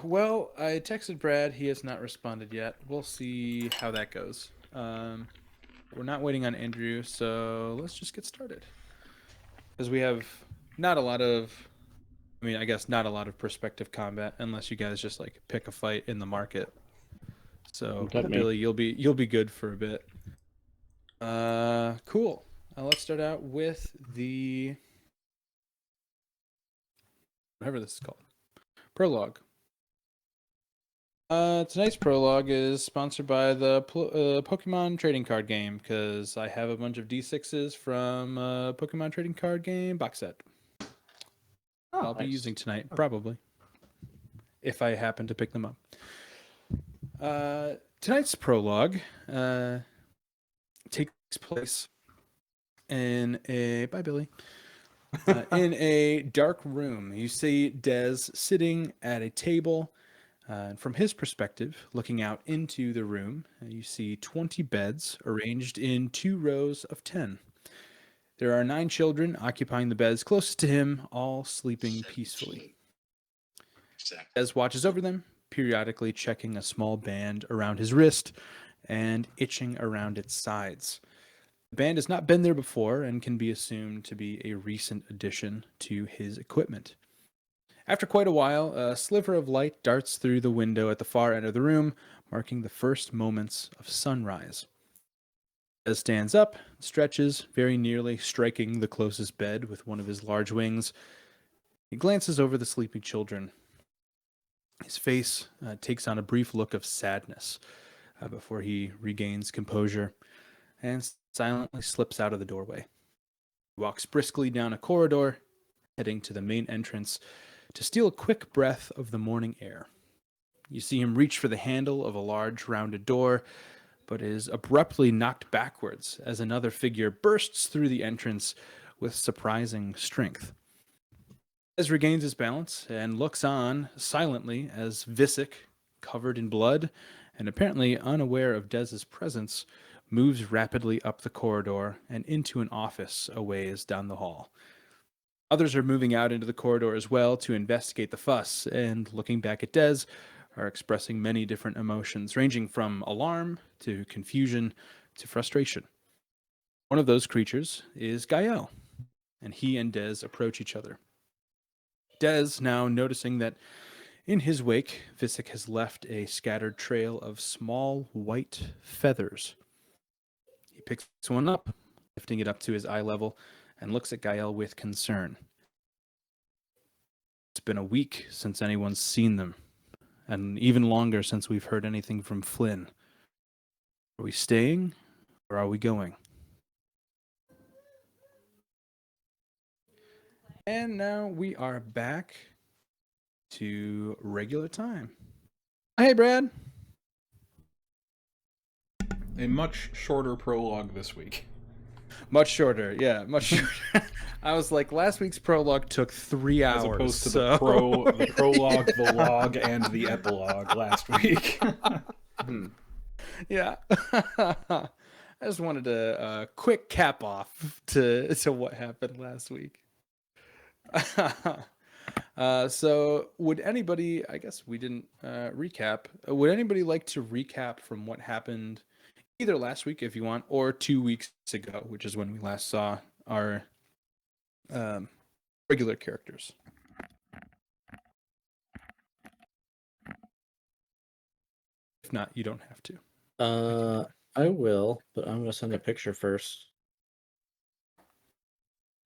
Well, I texted Brad. He has not responded yet. We'll see how that goes. We're not waiting on Andrew, so let's just get started. Because we have not a lot of, I mean, I guess not a lot of perspective combat unless you guys just like pick a fight in the market. So Tempt me. Billy, you'll be good for a bit. Cool. Let's start out with the whatever this is called prologue. Tonight's prologue is sponsored by the Pokemon trading card game because I have a bunch of D6s from Pokemon trading card game box set. I'll be using tonight, probably, if I happen to pick them up. Tonight's prologue takes place in a bye Billy in a dark room. You see Dez sitting at a table. And from his perspective, looking out into the room, you see 20 beds arranged in 2 rows of 10. There are 9 children occupying the beds closest to him, all sleeping peacefully. Dez watches over them, periodically checking a small band around his wrist and itching around its sides. The band has not been there before and can be assumed to be a recent addition to his equipment. After quite a while, a sliver of light darts through the window at the far end of the room, marking the first moments of sunrise. As stands up, stretches very nearly, striking the closest bed with one of his large wings. He glances over the sleeping children. His face takes on a brief look of sadness before he regains composure and silently slips out of the doorway. He walks briskly down a corridor, heading to the main entrance to steal a quick breath of the morning air. You see him reach for the handle of a large rounded door, but is abruptly knocked backwards as another figure bursts through the entrance with surprising strength. As regains his balance and looks on silently as Visick, covered in blood and apparently unaware of Dez's presence, moves rapidly up the corridor and into an office a ways down the hall. Others are moving out into the corridor as well to investigate the fuss, and looking back at Dez, are expressing many different emotions, ranging from alarm to confusion to frustration. One of those creatures is Gael, and he and Dez approach each other. Dez, now noticing that in his wake, Visick has left a scattered trail of small white feathers. He picks one up, lifting it up to his eye level, and looks at Gael with concern. It's been a week since anyone's seen them, and even longer since we've heard anything from Flynn. Are we staying, or are we going? And now we are back to regular time. Hey, Brad. A much shorter prologue this week. Much shorter, yeah, much shorter. I was like, last week's prologue took 3 hours. As opposed to so... the prologue, the log, and the epilogue last week. Yeah. I just wanted a quick cap off to what happened last week. So would anybody, I guess we didn't recap, would anybody like to recap from what happened either last week if you want, or 2 weeks ago, which is when we last saw our regular characters? If not, you don't have to. I will, but I'm gonna send a picture first.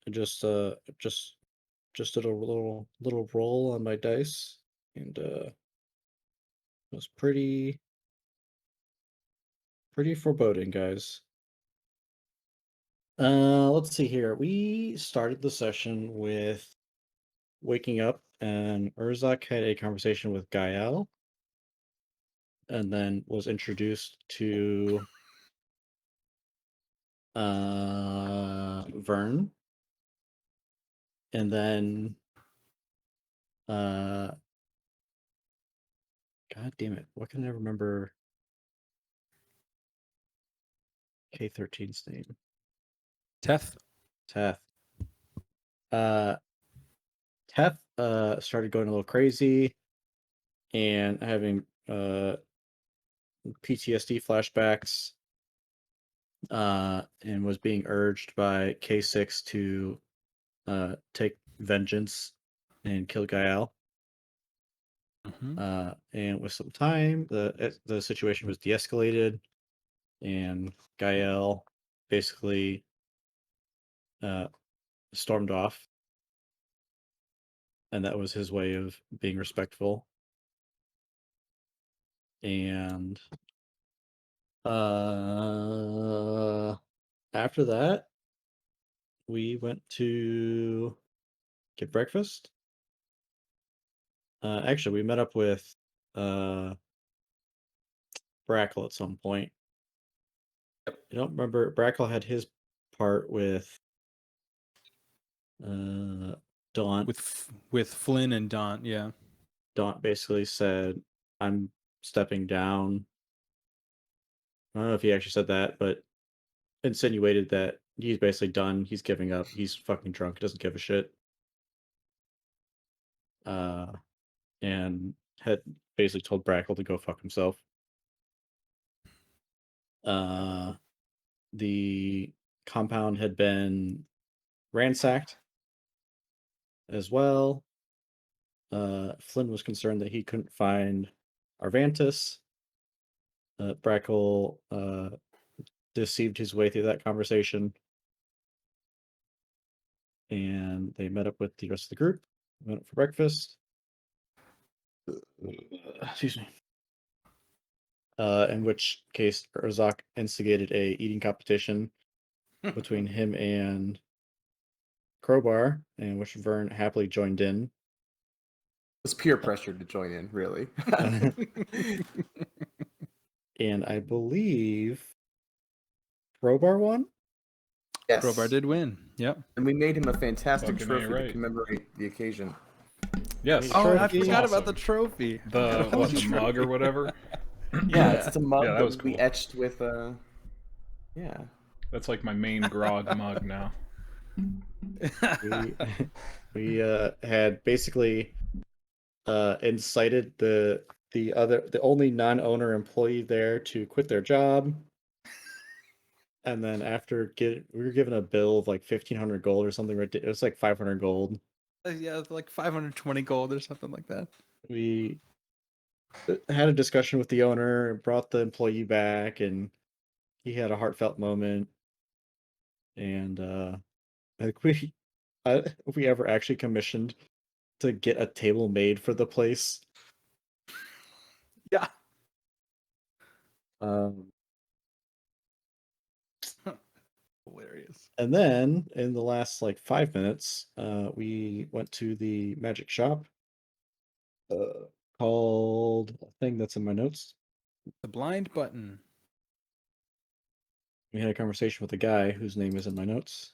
I just did a little roll on my dice, and it was pretty foreboding, guys. Let's see here. We started the session with waking up, and Urzak had a conversation with Gael, and then was introduced to Vern, and then God damn it, what can I remember K13's name? Teth. Teth. Teth started going a little crazy, and having PTSD flashbacks, and was being urged by K6 to take vengeance and kill Gael. Mhm. And with some time, the situation was de-escalated, and Gael basically stormed off, and that was his way of being respectful. And after that, we went to get breakfast. Actually, we met up with uh, Brackle at some point. I don't remember. Brackle had his part with Daunt. With Flynn and Daunt, yeah. Daunt basically said, "I'm stepping down." I don't know if he actually said that, but insinuated that he's basically done. He's giving up. He's fucking drunk. Doesn't give a shit. Uh, and had basically told Brackle to go fuck himself. The compound had been ransacked as well. Flynn was concerned that he couldn't find Arvantis. Brackle deceived his way through that conversation, and they met up with the rest of the group. Went out for breakfast. Excuse me. In which case Urzak instigated a eating competition between him and Crowbar, in which Vern happily joined in. Was peer pressure to join in, really. And I believe Crowbar won. Yes. Crowbar did win. Yep. And we made him a fantastic Fucking trophy right. to commemorate the occasion. Yes. Oh, I trophy was forgot about the awesome. trophy. The mug or whatever. Yeah, it's a mug Yeah, that that was we cool. etched with yeah. That's like my main grog mug now. We had basically incited the only non-owner employee there to quit their job. And then after we were given a bill of like 1,500 gold or something. It was like 500 gold. Yeah, it's like 520 gold or something like that. We had a discussion with the owner, brought the employee back, and he had a heartfelt moment. And like we ever actually commissioned to get a table made for the place. Yeah. Hilarious. And then in the last like 5 minutes, we went to the magic shop called a thing that's in my notes. The blind button. We had a conversation with a guy whose name is in my notes.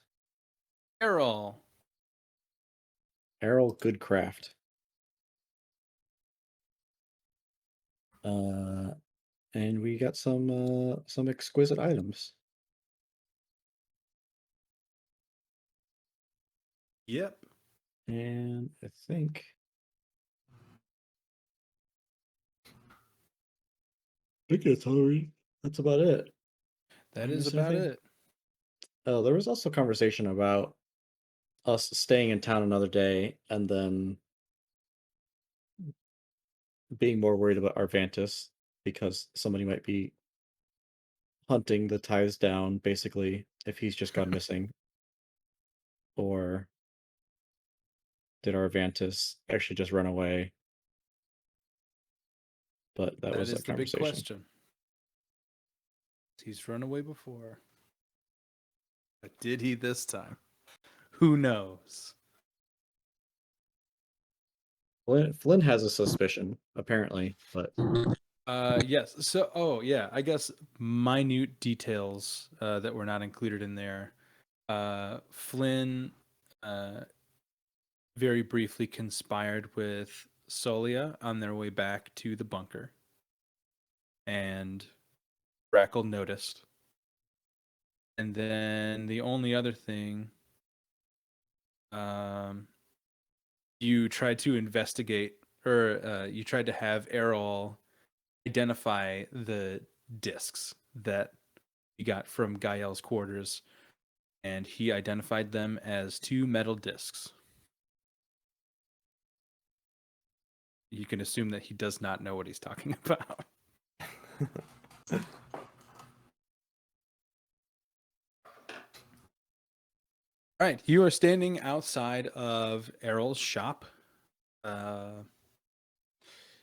Errol. Errol Goodcraft. And we got some exquisite items. Yep. And I think that's about it. That Did I is miss about anything? it. Oh, there was also conversation about us staying in town another day and then being more worried about Arvantis because somebody might be hunting the ties down, basically, if he's just gone missing. Or did Arvantis actually just run away? But that was is a the big conversation. question. He's run away before. But did he this time? Who knows? Flynn has a suspicion, apparently, but Yes. So, yeah, I guess minute details that were not included in there. Flynn very briefly conspired with Solia on their way back to the bunker. And Brackle noticed. And then the only other thing, you tried to investigate you tried to have Errol identify the discs that you got from Gael's quarters, and he identified them as 2 metal discs. You can assume that he does not know what he's talking about. All right, you are standing outside of Errol's shop.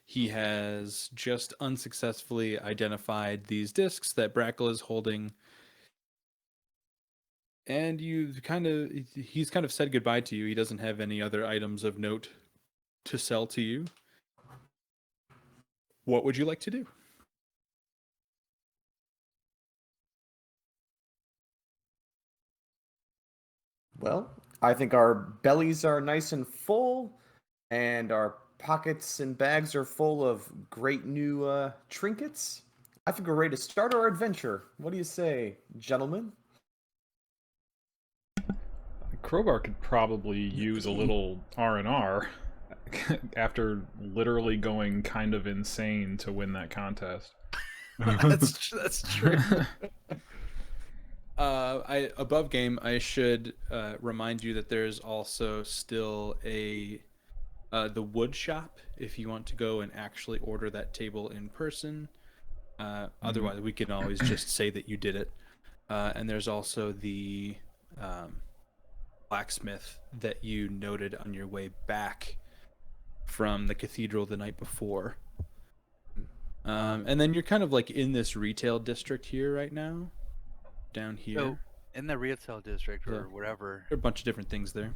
He has just unsuccessfully identified these discs that Brackle is holding, and he's kind of said goodbye to you. He doesn't have any other items of note to sell to you. What would you like to do? Well, I think our bellies are nice and full, and our pockets and bags are full of great new trinkets. I think we're ready to start our adventure. What do you say, gentlemen? Crowbar could probably use a little R&R after literally going kind of insane to win that contest. That's true. Above game, I should remind you that there's also still the wood shop if you want to go and actually order that table in person. Otherwise, we can always just say that you did it. And there's also the blacksmith that you noted on your way back from the cathedral the night before. And then you're kind of like in this retail district here right now, down here. So, in the retail district or Yeah. whatever, There are a bunch of different things there.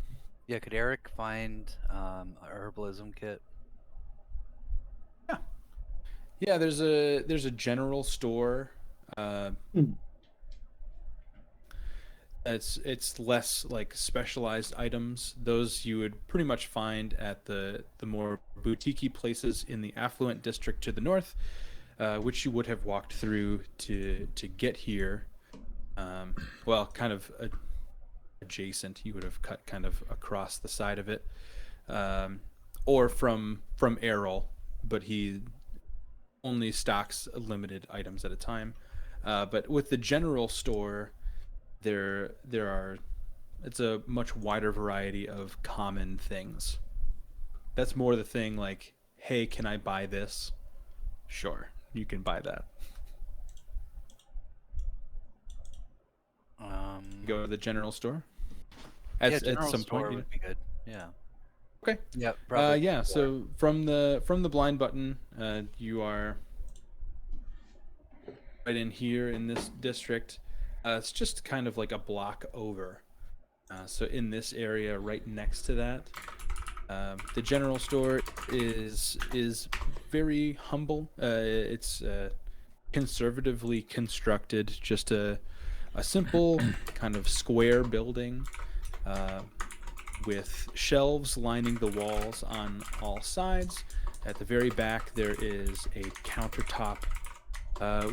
yeah, could Eric find a herbalism kit? Yeah, there's a general store. It's less like specialized items. Those you would pretty much find at the more boutique-y places in the affluent district to the north, which you would have walked through to get here. Well, kind of adjacent. You would have cut kind of across the side of it, or from Errol, but he only stocks limited items at a time. But with the general store, there are it's a much wider variety of common things. That's more the thing like, hey, can I buy this? Sure, you can buy that. Go to the general store. Yeah, At general some store point. would be good. Yeah. Okay. Yeah, probably. Yeah. So from the blind button, you are right in here in this district. It's just kind of like a block over. So in this area, right next to that, the general store is very humble. It's conservatively constructed, just a simple kind of square building with shelves lining the walls on all sides. At the very back, there is a countertop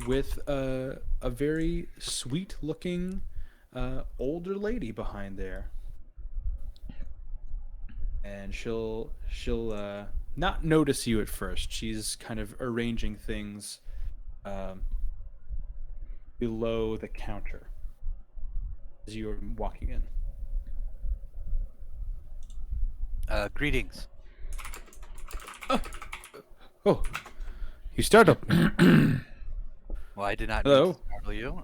with a very sweet-looking older lady behind there, and she'll not notice you at first. She's kind of arranging things below the counter as you're walking in. Greetings. Oh, you startled me. Well, I did not mean Hello. to startle you.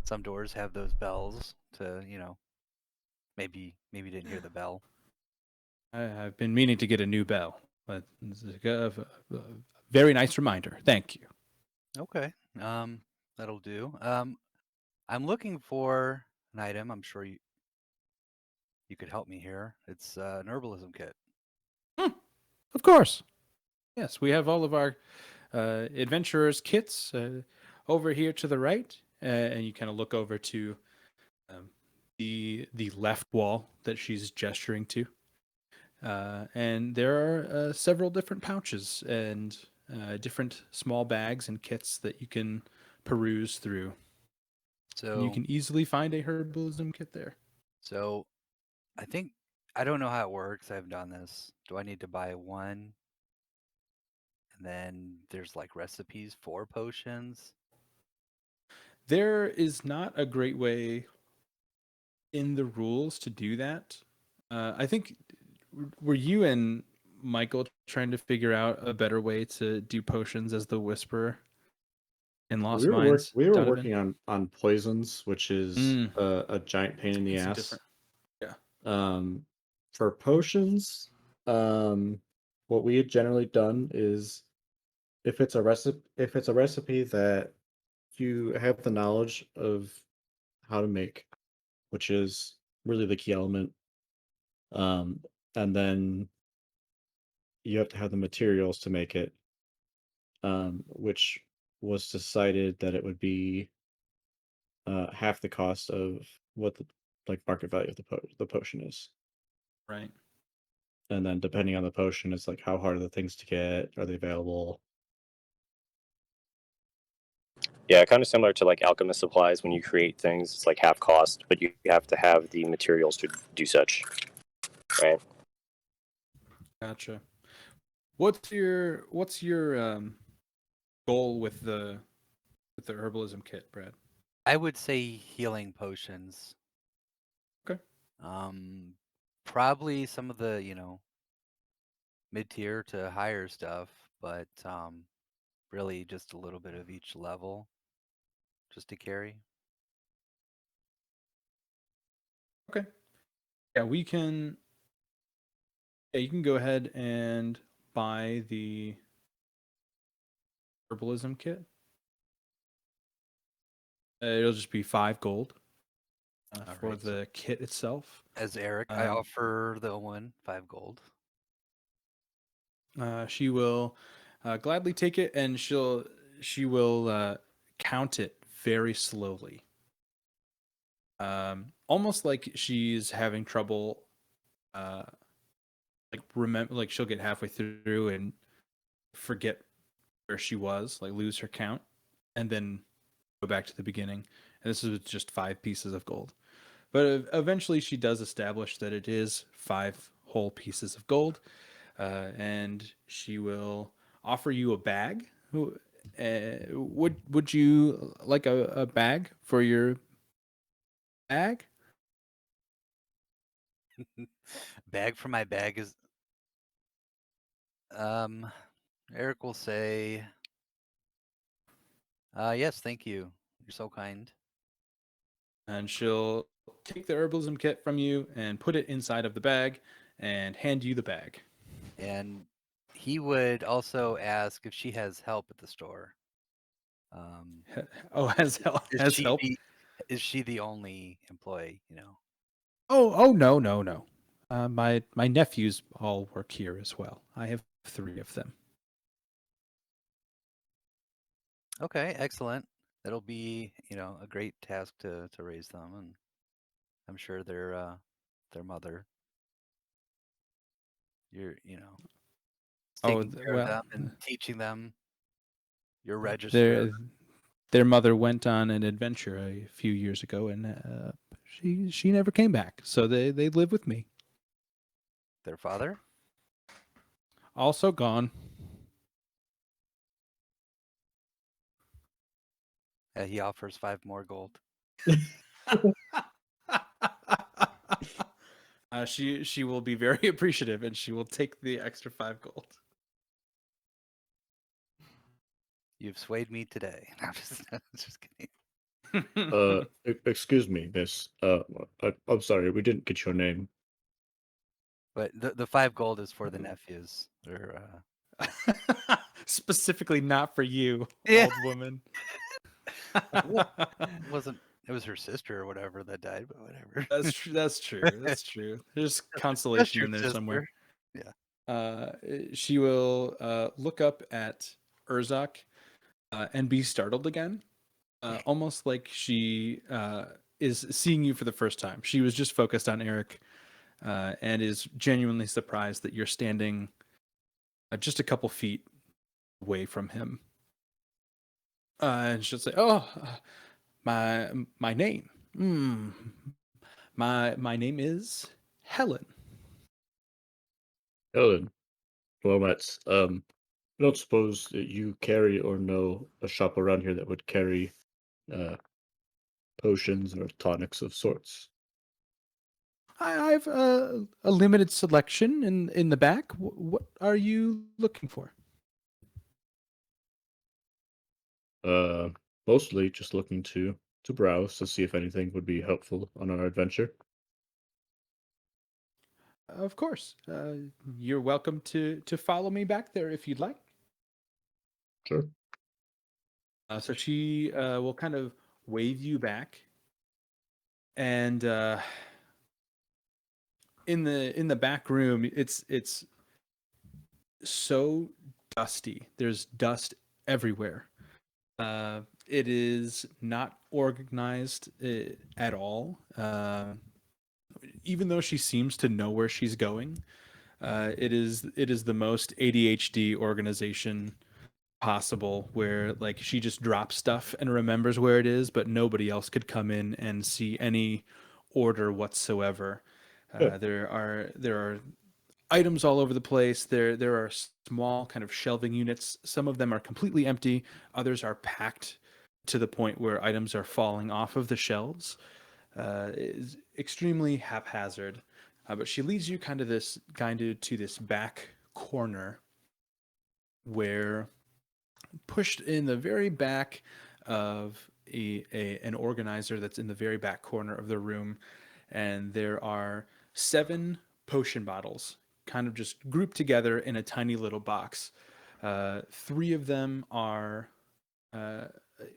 Some doors have those bells to, maybe didn't hear the bell. I've been meaning to get a new bell, but it's a very nice reminder. Thank you. Okay. That'll do. I'm looking for an item. I'm sure you could help me here. It's an herbalism kit. Of course. Yes, we have all of our adventurers' kits over here to the right, and you kind of look over to the left wall that she's gesturing to, and there are several different pouches and different small bags and kits that you can peruse through. And you So, can easily find a herbalism kit there. I think I don't know how it works. I haven't done this. Do I need to buy one Then there's like recipes for potions. There is not a great way in the rules to do that. I think were you and Michael trying to figure out a better way to do potions as the Whisperer in Lost Mines, We were Donovan? working on poisons, which is Mm, a giant pain in the it's a ass. different. Yeah. Um, for potions, what we had generally done is if it's a recipe that you have the knowledge of how to make, which is really the key element, um, and then you have to have the materials to make it, which was decided that it would be half the cost of what the like market value of the potion is. Right. And then depending on the potion, it's like how hard are the things to get? Are they available? Yeah, kind of similar to like alchemist supplies. When you create things, it's like half cost, but you have to have the materials to do such, right? Gotcha. What's your goal with the herbalism kit, Brad? I would say healing potions. Okay. Probably some of the, mid-tier to higher stuff, but really just a little bit of each level just to carry. Okay. Yeah, we can. Yeah, you can go ahead and buy the herbalism kit. It'll just be 5 gold for Alright, so the kit itself. as Eric, I Um, offer the one 5 gold. She will gladly take it, and she will count it very slowly, almost like she's having trouble. Like remember, like she'll get halfway through and forget where she was, like lose her count, and then go back to the beginning. And this is with just 5 pieces of gold. But eventually, she does establish that it is 5 whole pieces of gold, and she will offer you a bag. Would you like a bag for your bag? Bag for my bag is um Eric will say, yes, thank you. You're so kind. And she'll take the herbalism kit from you and put it inside of the bag and hand you the bag. And he would also ask if she has help at the store. Um, Oh, as help, is as she help. the only employee, Oh, no, no, no. My nephews all work here as well. I have 3 of them. Okay, excellent. That'll be, a great task to raise them, and I'm sure their mother, you're, Oh, taking care of well, them and teaching them your register. their their mother went on an adventure a few years ago, and she never came back. So they live with me. Their father? Also gone. He offers 5 more gold. She will be very appreciative, and she will take the extra 5 gold. You've swayed me today. No, just kidding. Excuse me, miss. I'm sorry, we didn't get your name. But the 5 gold is for the nephews. They're Specifically not for you, Yeah. old woman. It was her sister or whatever that died, but whatever. That's true. That's true. That's true. There's That's consolation your in there sister. somewhere. Yeah. She will look up at Urzak and be startled again, almost like she is seeing you for the first time. She was just focused on Eric and is genuinely surprised that you're standing just a couple feet away from him. And she'll say, "Oh, my name. Mm, my name is Helen." Helen. Well, that's I don't suppose that you carry or know a shop around here that would carry uh, potions or tonics of sorts. I've a limited selection in the back. What are you looking for? Uh, Mostly just looking to browse to see if anything would be helpful on our adventure. Of course. You're welcome to follow me back there if you'd like. Sure. So she will kind of wave you back, and in the back room, it's so dusty. There's dust everywhere. It is not organized at all. Even though she seems to know where she's going, it is the most ADHD organization possible, where like she just drops stuff and remembers where it is, but nobody else could come in and see any order whatsoever. Good. There are items all over the place. There are small kind of shelving units. Some of them are completely empty. Others are packed to the point where items are falling off of the shelves. It is extremely haphazard. But she leads you to this back corner where, pushed in the very back of an organizer that's in the very back corner of the room, and there are 7 potion bottles kind of just grouped together in a tiny little box. 3 of them are uh,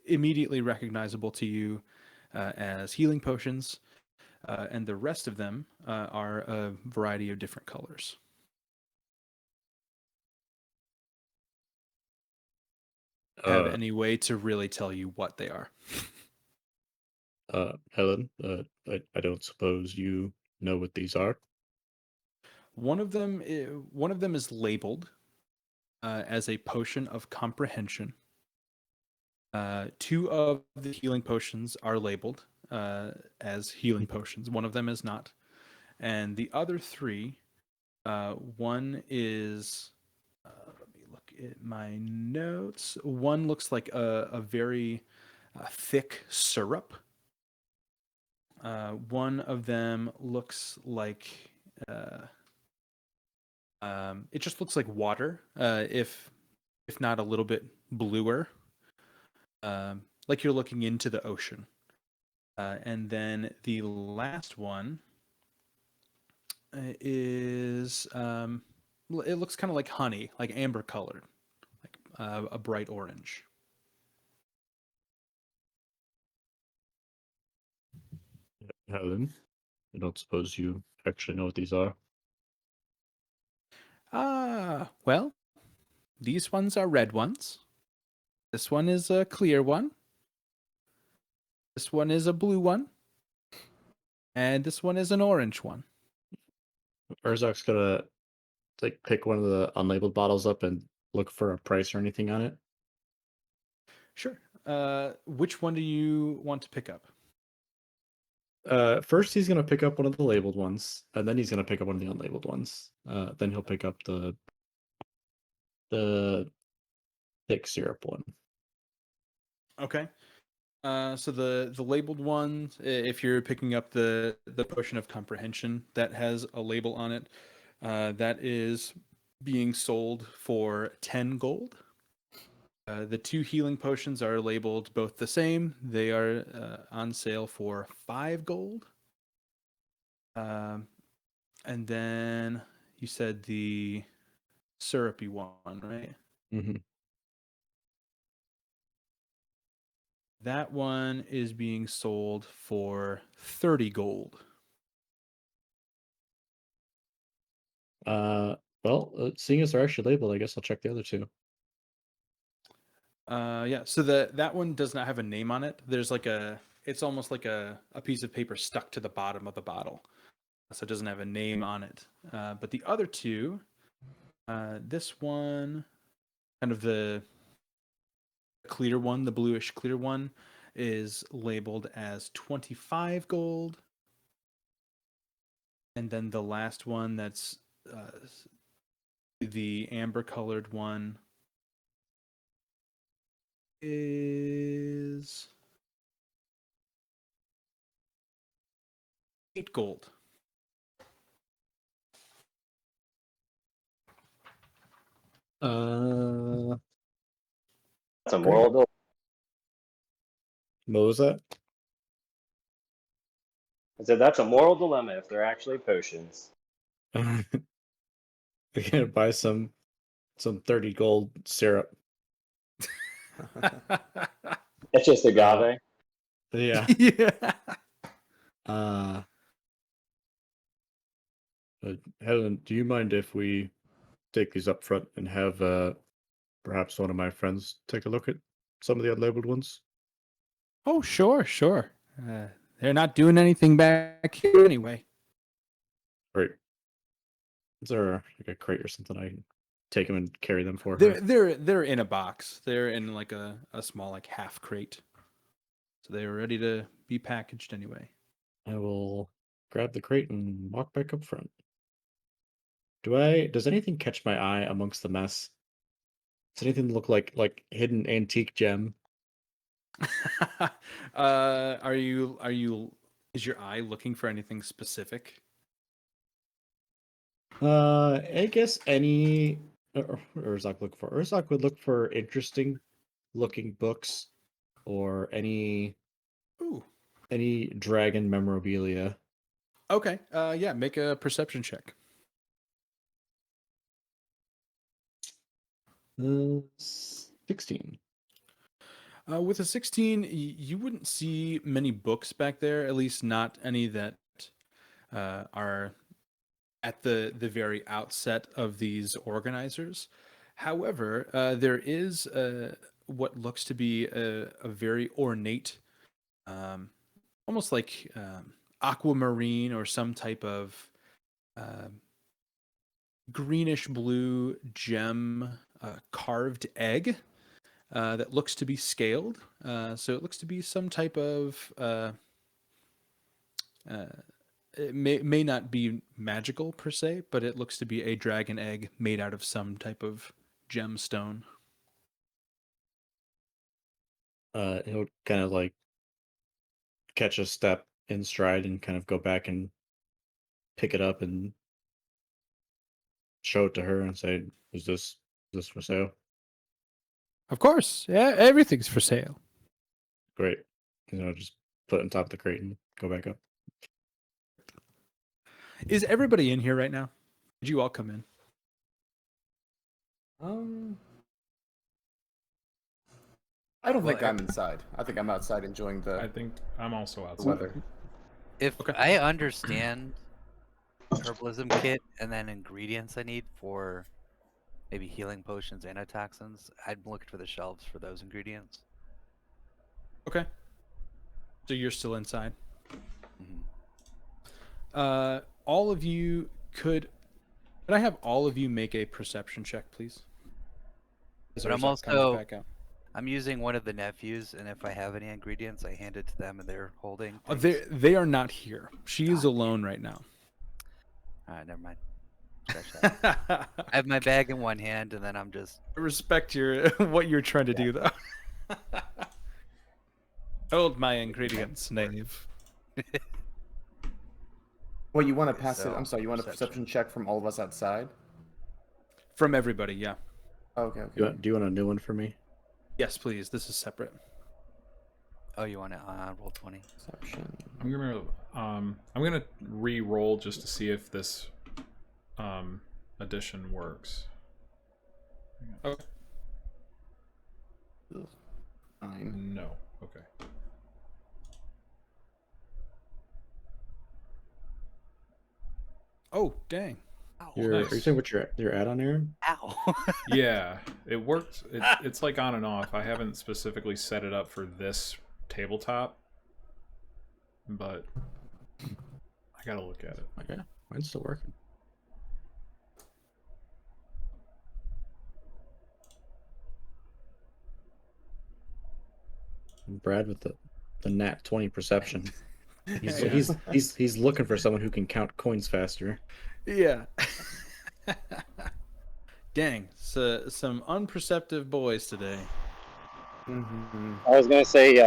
immediately recognizable to you as healing potions, and the rest of them are a variety of different colors. Have Uh, any way to really tell you what they are? Helen, I don't suppose you know what these are. One of them is labeled as a potion of comprehension. 2 of the healing potions are labeled as healing potions. One of them is not, and the other 3, one is. Let me look at my notes. One looks like a very thick syrup. One of them looks like uh, it just looks like water, if not a little bit bluer, like you're looking into the ocean. And then the last one is it looks kind of like honey, like amber colored, like a bright orange. Helen, I don't suppose you actually know what these are. Well, these ones are red ones. This one is a clear one. This one is a blue one. And this one is an orange one. Urzak's gonna like pick one of the unlabeled bottles up and look for a price or anything on it. Sure. Which one do you want to pick up? First he's gonna pick up one of the labeled ones, and then he's gonna pick up one of the unlabeled ones. Then he'll pick up the thick syrup one. Okay. So the labeled one, if you're picking up the potion of comprehension that has a label on it, that is being sold for 10 gold. The 2 healing potions are labeled both the same. They are on sale for 5 gold. And then you said the syrupy one, right? Mm-hmm. That one is being sold for 30 gold. Seeing as they're actually labeled, I guess I'll check the other 2. Yeah, so that one does not have a name on it. There's like it's almost like a piece of paper stuck to the bottom of the bottle. So it doesn't have a name on it. But the other 2, this one, kind of the clear one, the bluish clear one, is labeled as 25 gold. And then the last one, that's the amber colored one, is 8 gold. Uh, That's a Great. moral dilemma. what was that? I said that's a moral dilemma if they're actually potions. We're gonna buy some 30 gold syrup. It's just agave. Yeah. Yeah. Uh, Helen, do you mind if we take these up front and have perhaps one of my friends take a look at some of the unlabeled ones? Oh, sure, sure. They're not doing anything back here anyway. Great. Is there like a crate or something I can take them and carry them for They're her? they're in a box. They're in like a small like half crate. So they're ready to be packaged anyway. I will grab the crate and walk back up front. Does anything catch my eye amongst the mess? Does anything look like hidden antique gem? Are you is your eye looking for anything specific? I guess any Urzak look for Urzak would look for interesting looking books or any Ooh. dragon memorabilia. Okay. Yeah, make a perception check. 16. With a 16, you wouldn't see many books back there, at least not any that are at the very outset of these organizers. However, there is what looks to be a very ornate, almost like aquamarine or some type of greenish blue gem carved egg that looks to be scaled. So it looks to be some type of. It may not be magical per se, but it looks to be a dragon egg made out of some type of gemstone. He'll kind of like catch a step in stride and kind of go back and pick it up and show it to her and say, "Is this for sale?" Of course, yeah, everything's for sale. Great. Just put it on top of the crate and go back up. Is everybody in here right now? Did you all come in? I don't Well, think I'm inside. I think I'm outside enjoying I the think I'm also outside. weather. If Okay. I understand herbalism kit and then ingredients I need for maybe healing potions, antitoxins, I'm looking for the shelves for those ingredients. Okay. So you're still inside. Mhm. All of you could I have all of you make a perception check, please? As But I'm Urzak comes also back out. I'm using one of the nephews, and if I have any ingredients, I hand it to them, and they're holding. They are not here. She is alone right now. All right, never mind. Scratch that. I have my bag in one hand, and then I'm just. I respect your what you're trying to do though. Hold my ingredients, knave. Well, you want to Okay, pass it. so I'm sorry. You want a perception perception. check from all of us outside? From everybody, yeah. Okay. Do you want a new one for me? Yes, please. This is separate. Oh, you want to roll 20? Perception. I'm gonna re-roll just to see if this addition works. Okay. 9. No. Okay. Oh, dang. Ow. Are you Nice. saying what your add-on, Aaron? Ow. Yeah, it worked. It's like on and off. I haven't specifically set it up for this tabletop, but I gotta look at it. Okay, mine's still working. Brad with the nat 20 perception. He's looking for someone who can count coins faster. Yeah. Dang. So some unperceptive boys today. Mm-hmm. I was gonna say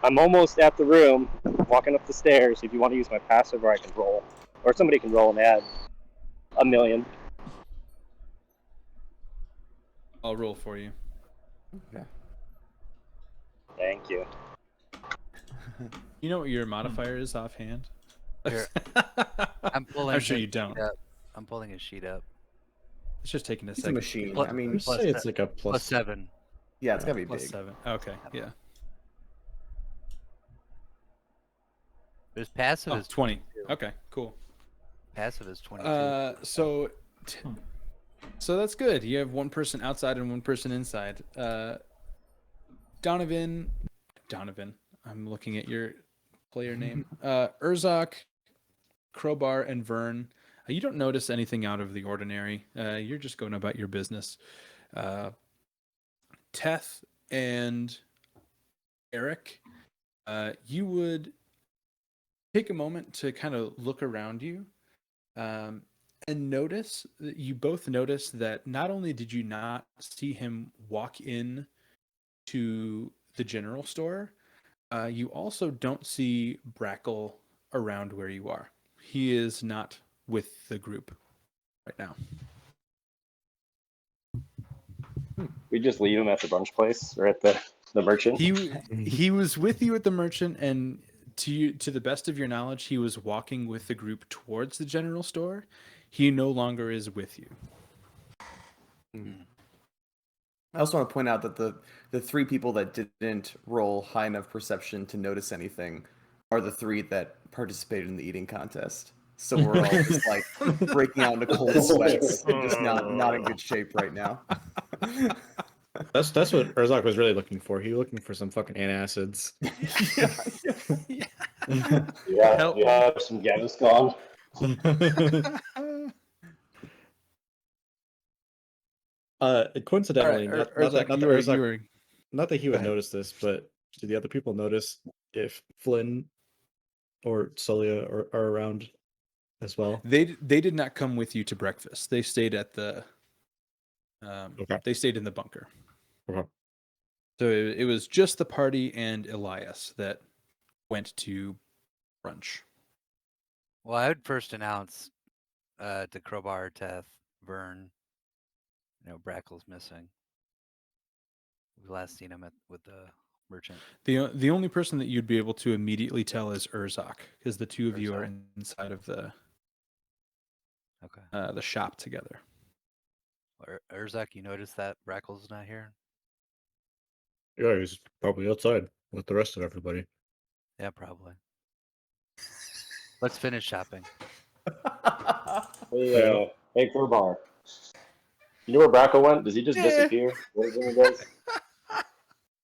I'm almost at the room, walking up the stairs. If you want to use my passive, or I can roll, or somebody can roll and add a million. I'll roll for you. Okay. Thank you. You know what your modifier is offhand? Here, I'm pulling. I'm sure his you don't. sheet up. I'm pulling his sheet up. It's just taking a It's a second. machine. Plus- I mean, Let's plus say se- it's like a Plus 7. yeah, it's gotta be Plus big. 7. Okay, yeah. His passive Oh, is 20. 22. Okay, cool. Passive is 22. So that's good. You have one person outside and one person inside. Donovan, I'm looking at your player name. Urzak, Crowbar, and Vern. You don't notice anything out of the ordinary. You're just going about your business. Teth and Eric, you would take a moment to kind of look around you, and notice that you both notice that not only did you not see him walk in to the general store, you also don't see Brackle around where you are. He is not with the group right now. We just leave him at the brunch place or at the merchant. He was with you at the merchant, and to the best of your knowledge, he was walking with the group towards the general store. He no longer is with you. I also want to point out that the three people that didn't roll high enough perception to notice anything are the three that participated in the eating contest. So we're all just like breaking out into cold sweats and just not in good shape right now. That's what Urzak was really looking for. He was looking for some fucking antacids. Yeah, Help you me. have some Gaviscon. Coincidentally, All right, not that you were, Urzak, not that he would ahead. notice this, but do the other people notice if Flynn or Solia are around as well? They did not come with you to breakfast. They stayed at the Okay. they stayed in the bunker. Okay. So it was just the party and Elias that went to brunch. Well, I would first announce to Crowbar, Teth, Vern, Brackle's missing. We last seen him with the merchant. The only person that you'd be able to immediately tell is Urzak, because the two of you are Urzak. inside of the Okay. shop together. Urzak, you notice that Brackle's not here? Yeah, he's probably outside with the rest of everybody. Yeah, probably. Let's finish shopping. Hey, Crowbar. You know where Bracco went? Does he just disappear? What is it he does?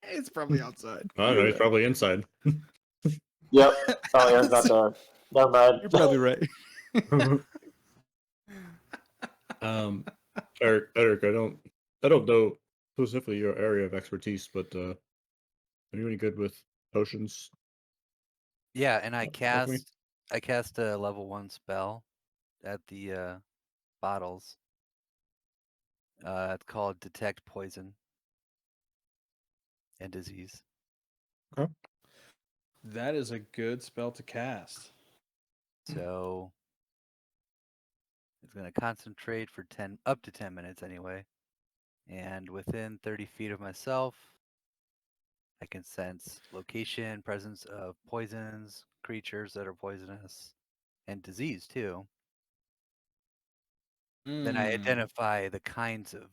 It's probably outside. I don't know. He's probably inside. Yep. Oh, yeah, it's not there. Never mind. You're probably right. Eric, I don't know specifically your area of expertise, but are you any good with potions? Yeah, and I Like me? cast a level 1 spell at the bottles. It's called Detect Poison and Disease. Okay. That is a good spell to cast. So it's going to concentrate for up to 10 minutes anyway. And within 30 feet of myself, I can sense location, presence of poisons, creatures that are poisonous, and disease too. Then I identify the kinds of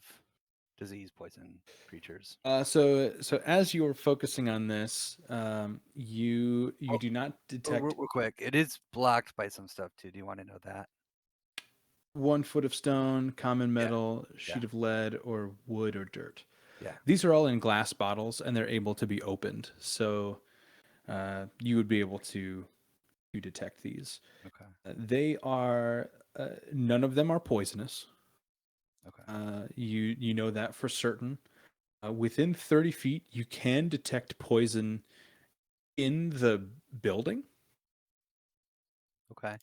disease, poison creatures. So as you're focusing on this, you do not detect Real quick, it is blocked by some stuff too. Do you want to know that? 1 foot of stone, common metal, sheet of lead, or wood or dirt. Yeah. These are all in glass bottles, and they're able to be opened. So you would be able to detect these. Okay. They are none of them are poisonous. Okay. You know that for certain. Within 30 feet, you can detect poison in the building. Okay.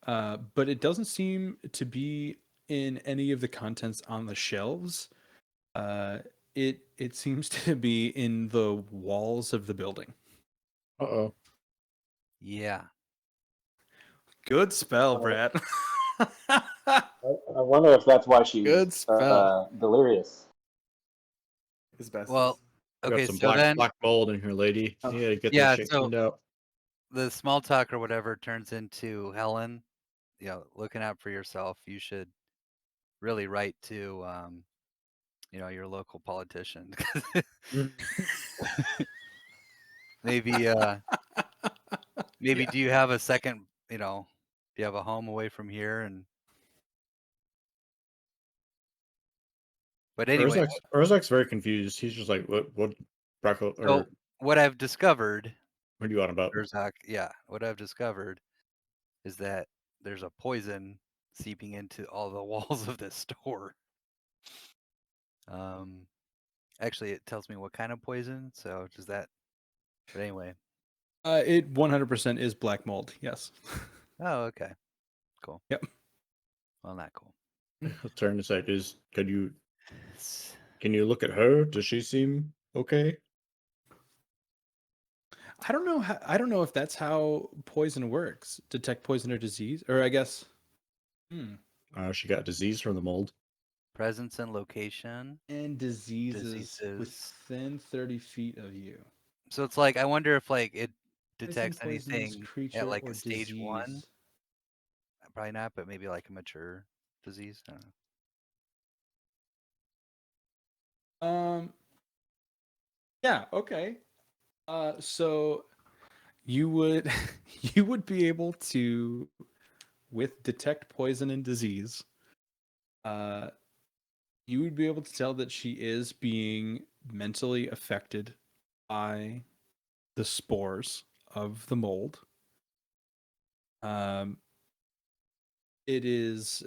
But it doesn't seem to be in any of the contents on the shelves. it seems to be in the walls of the building. Uh-oh. Yeah. Good spell, Uh, Brad. I wonder if that's why she's Good spell. delirious. Asbestos. Well, I got okay, some so then, black mold in here, lady. Oh. You gotta get yeah, that shit so cleaned out. the small talk or whatever turns into Helen, looking out for yourself. You should really write to, your local politician. Maybe, Yeah. do you have a second, do you have a home away from here? But anyway, Urzak's very confused. He's just like, what, Braco, so or what I've discovered, what are you on about? what I've discovered is that there's a poison seeping into all the walls of this store. Actually, it tells me what kind of poison. So does that? But anyway. It 100% is black mold. Yes. Oh, okay. Cool. Yep. Well, not cool. I'll turn and say, can you It's- look at her? Does she seem okay? I don't know how, I don't know if that's how poison works. Detect poison or disease, or I guess. She got disease from the mold. Presence and location. And diseases Diseases. within 30 feet of you. So it's like I wonder if like it Poison, detects poisonous anything creature at like or a stage disease. 1. Probably not, but maybe like a mature disease. I don't know. Yeah. Okay. So you would you would be able to, with detect poison and disease, you would be able to tell that she is being mentally affected by the spores of the mold. It is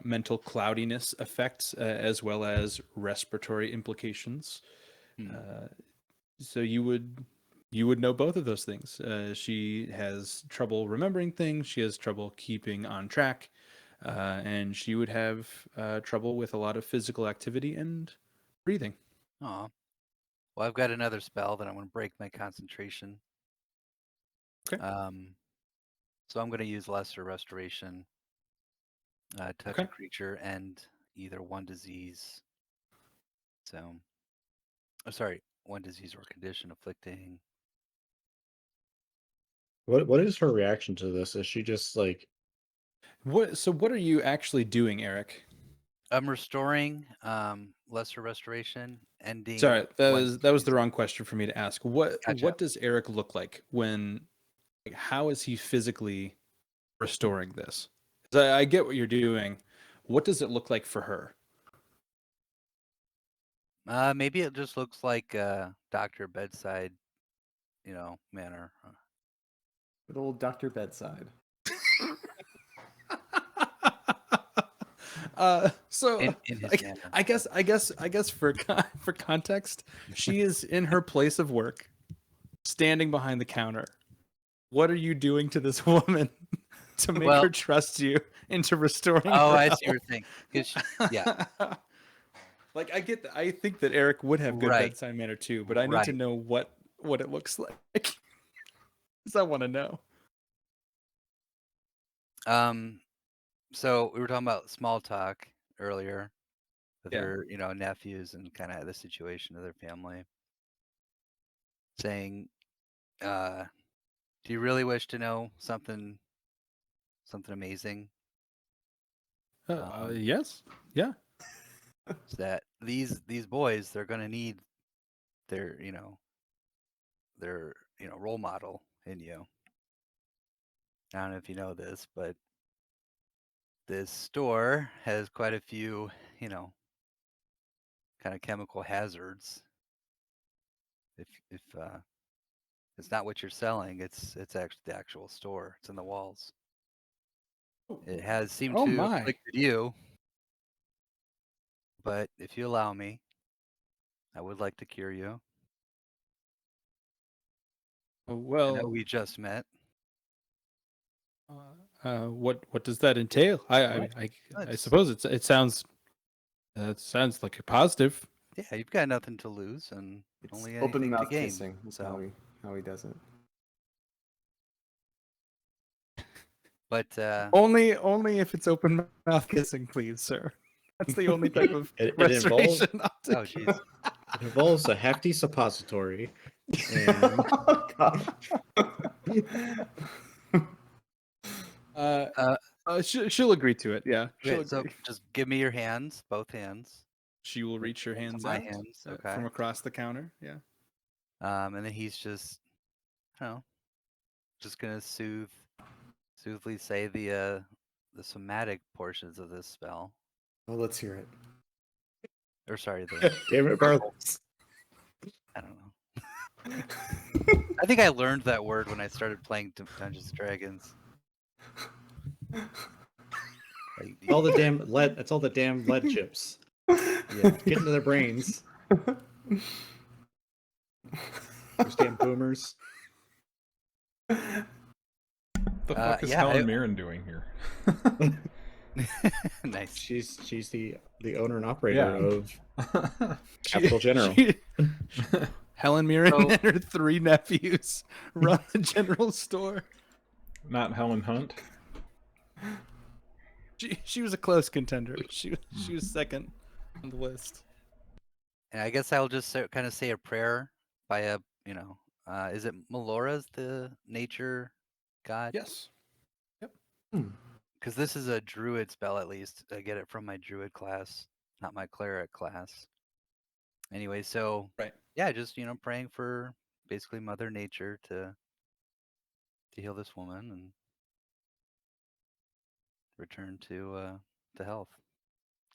mental cloudiness effects, as well as respiratory implications. So you would know both of those things. She has trouble remembering things. She has trouble keeping on track, and she would have trouble with a lot of physical activity and breathing. Oh. Well, I've got another spell that I'm going to break my concentration. Okay. So I'm going to use Lesser Restoration. Touch a creature and either one disease. So, sorry, one disease or condition afflicting. What is her reaction to this? Is she just like, What? So what are you actually doing, Eric? I'm restoring Lesser Restoration, ending. Sorry, that one was disease. the wrong question for me to ask. What Gotcha. does Eric look like when? Like, how is he physically restoring this? 'Cause I get what you're doing. What does it look like for her? Maybe it just looks like doctor bedside, manner. Good old Dr. Bedside. So In his manner. I guess for for context, she is in her place of work, standing behind the counter. What are you doing to this woman to make her trust you into restoring Oh, her I health? see your thing. Yeah. Like I think that Eric would have good Right. bedside manner too, but I need to Right. know what it looks like. Because I want to know. So we were talking about small talk earlier with Yeah. her, nephews and kind of the situation of their family. Saying, do you really wish to know something amazing? Yes. Yeah. Is that these boys, they're gonna need their, role model in you. I don't know if you know this, but this store has quite a few, kind of chemical hazards. If it's not what you're selling, it's actually the actual store. It's in the walls. It has seemed Oh to my. afflicted you, but if you allow me, I would like to cure you. I know Well, we just met. What does that entail? I suppose it sounds like a positive. Yeah, you've got nothing to lose and It's only open anything to mouth gain. kissing. That's So, how he does it. but Only if it's open mouth kissing, please, sir. That's the only type of It involves restoration I'll take. oh jeez. it involves a hefty suppository, and Oh, God. She'll agree to it. Yeah, she'll Okay, so agree. just give me your hands, both hands. She will reach her hands my out hands, from okay. across the counter. Yeah. And then he's just, I don't know, just gonna soothly say the somatic portions of this spell. Well, let's hear it. Or sorry, the damn it, Bartles. I don't know. I think I learned that word when I started playing Dungeons and Dragons. Like, All the damn lead. It's all the damn lead chips. yeah. Get into their brains. Those damn boomers. The fuck is yeah, Helen Mirren doing here? Nice. She's the owner and operator Yeah. of Capital General. Helen Mirren So- and her 3 nephews run the general store. Not Helen Hunt. She was a close contender. She was second on the list. And I guess I'll just kind of say a prayer by a, is it Melora's the nature god? Yes. Because this is a druid spell, at least. I get it from my druid class, not my cleric class. Anyway, so Right. yeah, just praying for basically Mother Nature to heal this woman and return to health.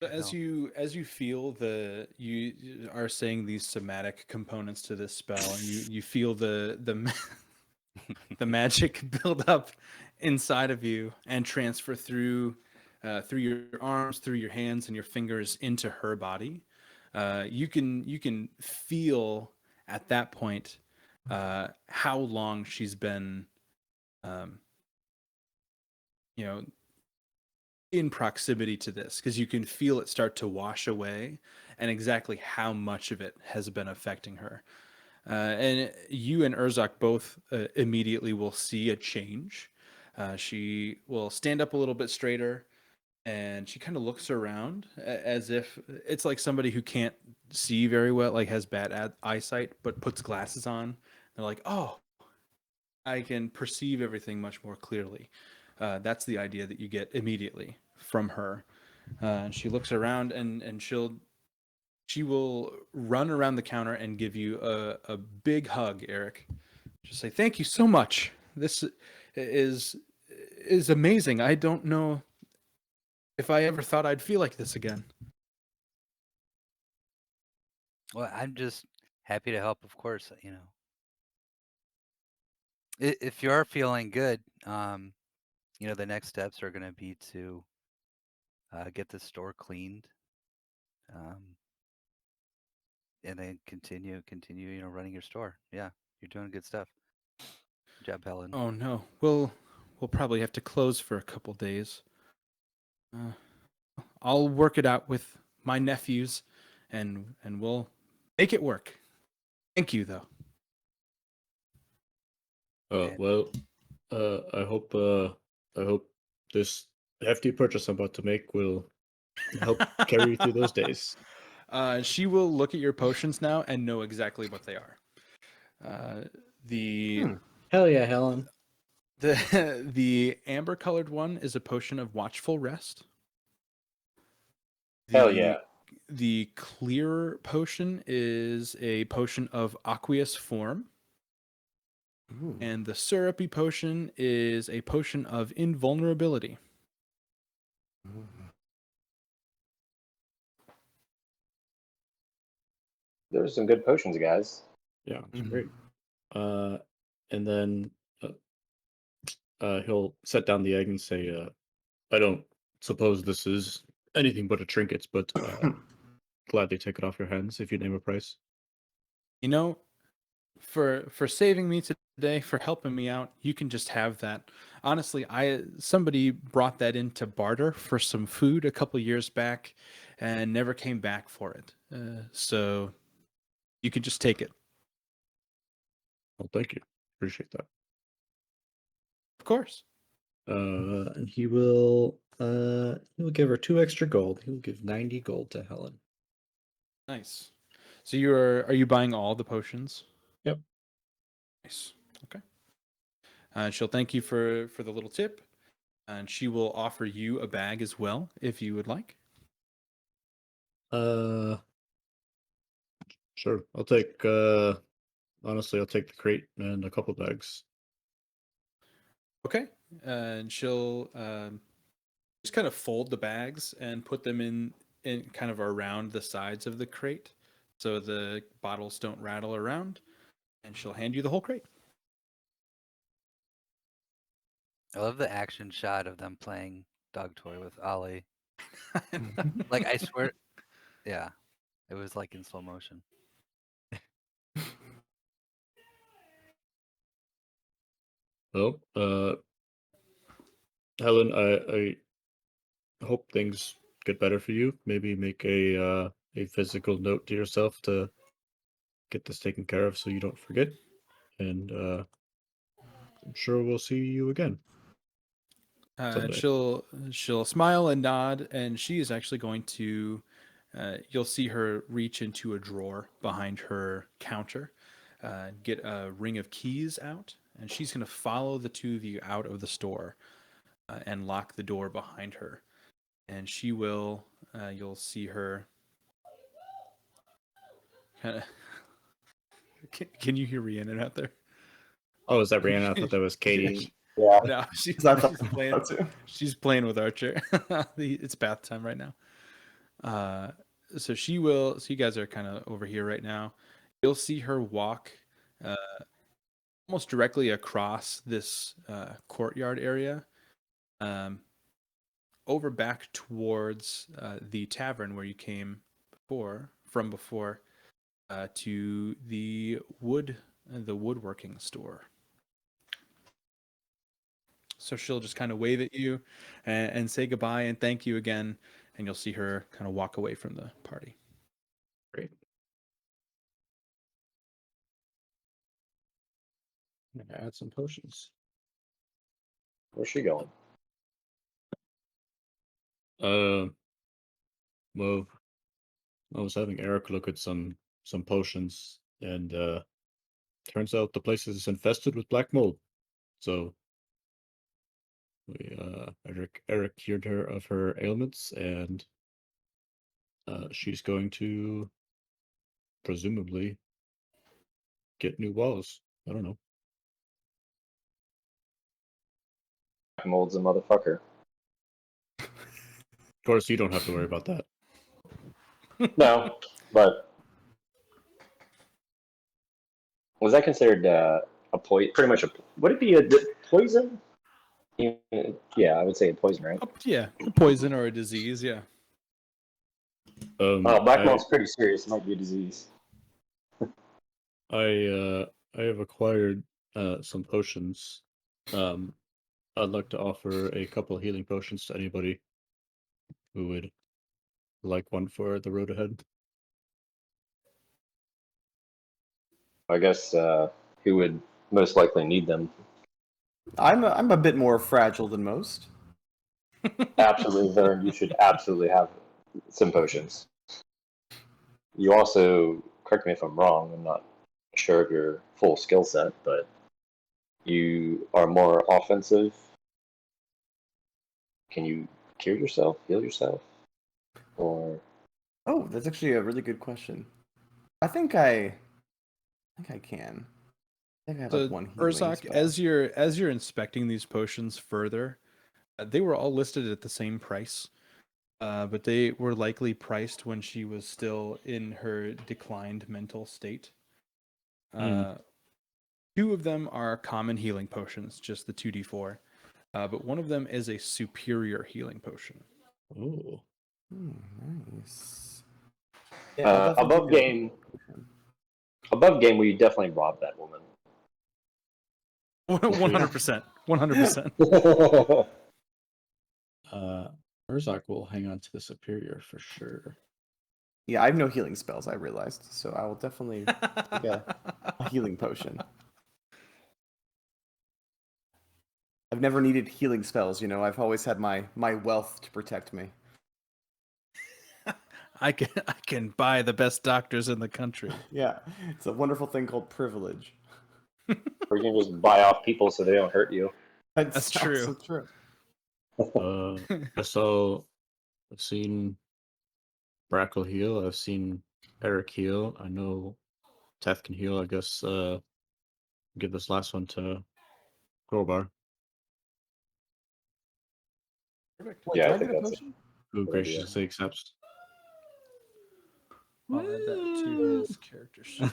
So Good health. as you feel you are saying these somatic components to this spell, and you feel the magic build up inside of you and transfer through your arms, through your hands and your fingers into her body. You can feel at that point how long she's been, you know, in proximity to this, because you can feel it start to wash away and exactly how much of it has been affecting her. And you and Urzak both immediately will see a change. She will stand up a little bit straighter, and she kind of looks around as if it's like somebody who can't see very well, like has bad eyesight, but puts glasses on. They're like, oh, I can perceive everything much more clearly. That's the idea that you get immediately from her. And she looks around, and she will run around the counter and give you a big hug, Eric. Just say, thank you so much. This is amazing. I don't know if I ever thought I'd feel like this again. Well, I'm just happy to help, of course. If you are feeling good, the next steps are going to be to get the store cleaned, and then continue, running your store. Yeah, you're doing good stuff. Good job, Helen. Oh no, we'll probably have to close for a couple days. I'll work it out with my nephews, and we'll make it work. Thank you, though. I hope this hefty purchase I'm about to make will help carry you through those days. She will look at your potions now and know exactly what they are. Hell yeah, Helen. The amber colored one is a potion of watchful rest. Hell yeah. The clear potion is a potion of aqueous form. Ooh. And the syrupy potion is a potion of invulnerability. Ooh. There's some good potions, guys. Yeah, it's Mhm. great. And then he'll set down the egg and say, I don't suppose this is anything but a trinket, but gladly take it off your hands if you name a price. You know, for saving me today, for helping me out, you can just have that. Honestly, somebody brought that in to barter for some food a couple years back, and never came back for it. So you can just take it, Well, thank you. Appreciate that. of course. And he will give her 2 extra gold. He will give 90 gold to Helen. Nice. So are you buying all the potions? Yep. Nice. Okay. She'll thank you for the little tip, and she will offer you a bag as well if you would like. Sure. I'll take honestly, I'll take the crate and a couple bags. Okay. And she'll just kind of fold the bags and put them in kind of around the sides of the crate so the bottles don't rattle around, and she'll hand you the whole crate. I love the action shot of them playing dog toy with Ollie. Like, I swear, yeah, it was like in slow motion. Well, Helen, I hope things get better for you. Maybe make a physical note to yourself to get this taken care of so you don't forget. And I'm sure we'll see you again. And Someday. she'll smile and nod, and she is actually going to. You'll see her reach into a drawer behind her counter, get a ring of keys out, and she's going to follow the two of you out of the store and lock the door behind her. And she will. You'll see her. Kind of. Can you hear Rhiannon out there? Oh, is that Brianna? I thought that was Katie. Yeah. No, she's That's playing. too. She's playing with Archer. It's bath time right now. So she will. So you guys are kind of over here right now. You'll see her walk almost directly across this courtyard area, over back towards the tavern where you came before, to the woodworking store. So she'll just kind of wave at you and say goodbye and thank you again, and you'll see her kind of walk away from the party. Great. I'm gonna add some potions. Where's she going? Well, I was having Eric look at some potions, and turns out the place is infested with black mold. So we Eric cured her of her ailments, and she's going to presumably get new walls. I don't know. Mold's a motherfucker. Of course, you don't have to worry about that. No, but was that considered a poison? Pretty much a. Would it be a poison? Yeah, I would say a poison, right? Yeah, a poison or a disease. Yeah. Black mold's pretty serious. It might be a disease. I have acquired some potions. I'd like to offer a couple of healing potions to anybody who would like one for the road ahead. I guess who would most likely need them? I'm a bit more fragile than most. Absolutely, Vern. You should absolutely have some potions. You also, correct me if I'm wrong, I'm not sure of your full skill set, but you are more offensive. Can you cure yourself, heal yourself? Or Oh, that's actually a really good question. I think I can. I think I have So like one healing Urzak, spell. as you're inspecting these potions further, they were all listed at the same price, but they were likely priced when she was still in her declined mental state. Two of them are common healing potions, just the 2d4, but one of them is a superior healing potion. Oh. Nice. Yeah, I'll definitely above take a game, potion. above game, we definitely robbed that woman. 100%. 100%. Urzak will hang on to the superior for sure. Yeah, I have no healing spells, I realized, so I will definitely take a healing potion. I've never needed healing spells, I've always had my wealth to protect me. I can buy the best doctors in the country. Yeah, it's a wonderful thing called privilege. Or you can just buy off people so they don't hurt you. That's true. Also true. I've seen Brackle heal. I've seen Eric heal. I know Teth can heal. I guess give this last one to Crowbar, Perfect. Wait, Yeah, can I I think get a that's potion? who Good idea. graciously accepts. I'll add that to his character sheet.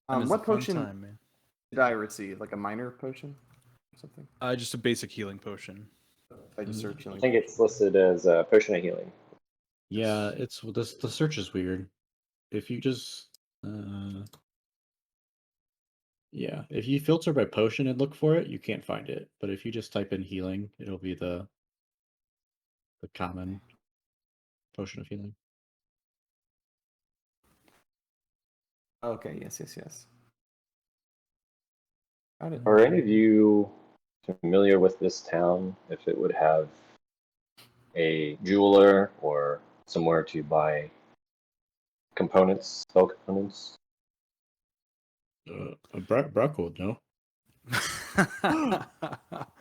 And it's a What fun potion time, man. did I receive? Like a minor potion or something? Just a basic healing potion. If I just search I healing think potion. it's listed as a potion of healing. Yeah, it's the search is weird. If you just yeah, if you filter by potion and look for it, you can't find it. But if you just type in healing, it'll be the common potion of healing. Okay, yes. Got it. Are any of you familiar with this town? If it would have a jeweler or somewhere to buy components, spell components? Brackle, no?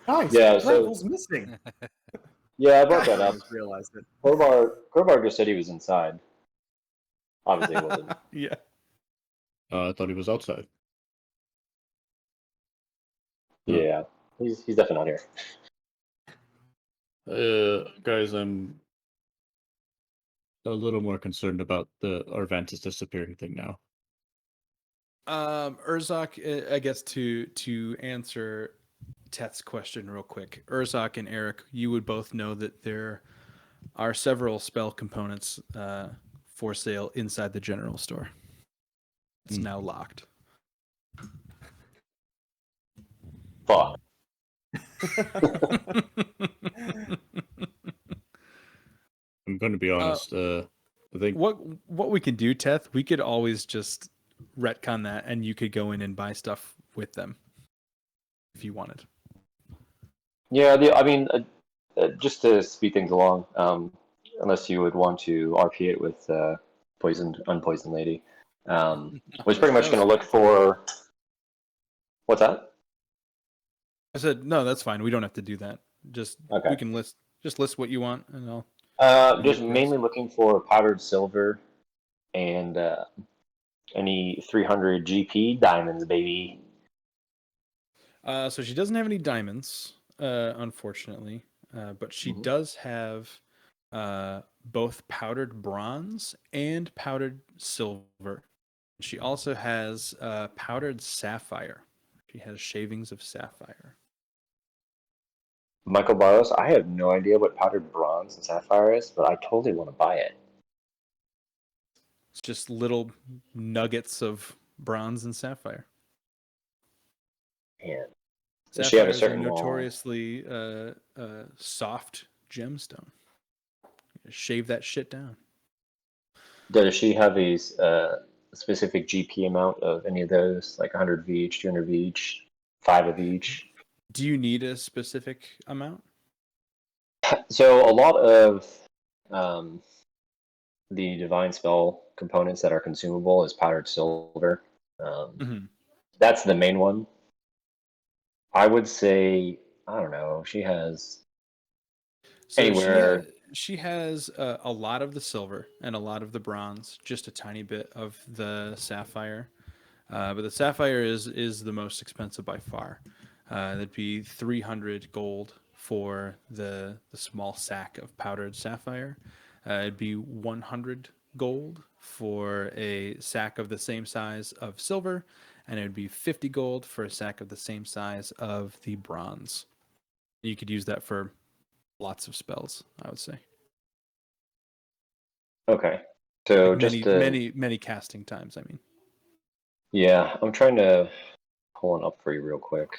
Nice. Yeah, so- Brackle's missing. Yeah, I brought Gosh, that I up. just realized it. Crowbar just said he was inside. Obviously, he wasn't. Yeah. I thought he was outside. Yeah, he's definitely not here. Guys, I'm a little more concerned about the Arvantis disappearing thing now. Urzak, I guess to answer Teth's question real quick, Urzak and Eric, you would both know that there are several spell components for sale inside the general store. It's now locked. Fuck. I'm going to be honest. I think What we can do, Teth, we could always just retcon that, and you could go in and buy stuff with them if you wanted. Yeah, I mean, just to speed things along, unless you would want to RP it with unpoisoned lady, was pretty much going to look for. What's that? I said no, that's fine. We don't have to do that. Just Okay. we can list what you want, and I'll. Just mainly looking for powdered silver and any 300 GP diamonds, baby. So she doesn't have any diamonds, unfortunately, but she does have both powdered bronze and powdered silver. She also has powdered sapphire. She has shavings of sapphire. Michael Barros, I have no idea what powdered bronze and sapphire is, but I totally want to buy it. It's just little nuggets of bronze and sapphire. Man. Sapphire Does she have a is certain notoriously soft gemstone. Shave that shit down. Does she have a specific GP amount of any of those, like 100 of each, 200 of each, 5 of each? Do you need a specific amount? So a lot of the divine spell components that are consumable is powdered silver. That's the main one. I would say, I don't know, she has anywhere. She has a lot of the silver and a lot of the bronze, just a tiny bit of the sapphire. But the sapphire is the most expensive by far. That'd be 300 gold for the small sack of powdered sapphire. It'd be 100 gold for a sack of the same size of silver, and it would be 50 gold for a sack of the same size of the bronze. You could use that for lots of spells, I would say. Okay. So Like just many casting times, I mean. Yeah, I'm trying to pulling up for you real quick,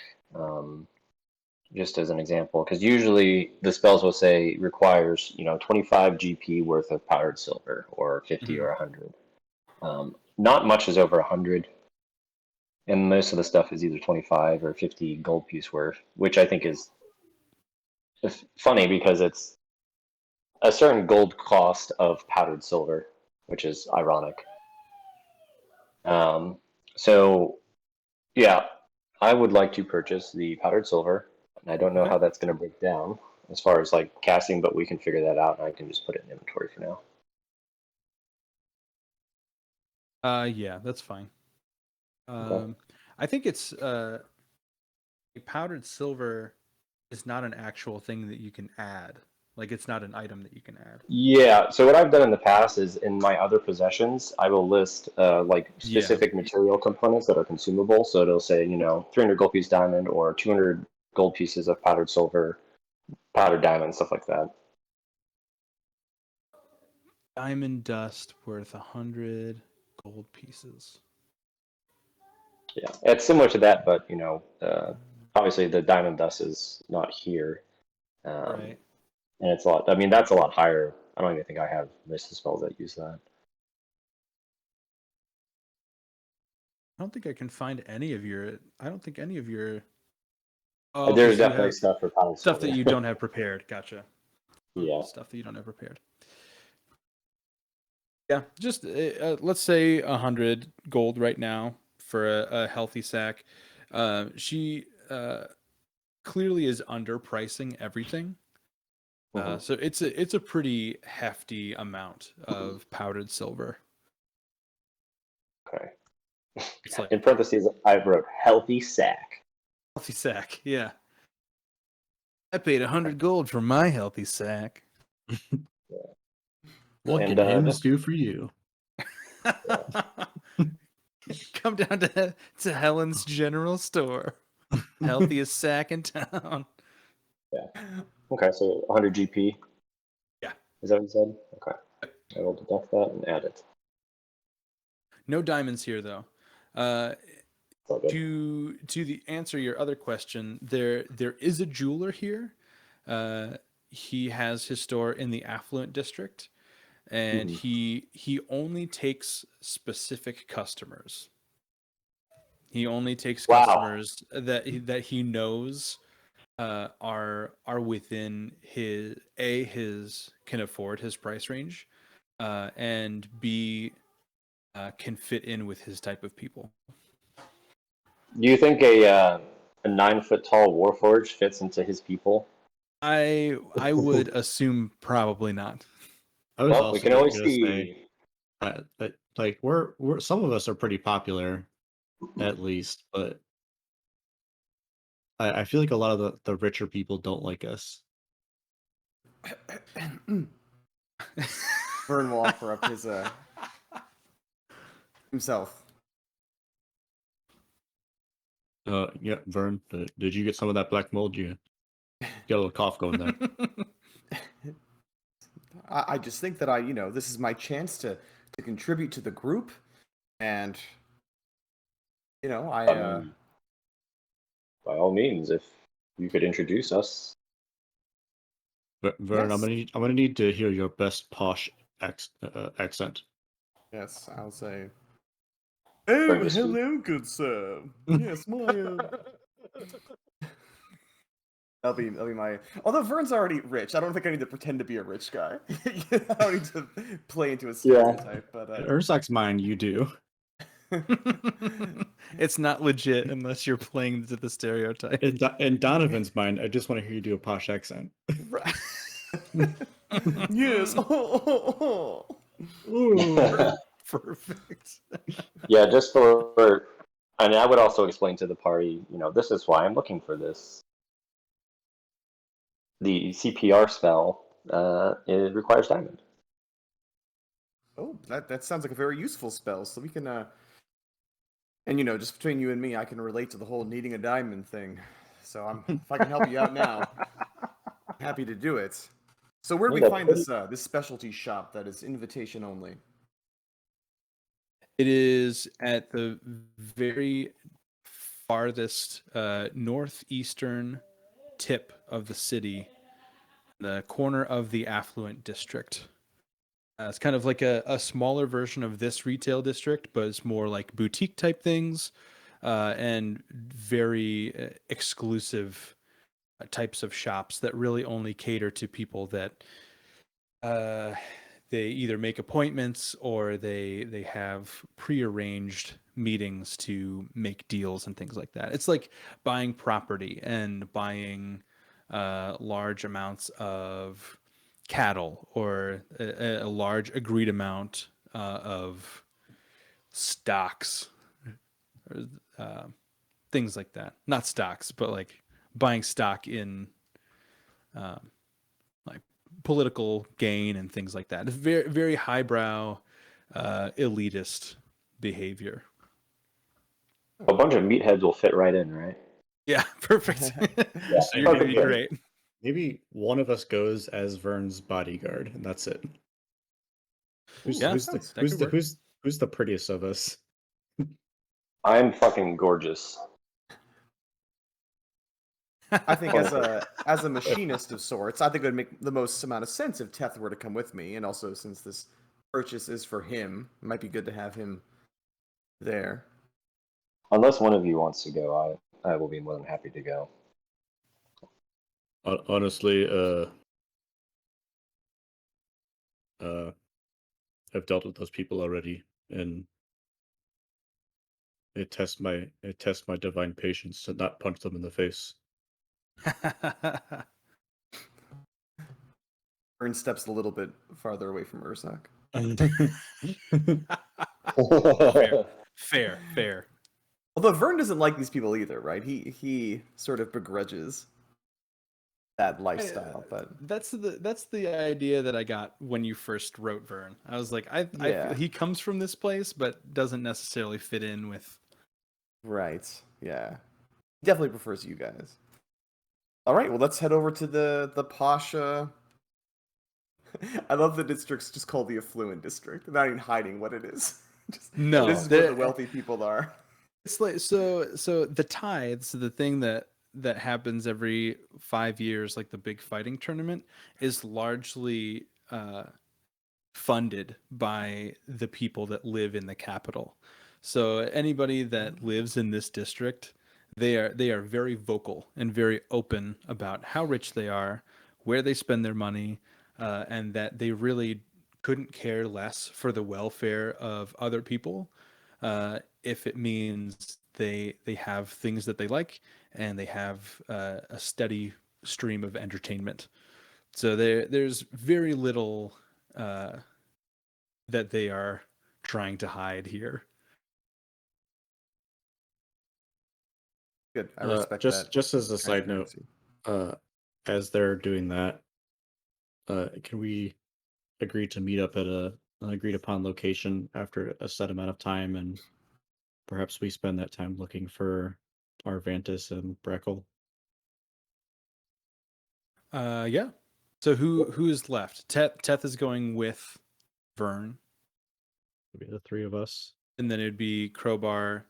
just as an example, because usually the spells will say requires 25 GP worth of powdered silver, or 50 or 100. Not much is over 100, and most of the stuff is either 25 or 50 gold piece worth, which I think is funny because it's a certain gold cost of powdered silver, which is ironic. So, yeah, I would like to purchase the powdered silver, and I don't know Okay. how that's going to break down as far as like casting, but we can figure that out, and I can just put it in inventory for now. Yeah, that's fine. Okay. I think it's powdered silver is not an actual thing that you can add. Like it's not an item that you can add. Yeah, so what I've done in the past is in my other possessions, I will list like Yeah. specific material components that are consumable. So it'll say, 300 gold piece diamond or 200 gold pieces of powdered silver, powdered diamond, stuff like that. Diamond dust worth 100 gold pieces. Yeah, it's similar to that, but obviously the diamond dust is not here, Right. and it's a lot. I mean, that's a lot higher. I don't even think I have most of the spells that use that. I don't think I can find any of your. I don't think any of your. Oh, okay, There's so you definitely have stuff for powdered stuff silver. that you don't have prepared. Gotcha. Yeah. Stuff that you don't have prepared. Yeah, just let's say 100 gold right now for a healthy sack. She clearly is underpricing everything. Mhm. So it's a pretty hefty amount of powdered silver. Okay. It's like In parentheses, I wrote healthy sack. healthy sack. Yeah. I paid 100 gold for my healthy sack. What And, can hymns just- do for you? Come down to Helen's General Store. Healthiest sack in town. Okay, so 100 GP. Yeah. Is that what you said? Okay. I will deduct that and add it. No diamonds here though. It's all good. To the answer your other question, there is a jeweler here. He has his store in the affluent district, and he only takes specific customers. He only takes Wow. customers that he knows are within his can afford his price range, and B can fit in with his type of people. Do you think a 9-foot tall warforged fits into his people? I would assume probably not. I was Well, we also can always gonna say see. that like we're some of us are pretty popular, at least, but I feel like a lot of the richer people don't like us. Vern will offer up his himself. Yeah, Vern, did you get some of that black mold? You got a little cough going there. I just think that this is my chance to contribute to the group, and By all means, if you could introduce us. Vern, Yes. I'm gonna need to hear your best posh accent. Yes, I'll say. Vern Oh, just- hello, good sir. Yes, my. That'll be my. Although Vern's already rich, I don't think I need to pretend to be a rich guy. I don't need to play into a stereotype, but. In Urzak's mind, you do. It's not legit unless you're playing to the stereotype. In Donovan's mind, I just want to hear you do a posh accent. Right. Yes. Perfect. Yeah, just for. And I would also explain to the party, this is why I'm looking for this. The CPR spell, it requires diamond. Oh, that sounds like a very useful spell. So we can and just between you and me, I can relate to the whole needing a diamond thing. So if I can help you out now, I'm happy to do it. So where do we Well, find this specialty shop that is invitation only? It is at the very farthest northeastern tip of the city, the corner of the affluent district. It's kind of like a smaller version of this retail district, but it's more like boutique type things and very exclusive types of shops that really only cater to people that they either make appointments or they have prearranged meetings to make deals and things like that. It's like buying property and buying large amounts of cattle or a large agreed amount of stocks, or, things like that. Not stocks, but like buying stock in like political gain and things like that. It's very very highbrow, elitist behavior. A bunch of meatheads will fit right in, right? Yeah, perfect. Yeah, You're gonna be perfect. great. Maybe one of us goes as Vern's bodyguard, and that's it. Who's Yeah, who's the that who's could the work. who's the prettiest of us? I'm fucking gorgeous. I think as a machinist of sorts, I think it would make the most amount of sense if Teth were to come with me, and also since this purchase is for him, it might be good to have him there. Unless one of you wants to go, I will be more than happy to go. Honestly, I've dealt with those people already, and it tests my divine patience to not punch them in the face. Ern steps a little bit farther away from Urzak. Fair. Although Vern doesn't like these people either, right? He sort of begrudges that lifestyle, but That's the idea that I got when you first wrote Vern. I was like, I Yeah. feel he comes from this place, but doesn't necessarily fit in with. right, yeah, he definitely prefers you guys. All right, well, let's head over to the posh. I love the district's just called the affluent district. Not even hiding what it is. Just, No, this is where the wealthy people are. It's like so the tithes, the thing that happens every 5 years, like the big fighting tournament, is largely funded by the people that live in the capital. So anybody that lives in this district, they are very vocal and very open about how rich they are, where they spend their money, and that they really couldn't care less for the welfare of other people if it means they have things that they like and they have a steady stream of entertainment. So there's very little that they are trying to hide here. Good, I respect just that. just as a side note, transparency. as they're doing that, can we agree to meet up at an agreed upon location after a set amount of time, and perhaps we spend that time looking for our Vantis and Breckle? Yeah. So who is left? Teth is going with Vern, Maybe the three of us. and then it'd be Crowbar,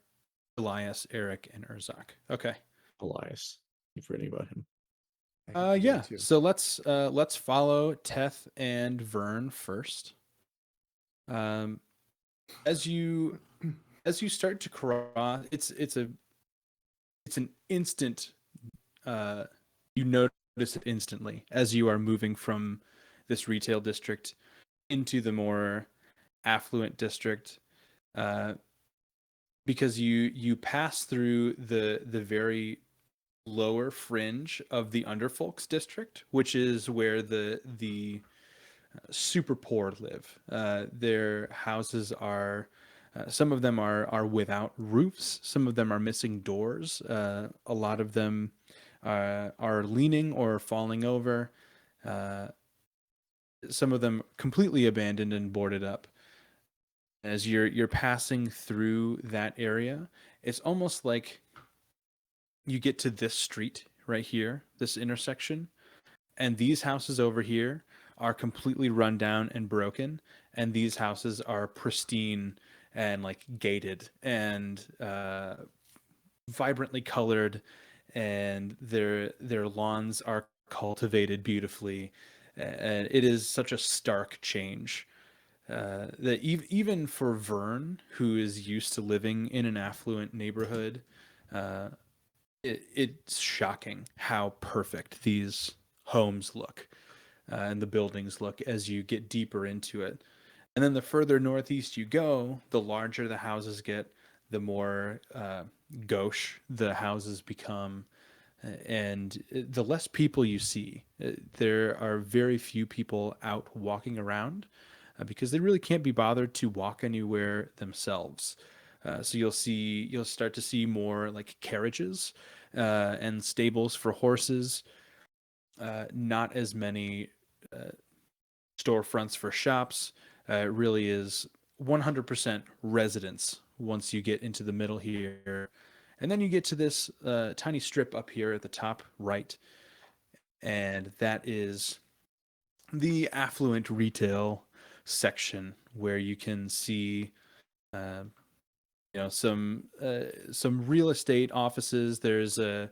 Elias, Eric, and Urzak. Okay. Elias. Keep forgetting about him. I can do Yeah. it too. So let's follow Teth and Vern first. As you start to cross, it's an instant. You notice it instantly as you are moving from this retail district into the more affluent district, because you pass through the very lower fringe of the underfolks district, which is where the super poor live. Their houses are some of them are without roofs. Some of them are missing doors. A lot of them are leaning or falling over. Some of them completely abandoned and boarded up. As you're passing through that area, it's almost like you get to this street right here, this intersection, and these houses over here are completely run down and broken, and these houses are pristine and like gated and vibrantly colored, and their lawns are cultivated beautifully. And it is such a stark change that even for Vern, who is used to living in an affluent neighborhood, uh, it's shocking how perfect these homes look and the buildings look as you get deeper into it. And then the further northeast you go, the larger the houses get, the more gauche the houses become, and the less people you see. There are very few people out walking around because they really can't be bothered to walk anywhere themselves. So you'll start to see more like carriages and stables for horses. Not as many storefronts for shops. It really is 100% residence once you get into the middle here. And then you get to this tiny strip up here at the top right, and that is the affluent retail section where you can see uh, some real estate offices. There's an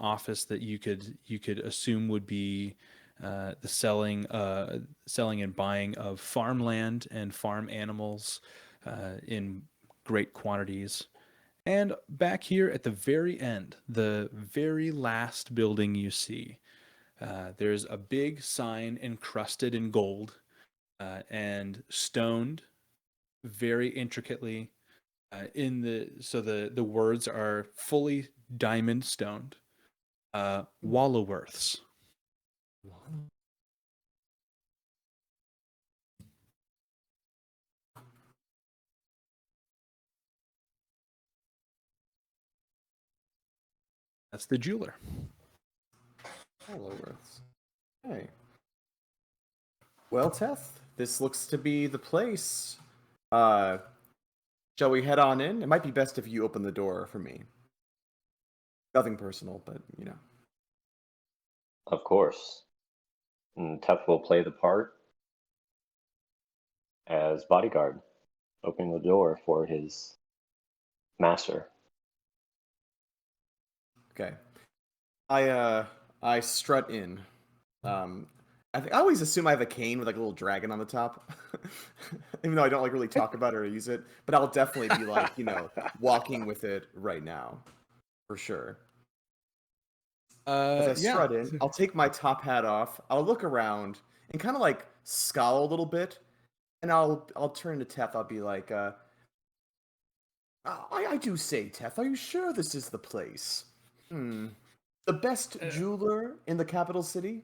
office that you could assume would be the selling and buying of farmland and farm animals in great quantities. And back here at the very end, the very last building you see, there's a big sign encrusted in gold and stoned very intricately in the words are fully diamond stoned. Walloworths. That's the jeweler. Hello, Earths. Hey. Well, Teth, this looks to be the place. Uh, shall we head on in? It might be best if you open the door for me. Nothing personal, but you know. Of course. And Teth will play the part as bodyguard, opening the door for his master. Okay. I strut in. I always assume I have a cane with like a little dragon on the top, even though I don't like really talk about it or use it. But I'll definitely be like, walking with it right now, for sure. As I Yeah. strut in, I'll take my top hat off. I'll look around and kind of like scowl a little bit, and I'll turn to Teth. I'll be like, I do say, Teth, are you sure this is the place? The best jeweler in the capital city?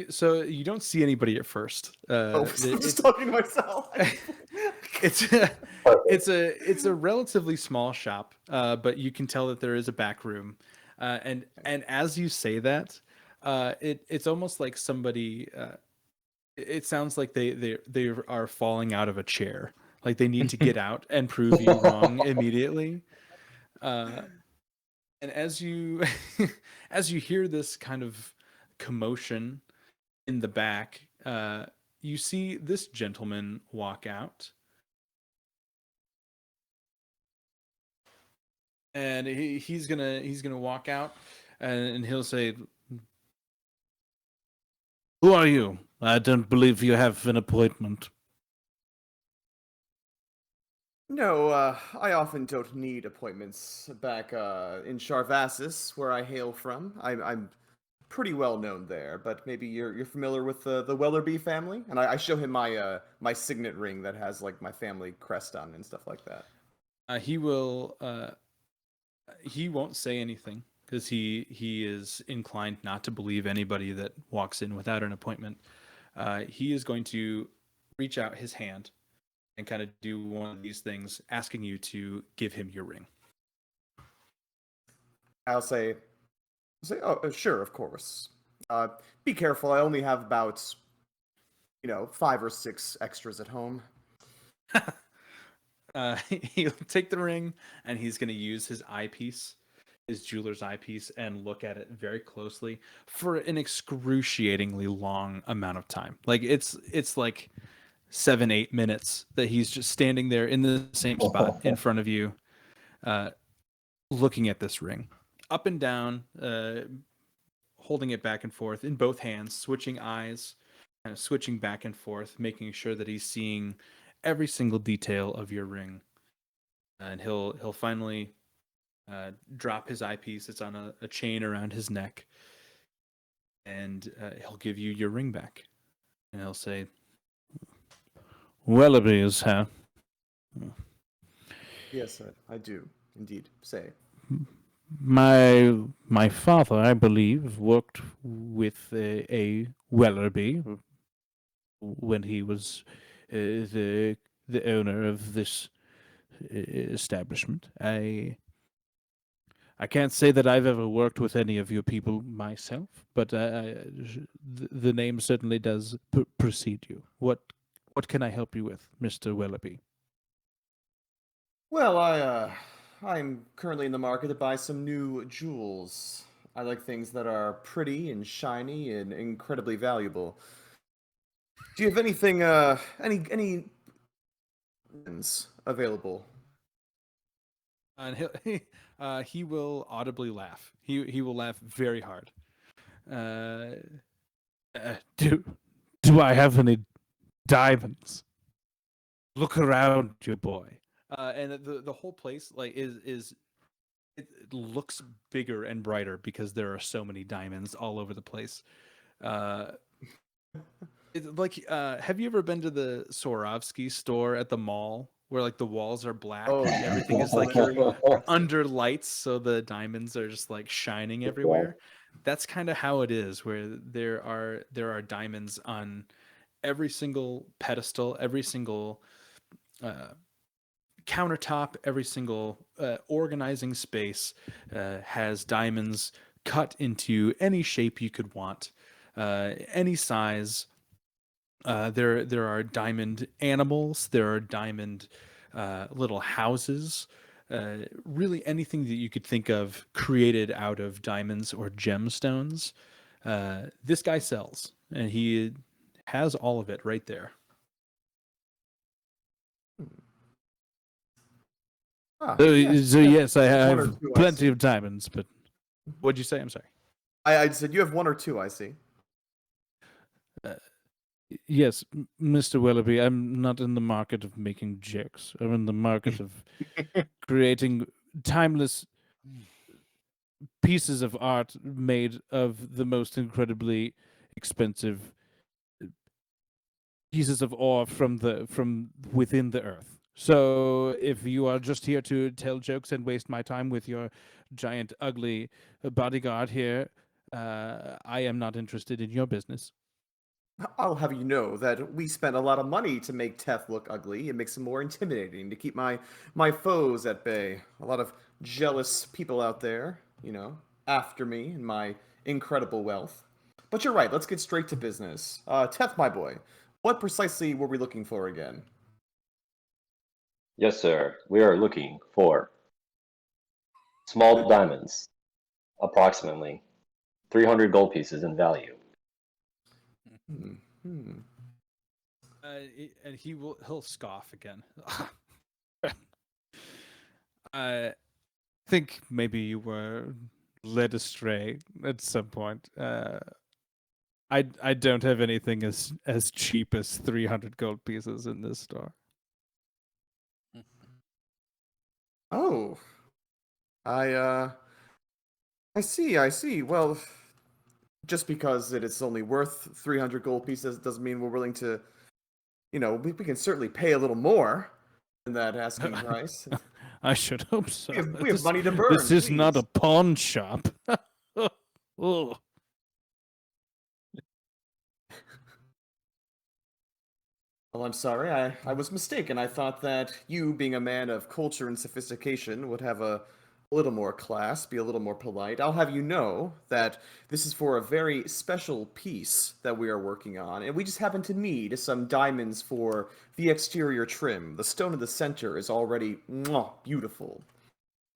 So you don't see anybody at first. I'm just talking to myself. It's a relatively small shop, but you can tell that there is a back room, and as you say that, it's almost like somebody. It sounds like they are falling out of a chair, like they need to get out and prove you wrong immediately. And as you as you hear this kind of commotion in the back, you see this gentleman walk out. And he's gonna walk out, and he'll say, "Who are you? I don't believe you have an appointment." No, I often don't need appointments back in Charvassus, where I hail from. I'm pretty well known there, but maybe you're familiar with the Wellerby family, and I show him my signet ring that has like my family crest on it and stuff like that. He won't say anything because he is inclined not to believe anybody that walks in without an appointment. He is going to reach out his hand and kind of do one of these things, asking you to give him your ring. I'll say, oh, sure, of course. Be careful. I only have about 5 or 6 extras at home. He'll take the ring and he's going to use his eyepiece, his jeweler's eyepiece, and look at it very closely for an excruciatingly long amount of time. Like it's like 7-8 minutes that he's just standing there in the same spot in front of you, looking at this ring, up and down, holding it back and forth in both hands, switching eyes, kind of switching back and forth, making sure that he's seeing every single detail of your ring. And he'll finally drop his eyepiece. It's on a chain around his neck, and he'll give you your ring back, and he'll say, "Wellaby's, huh?" Yes, sir. I do indeed say. My father, I believe, worked with a Wellerby when he was the owner of this establishment. I can't say that I've ever worked with any of your people myself, but the name certainly does precede you. What can I help you with, Mr. Wellaby? Well, I'm currently in the market to buy some new jewels. I like things that are pretty and shiny and incredibly valuable. Do you have anything any available? And he will audibly laugh. He will laugh very hard. Do I have any diamonds? Look around, you boy. And the whole place is it looks bigger and brighter because there are so many diamonds all over the place. Have you ever been to the Swarovski store at the mall where like the walls are black Oh, and yeah. everything is like you're under lights, so the diamonds are just like shining everywhere? That's kind of how it is, where there are diamonds on every single pedestal, every single countertop, every single organizing space has diamonds cut into any shape you could want, any size. There are diamond animals. There are diamond little houses. Really, anything that you could think of created out of diamonds or gemstones. This guy sells, and he has all of it right there. So yes, I One or have two, I plenty see. of diamonds. But what'd you say? I'm sorry. I said you have one or two. I see. Yes, Mr. Wellaby, I'm not in the market of making jokes. I'm in the market of creating timeless pieces of art made of the most incredibly expensive pieces of ore from within the earth. So if you are just here to tell jokes and waste my time with your giant ugly bodyguard here, I am not interested in your business. I'll have you know that we spent a lot of money to make Teth look ugly. It makes him more intimidating to keep my foes at bay. A lot of jealous people out there, after me and my incredible wealth. But you're right. Let's get straight to business. Teth, my boy, what precisely were we looking for again? Yes, sir. We are looking for small diamonds, approximately 300 gold pieces in value. Hmm. And he'll scoff again. I think maybe you were led astray at some point. I don't have anything as cheap as 300 gold pieces in this store. Oh, I see. Well, just because it is only worth 300 gold pieces doesn't mean we're willing to, we can certainly pay a little more than that asking price. I should hope so. We have money to burn. This is not a please. pawn shop. Oh. Well, I'm sorry. I was mistaken. I thought that you, being a man of culture and sophistication, would have a little more class, be a little more polite. I'll have you know that this is for a very special piece that we are working on, and we just happen to need some diamonds for the exterior trim. The stone in the center is already beautiful.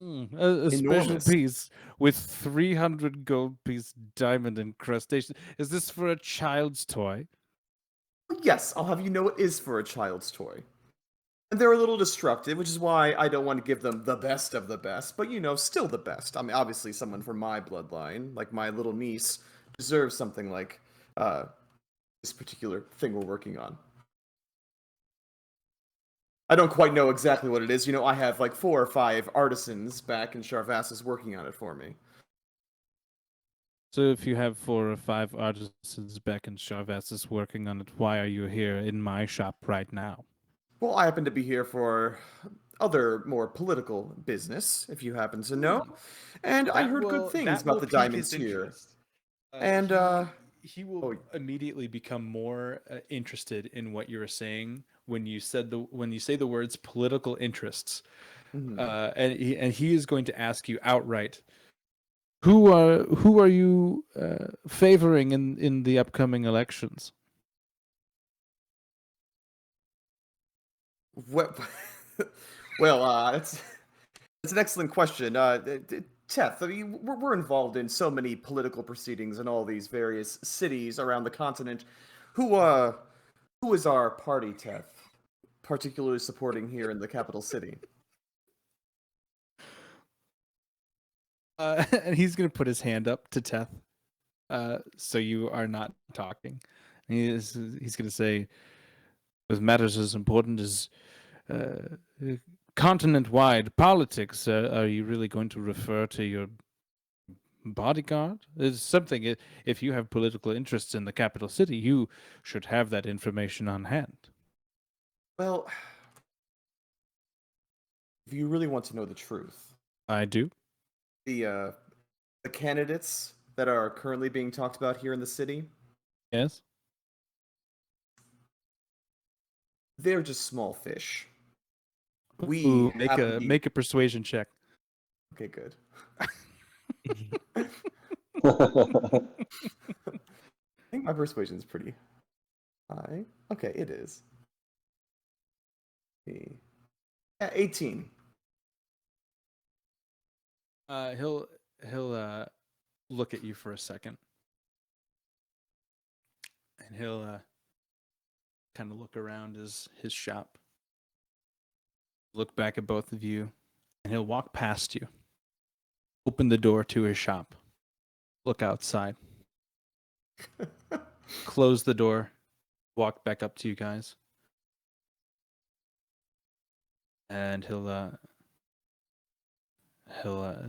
A special Enormous. piece with 300 gold piece diamond incrustation. Is this for a child's toy? Yes, I'll have you know it is for a child's toy. And they're a little destructive, which is why I don't want to give them the best of the best, but still the best. I mean, obviously, someone from my bloodline, like my little niece, deserves something like uh, this particular thing we're working on. I don't quite know exactly what it is. I have like 4 or 5 artisans back in Charvassus working on it for me. So if you have 4 or 5 artisans back in Charvassus working on it, why are you here in my shop right now? Well, I happen to be here for other more political business, if you happen to know. And I heard good things about the diamonds here. And he will oh. immediately become more interested in what you're saying when you say the words political interests, and he is going to ask you outright, who are you favoring in the upcoming elections? Well, that's an excellent question. Teth, I mean, we're involved in so many political proceedings in all these various cities around the continent. Who is our party, Teth, particularly supporting here in the capital city? And he's going to put his hand up to Teth, so you are not talking. He's going to say, with matters as important as continent-wide politics, are you really going to refer to your bodyguard? It's something. If you have political interests in the capital city, you should have that information on hand. Well, if you really want to know the truth, I do. the candidates that are currently being talked about here in the city, Yes. they're just small fish. We Ooh, happen to be... make a persuasion check. Okay, good. I think my persuasion is pretty high. Okay, it is. Yeah, 18. He'll look at you for a second, and he'll kind of look around his shop, look back at both of you, and he'll walk past you, open the door to his shop, look outside, close the door, walk back up to you guys, and he'll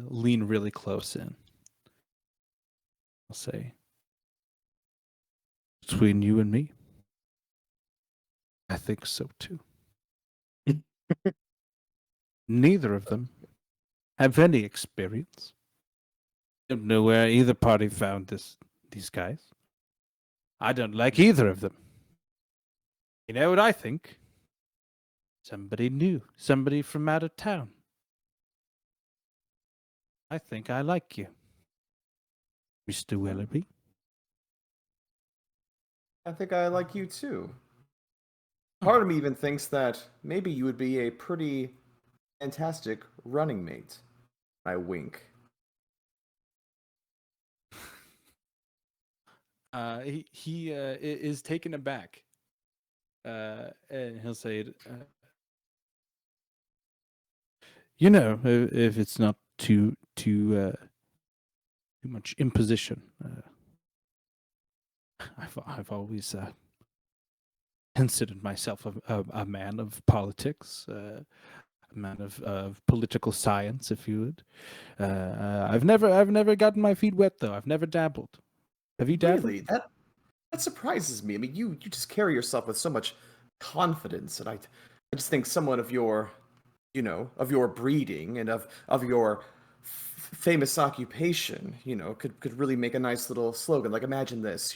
lean really close in. I'll say, between you and me, I think so too. Neither of them have any experience. Don't know where either party found these guys. I don't like either of them. You know what I think? Somebody new, somebody from out of town. I think I like you, Mr. Willoughby. I think I like you too. Part of me even thinks that maybe you would be a pretty fantastic running mate. I wink. He is taken aback, and he'll say, "You know, if it's not too much imposition, I've always considered myself a man of politics, a man of political science, if you would. I've never gotten my feet wet though. I've never dabbled. Have you dabbled? Really? That surprises me. I mean, you just carry yourself with so much confidence, and I just think someone of your, of your breeding and of your famous occupation, could really make a nice little slogan. Like, imagine this,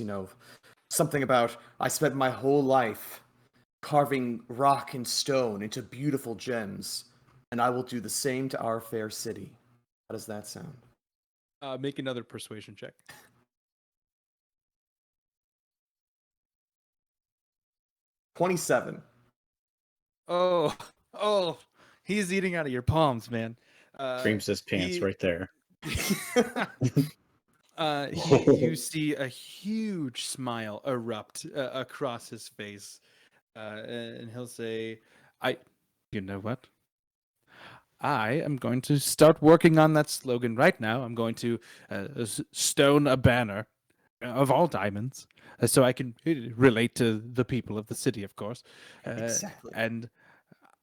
something about, I spent my whole life carving rock and stone into beautiful gems, and I will do the same to our fair city. How does that sound? Make another persuasion check. 27. Oh, he's eating out of your palms, man. Creams his pants right there. You see a huge smile erupt across his face, and he'll say, you know what? I am going to start working on that slogan right now. I'm going to stone a banner of all diamonds, so I can relate to the people of the city, of course. Exactly. And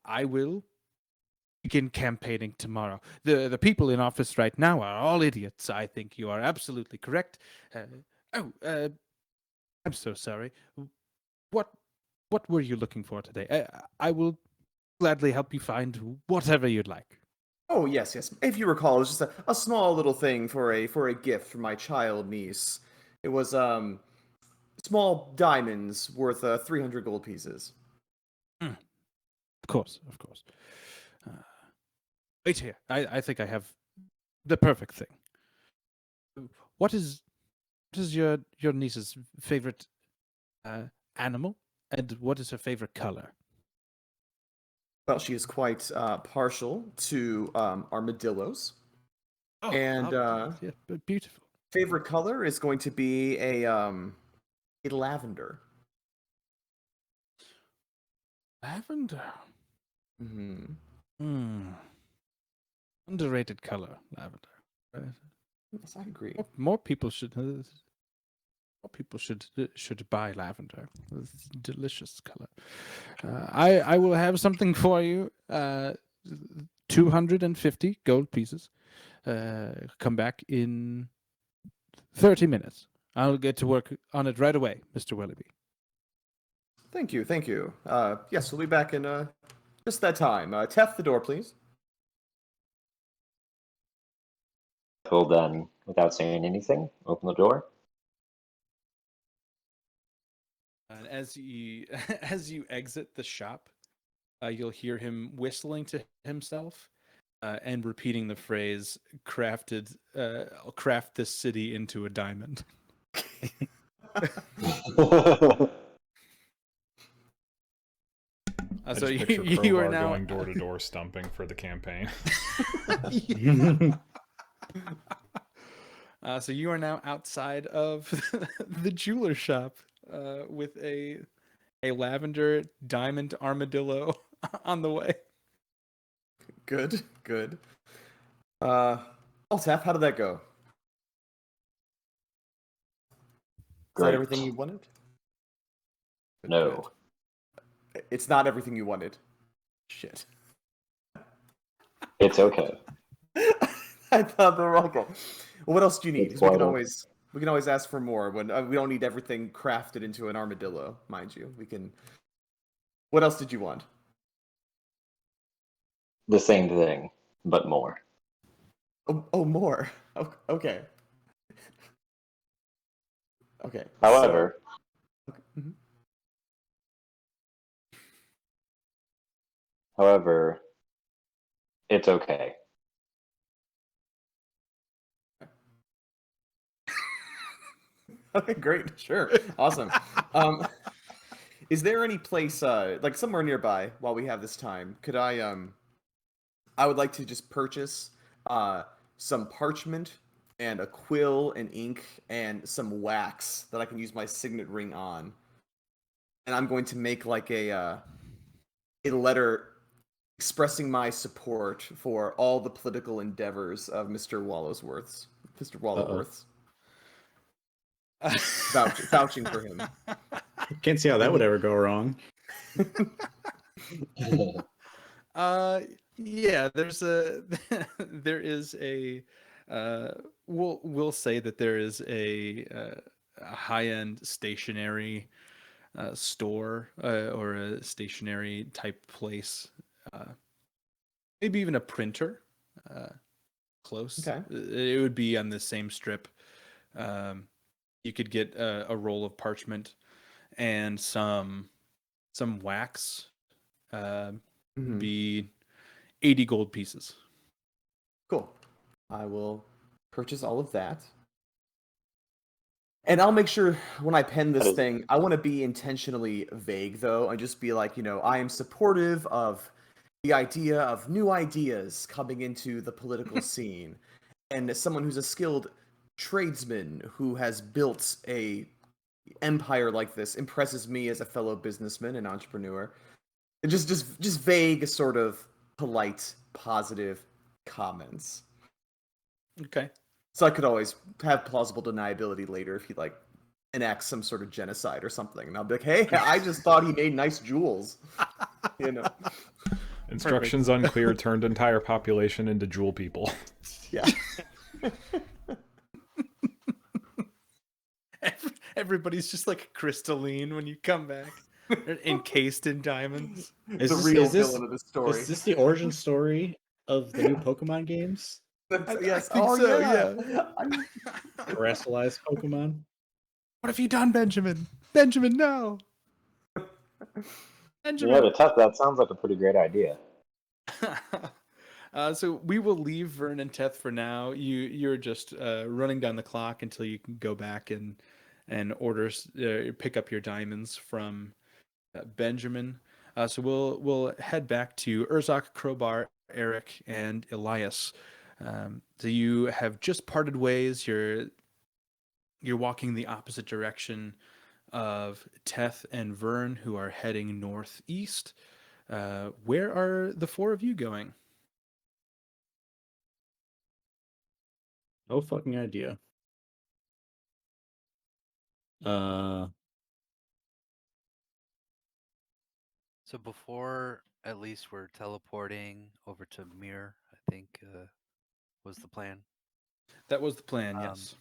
I will begin campaigning tomorrow. The people in office right now are all idiots. I think you are absolutely correct. I'm so sorry. What what were you looking for today? I will gladly help you find whatever you'd like. Oh yes, yes. If you recall, it was just a small little thing for a gift for my child niece. It was small diamonds worth 300 gold pieces. Of course, of course. Wait here. I think I have the perfect thing. What is your niece's favorite animal, and what is her favorite color? Well, she is quite partial to armadillos, Oh, and yeah, beautiful. favorite color is going to be a lavender. Lavender. Hmm. Hmm. Underrated color, lavender. Yes, I agree. More people should. More people should buy lavender. It's a delicious color. I will have something for you. 250 gold pieces. Come back in 30 minutes. I'll get to work on it right away, Mr. Willoughby. Thank you, thank you. Yes, we'll be back in just that time. Tap the door, please. Will then, without saying anything, open the door. And as you as you exit the shop, you'll hear him whistling to himself and repeating the phrase "crafted, craft this city into a diamond." I So just picture you are Crowbar now going door to door stumping for the campaign. So you are now outside of the jeweler shop with a lavender diamond armadillo on the way. Good, good. Altaf, how did that go? Is that Great. everything you wanted? Good, No. good. It's not everything you wanted. Shit. It's okay. I thought they were okay. Well, what else do you need? It's 'Cause we can quite always ask for more. When we don't need everything crafted into an armadillo, mind you. We can. What else did you want? the same thing, but more. Oh, more. Okay. Okay. However, Mhm. however, it's okay. Okay, great. Sure. Awesome. Is there any place like somewhere nearby while we have this time? Could I would like to just purchase some parchment and a quill and ink and some wax that I can use my signet ring on. And I'm going to make like a letter expressing my support for all the political endeavors of Mr. Wallowsworth's. Mr. Wallowworth's. Vouching for him. Can't see how that would ever go wrong. Yeah, there's a there is a we'll say that there is a high-end stationery store or a stationery type place, maybe even a printer close. Okay. It would be on the same strip. You could get a roll of parchment and some wax. Mhm. Be 80 gold pieces. Cool. I will purchase all of that. And I'll make sure when I pen this That is- thing, I want to be intentionally vague though, and just be like, I am supportive of the idea of new ideas coming into the political scene. And as someone who's a skilled tradesman who has built a empire like this impresses me as a fellow businessman and entrepreneur. Just vague, sort of polite, positive comments. Okay. So I could always have plausible deniability later if he like enacts some sort of genocide or something, and I'll be like, "Hey, I just thought he made nice jewels," you know. Instructions unclear turned entire population into jewel people. Yeah. Everybody's just like crystalline when you come back. They're encased in diamonds. Is The this- real is this- villain of the story. Is this the origin story of the new Pokemon games? Yes. I think Oh so, yeah. Terrestrialized Pokemon? What have you done, Benjamin? Benjamin, no. Yeah, Benjamin. to test that sounds like a pretty great idea. So we will leave Vern and Teth for now. You're just running down the clock until you can go back and pick up your diamonds from Benjamin. So we'll head back to Urzak, Crowbar, Eric, and Elias. So you have just parted ways. You're walking the opposite direction of Teth and Vern, who are heading northeast. Where are the four of you going? No fucking idea. So before at least we're teleporting over to Mir, I think was the plan. That was the plan, Um, yes.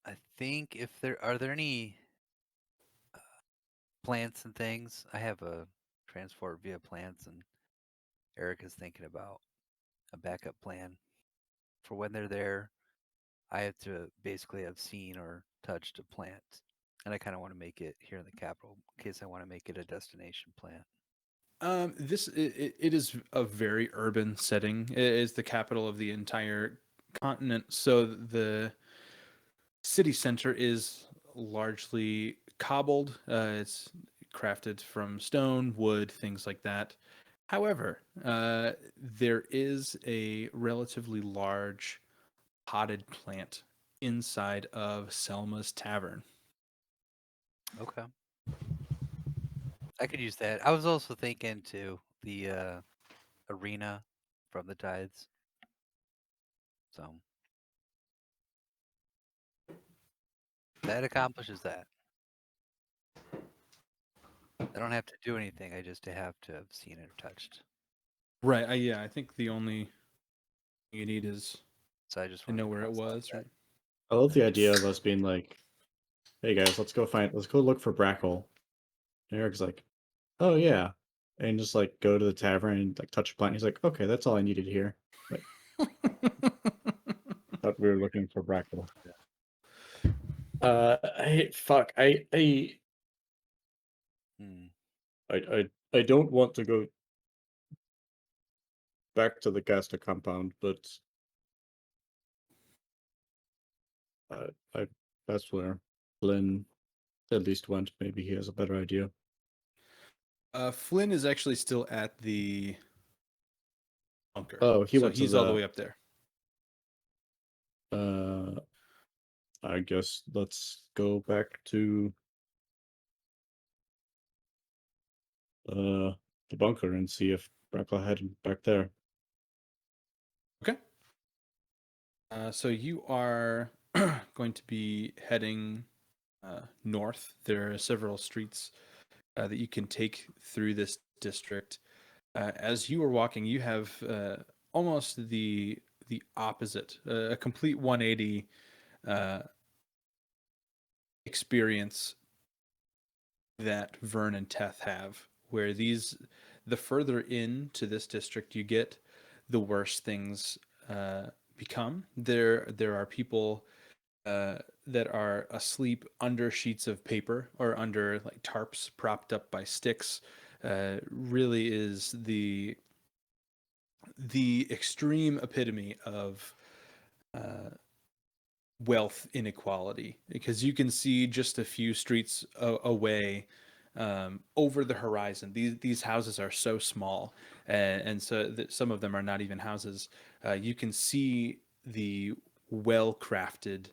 I think if there are there any plants and things, I have a transport via plants, and Eric is thinking about a backup plan for when they're there. I have to basically have seen or touched a plant, and I kind of want to make it here in the capital in case I want to make it a destination plant. It is a very urban setting. It is the capital of the entire continent, so the city center is largely cobbled. It's crafted from stone, wood, things like that. However, there is a relatively large potted plant inside of Selma's tavern. Okay. I could use that. I was also thinking to the arena from the tides. So that accomplishes that. I don't have to do anything. I just have to have seen it or touched. Right. Yeah, I think the only thing you need is So I just to want know where it was. that. Right? I love the idea of us being like, "Hey guys, let's go look for Brackle." And Eric's like, "Oh yeah," and just like go to the tavern and like touch a plant. He's like, "Okay, that's all I needed here." Like, thought we were looking for Brackle. Hmm. I don't want to go back to the caster compound, but I that's where Flynn at least went. Maybe he has a better idea. Flynn is actually still at the bunker. Oh, he so went to he's all the the- way up there. I guess let's go back to the bunker and see if Brackle had him back there. Okay. So you are going to be heading north. There are several streets that you can take through this district. As you are walking, you have almost the opposite, a complete 180 experience that Vern and Teth have, where the further into this district you get, the worse things become. There are people that are asleep under sheets of paper or under like tarps propped up by sticks. Really is the extreme epitome of wealth inequality, because you can see just a few streets away over the horizon. These houses are so small, and so some of them are not even houses. You can see the well-crafted,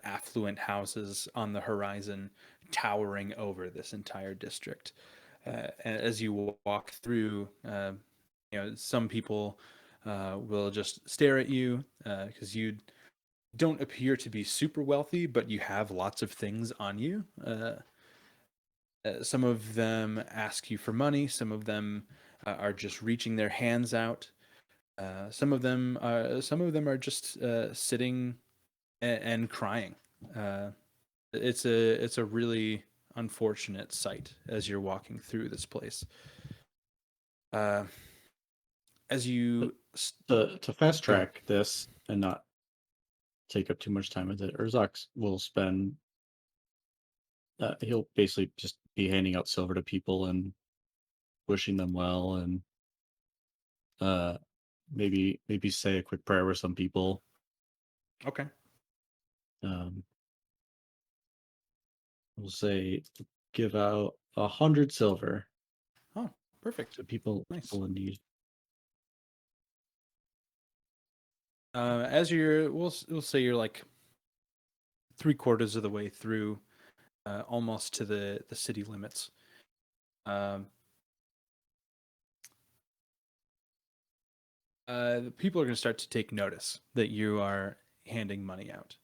affluent houses on the horizon, towering over this entire district. And as you walk through, some people will just stare at you because you don't appear to be super wealthy, but you have lots of things on you. Some of them ask you for money. Some of them are just reaching their hands out. Some of them are just sitting and crying. It's a really unfortunate sight as you're walking through this place. Uh, as you To fast Go ahead. track this and not take up too much time with it, Urzak will spend. He'll basically just be handing out silver to people and wishing them well, and uh, maybe say a quick prayer with some people. Okay. Um, we'll say give out 100 silver Oh, perfect. to people Nice. in need. As we'll say you're like 3/4 of the way through, almost to the city limits. Um, the people are going to start to take notice that you are handing money out,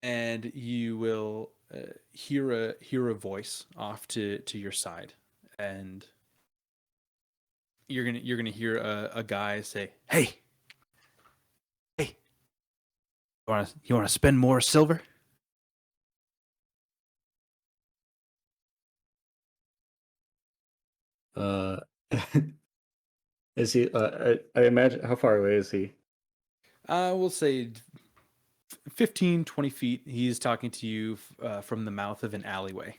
and you will hear a voice off to your side, and you're gonna hear a guy say, "Hey, hey, you wanna spend more silver?" Uh, is he? I imagine. How far away is he? We'll say 15, 20 feet. He's talking to you from the mouth of an alleyway.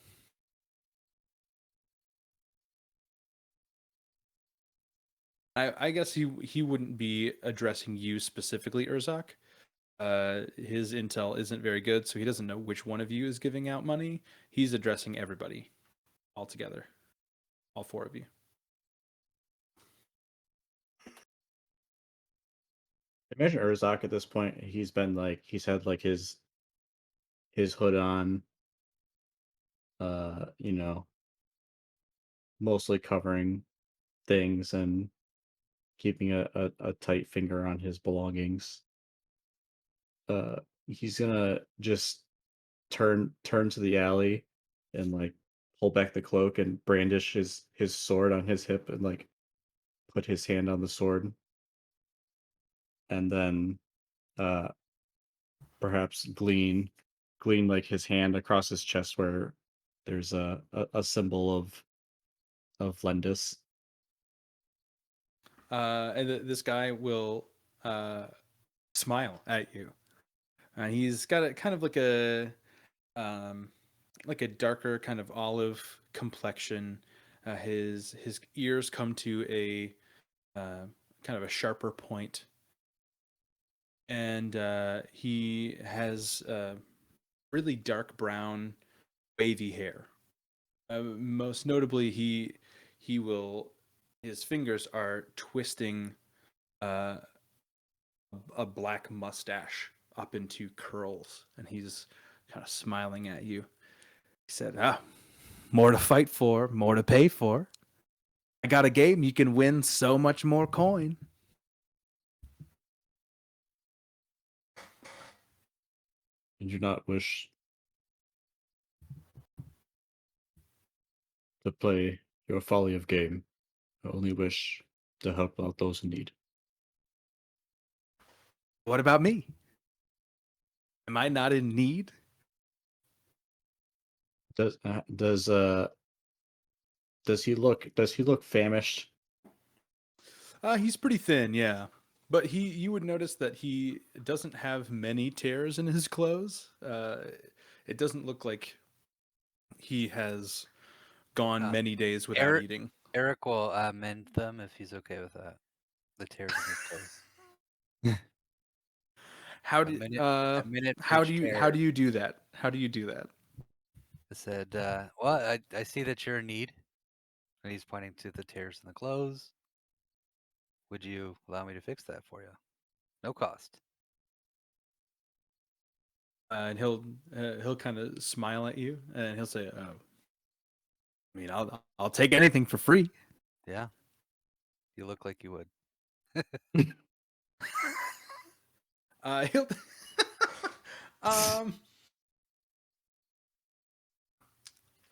I guess he wouldn't be addressing you specifically, Urzak. His intel isn't very good, so he doesn't know which one of you is giving out money. He's addressing everybody all together, all four of you. Imagine Urzak at this point. He's had like his hood on, you know, mostly covering things and keeping a tight finger on his belongings. He's gonna just turn to the alley and like pull back the cloak and brandish his sword on his hip and like put his hand on the sword, and then uh perhaps glean like his hand across his chest where there's a symbol of Lendis. And this guy will smile at you. He's got a kind of like a darker kind of olive complexion. His ears come to a kind of a sharper point, and he has really dark brown, wavy hair. Most notably, he will his fingers are twisting uh, a black mustache up into curls, and he's kind of smiling at you. He said, "Ah, more to fight for, more to pay for. I got a game you can win so much more coin." And do not wish to play your folly of game. I only wish to help out those in need. What about me? Am I not in need? Does he look famished? He's pretty thin, yeah. But you would notice that he doesn't have many tears in his clothes. It doesn't look like he has gone many days without Eric, eating. Eric will mend them if he's okay with that. The tears in his clothes. How A do minute, a minute for how each do you tear. how do you do that? How do you do that? said, well, I see that you're in need. And he's pointing to the tears in the clothes. Would you allow me to fix that for you? No cost. And he'll kind of smile at you, and he'll say, "Oh, I mean, I'll take anything for free." Yeah. You look like you would. He'll um,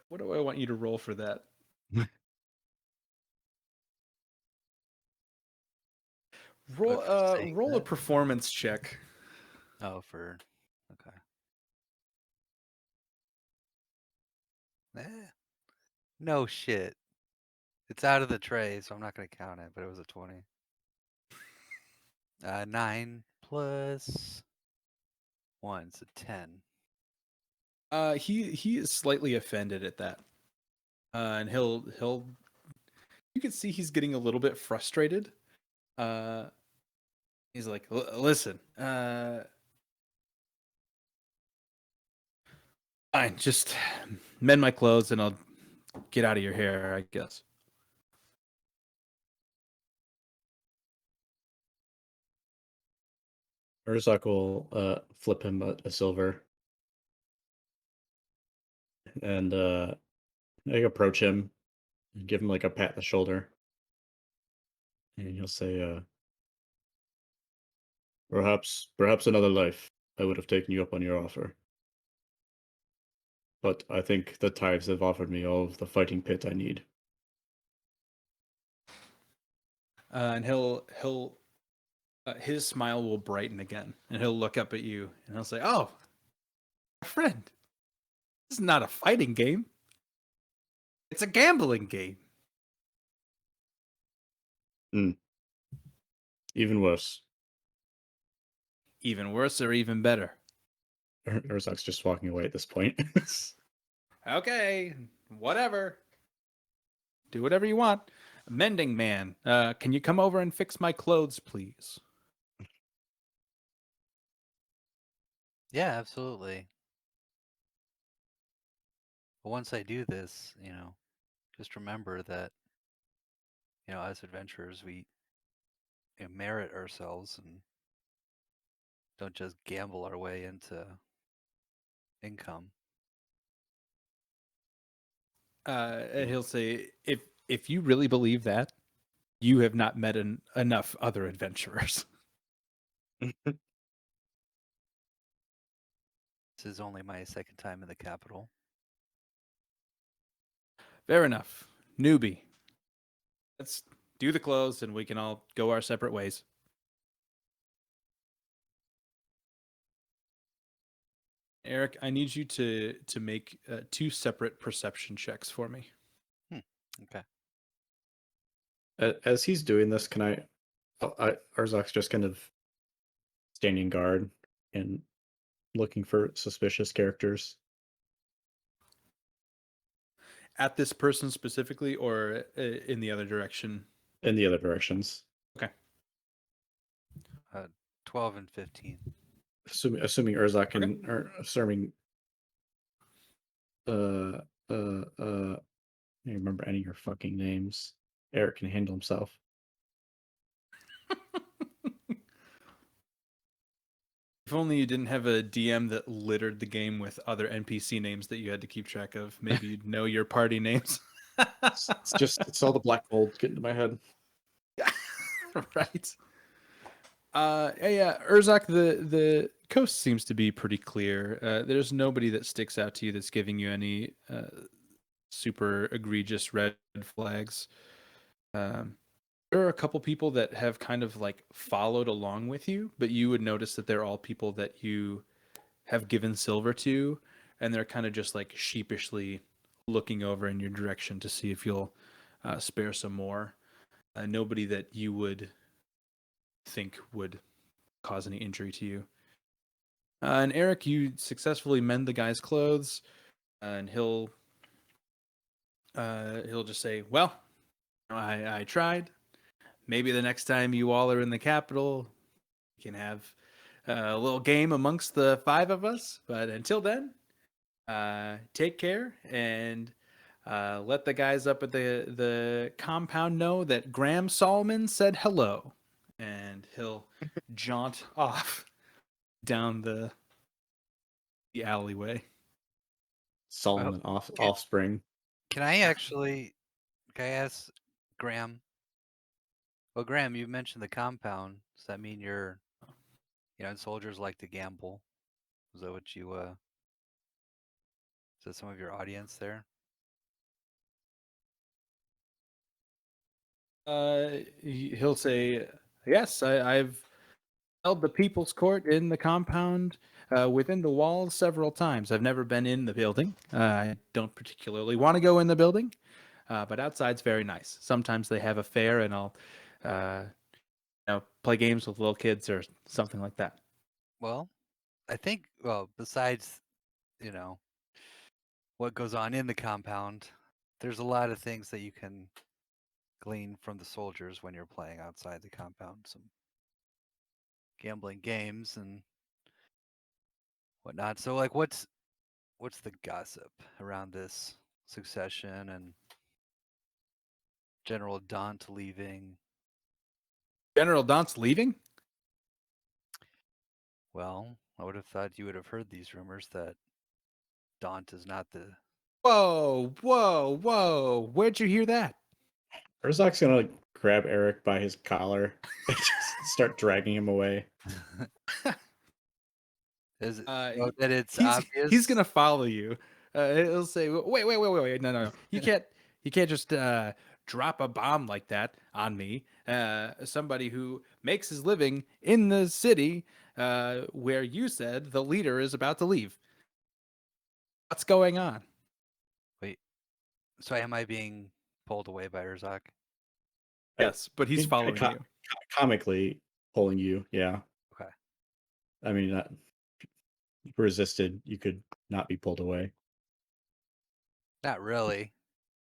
what do I want you to roll for that? Roll for saying roll a that? performance check. Oh, for okay. Eh, no shit. It's out of the tray, so I'm not gonna count it. But it was a 20. 9 plus 1, so 10. He is slightly offended at that, and he'll you can see he's getting a little bit frustrated. He's like, listen, fine, just mend my clothes and I'll get out of your hair, I guess. Urzak will flip him a silver and like approach him and give him like a pat on the shoulder. And he'll say, perhaps another life I would have taken you up on your offer. But I think the tides have offered me all of the fighting pit I need. And he'll his smile will brighten again, and he'll look up at you and he'll say, "Oh, my friend, this is not a fighting game. It's a gambling game." Even worse. Even worse or even better? Urzak's just walking away at this point. Okay, whatever. Do whatever you want. Mending man, can you come over and fix my clothes, please? Yeah, absolutely. But once I do this, just remember that, as adventurers, we merit ourselves and don't just gamble our way into income. And he'll say, if you really believe that, you have not met enough other adventurers. This is only my second time in the capital. Fair enough. Newbie. Let's do the clothes and we can all go our separate ways. Eric, I need you to make 2 separate perception checks for me. Okay. As he's doing this, Urzak's just kind of standing guard and looking for suspicious characters. At this person specifically, or in the other direction? In the other directions. Okay. 12 and 15. Assuming Urzak Okay. and or assuming I don't remember any of your fucking names. Eric can handle himself. If only you didn't have a DM that littered the game with other NPC names that you had to keep track of. Maybe you'd know your party names. It's all the black mold getting to my head. Right. Yeah, Urzak, the coast seems to be pretty clear. There's nobody that sticks out to you that's giving you any super egregious red flags. There are a couple people that have kind of like followed along with you, but you would notice that they're all people that you have given silver to, and they're kind of just like sheepishly looking over in your direction to see if you'll spare some more. Nobody that you would think would cause any injury to you. And Eric, you successfully mend the guy's clothes, and he'll just say, "Well, I tried. Maybe the next time you all are in the capital, we can have a little game amongst the 5 of us. But until then, take care and let the guys up at the compound know that Graham Solomon said hello, and he'll jaunt off down the alleyway. Solomon offspring. Can I ask Graham? Well, Graham, you mentioned the compound. Does that mean and soldiers like to gamble? Is that what you, is that some of your audience there? He'll say, "Yes, I've held the People's Court in the compound within the walls several times. I've never been in the building. I don't particularly want to go in the building, but outside's very nice. Sometimes they have a fair, and I'll, play games with little kids or something like that." Well, I think, besides, what goes on in the compound, there's a lot of things that you can glean from the soldiers when you're playing outside the compound. Some gambling games and whatnot. So, like, what's the gossip around this succession and General Daunt leaving? General Daunt's leaving? Well, I would have thought you would have heard these rumors that Daunt is not the. Whoa, whoa, whoa! Where'd you hear that? Urzak's gonna grab Eric by his collar and just start dragging him away. Is it, Uh, that it's he's, obvious? He's gonna follow you. He'll say, "Wait! No! You can't just drop a bomb like that on me. Somebody who makes his living in the city where you said the leader is about to leave. What's going on?" Wait. So am I being pulled away by Urzak? Yes, but he's following you. Comically pulling you, yeah. Okay. I mean, resisted, you could not be pulled away. Not really.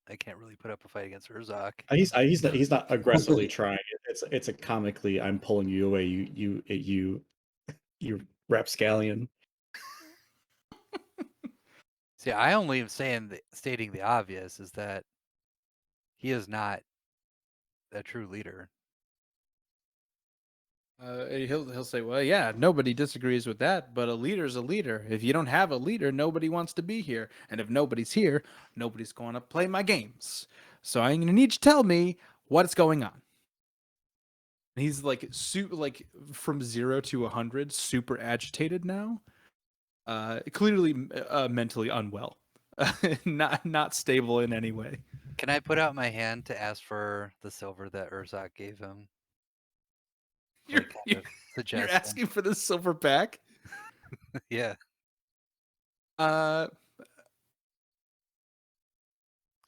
I can't really put up a fight against Urzak. He's not aggressively trying. It's a comically, I'm pulling you away. You rapscallion. See, I only am stating the obvious is that he is not a true leader. He'll say, "Well, yeah, nobody disagrees with that, but a leader's a leader. If you don't have a leader, nobody wants to be here, and if nobody's here, nobody's going to play my games. So I'm going to need you to tell me what's going on." And he's like from 0 to 100, super agitated now. Clearly mentally unwell, not stable in any way. Can I put out my hand to ask for the silver that Urzak gave him? You're asking for the silver back? Yeah. Kind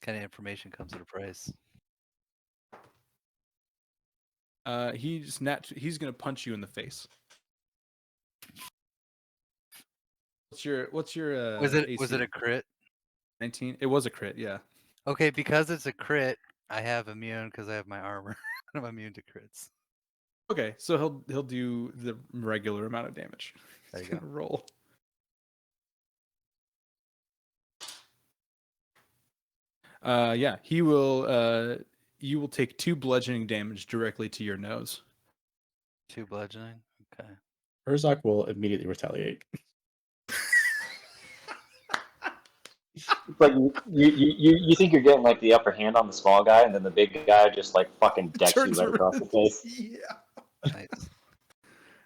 of information comes at a price. He's gonna punch you in the face. What's your was it AC? a crit? 19. It was a crit, yeah. Okay, because it's a crit, I have immune because I have my armor. I'm immune to crits. Okay, so he'll do the regular amount of damage. There you go. Roll. Yeah, he will. You will take 2 bludgeoning damage directly to your nose. 2 bludgeoning. Okay. Urzak will immediately retaliate. It's like you think you're getting like the upper hand on the small guy, and then the big guy just like fucking decks you right across the face. Yeah. Nice.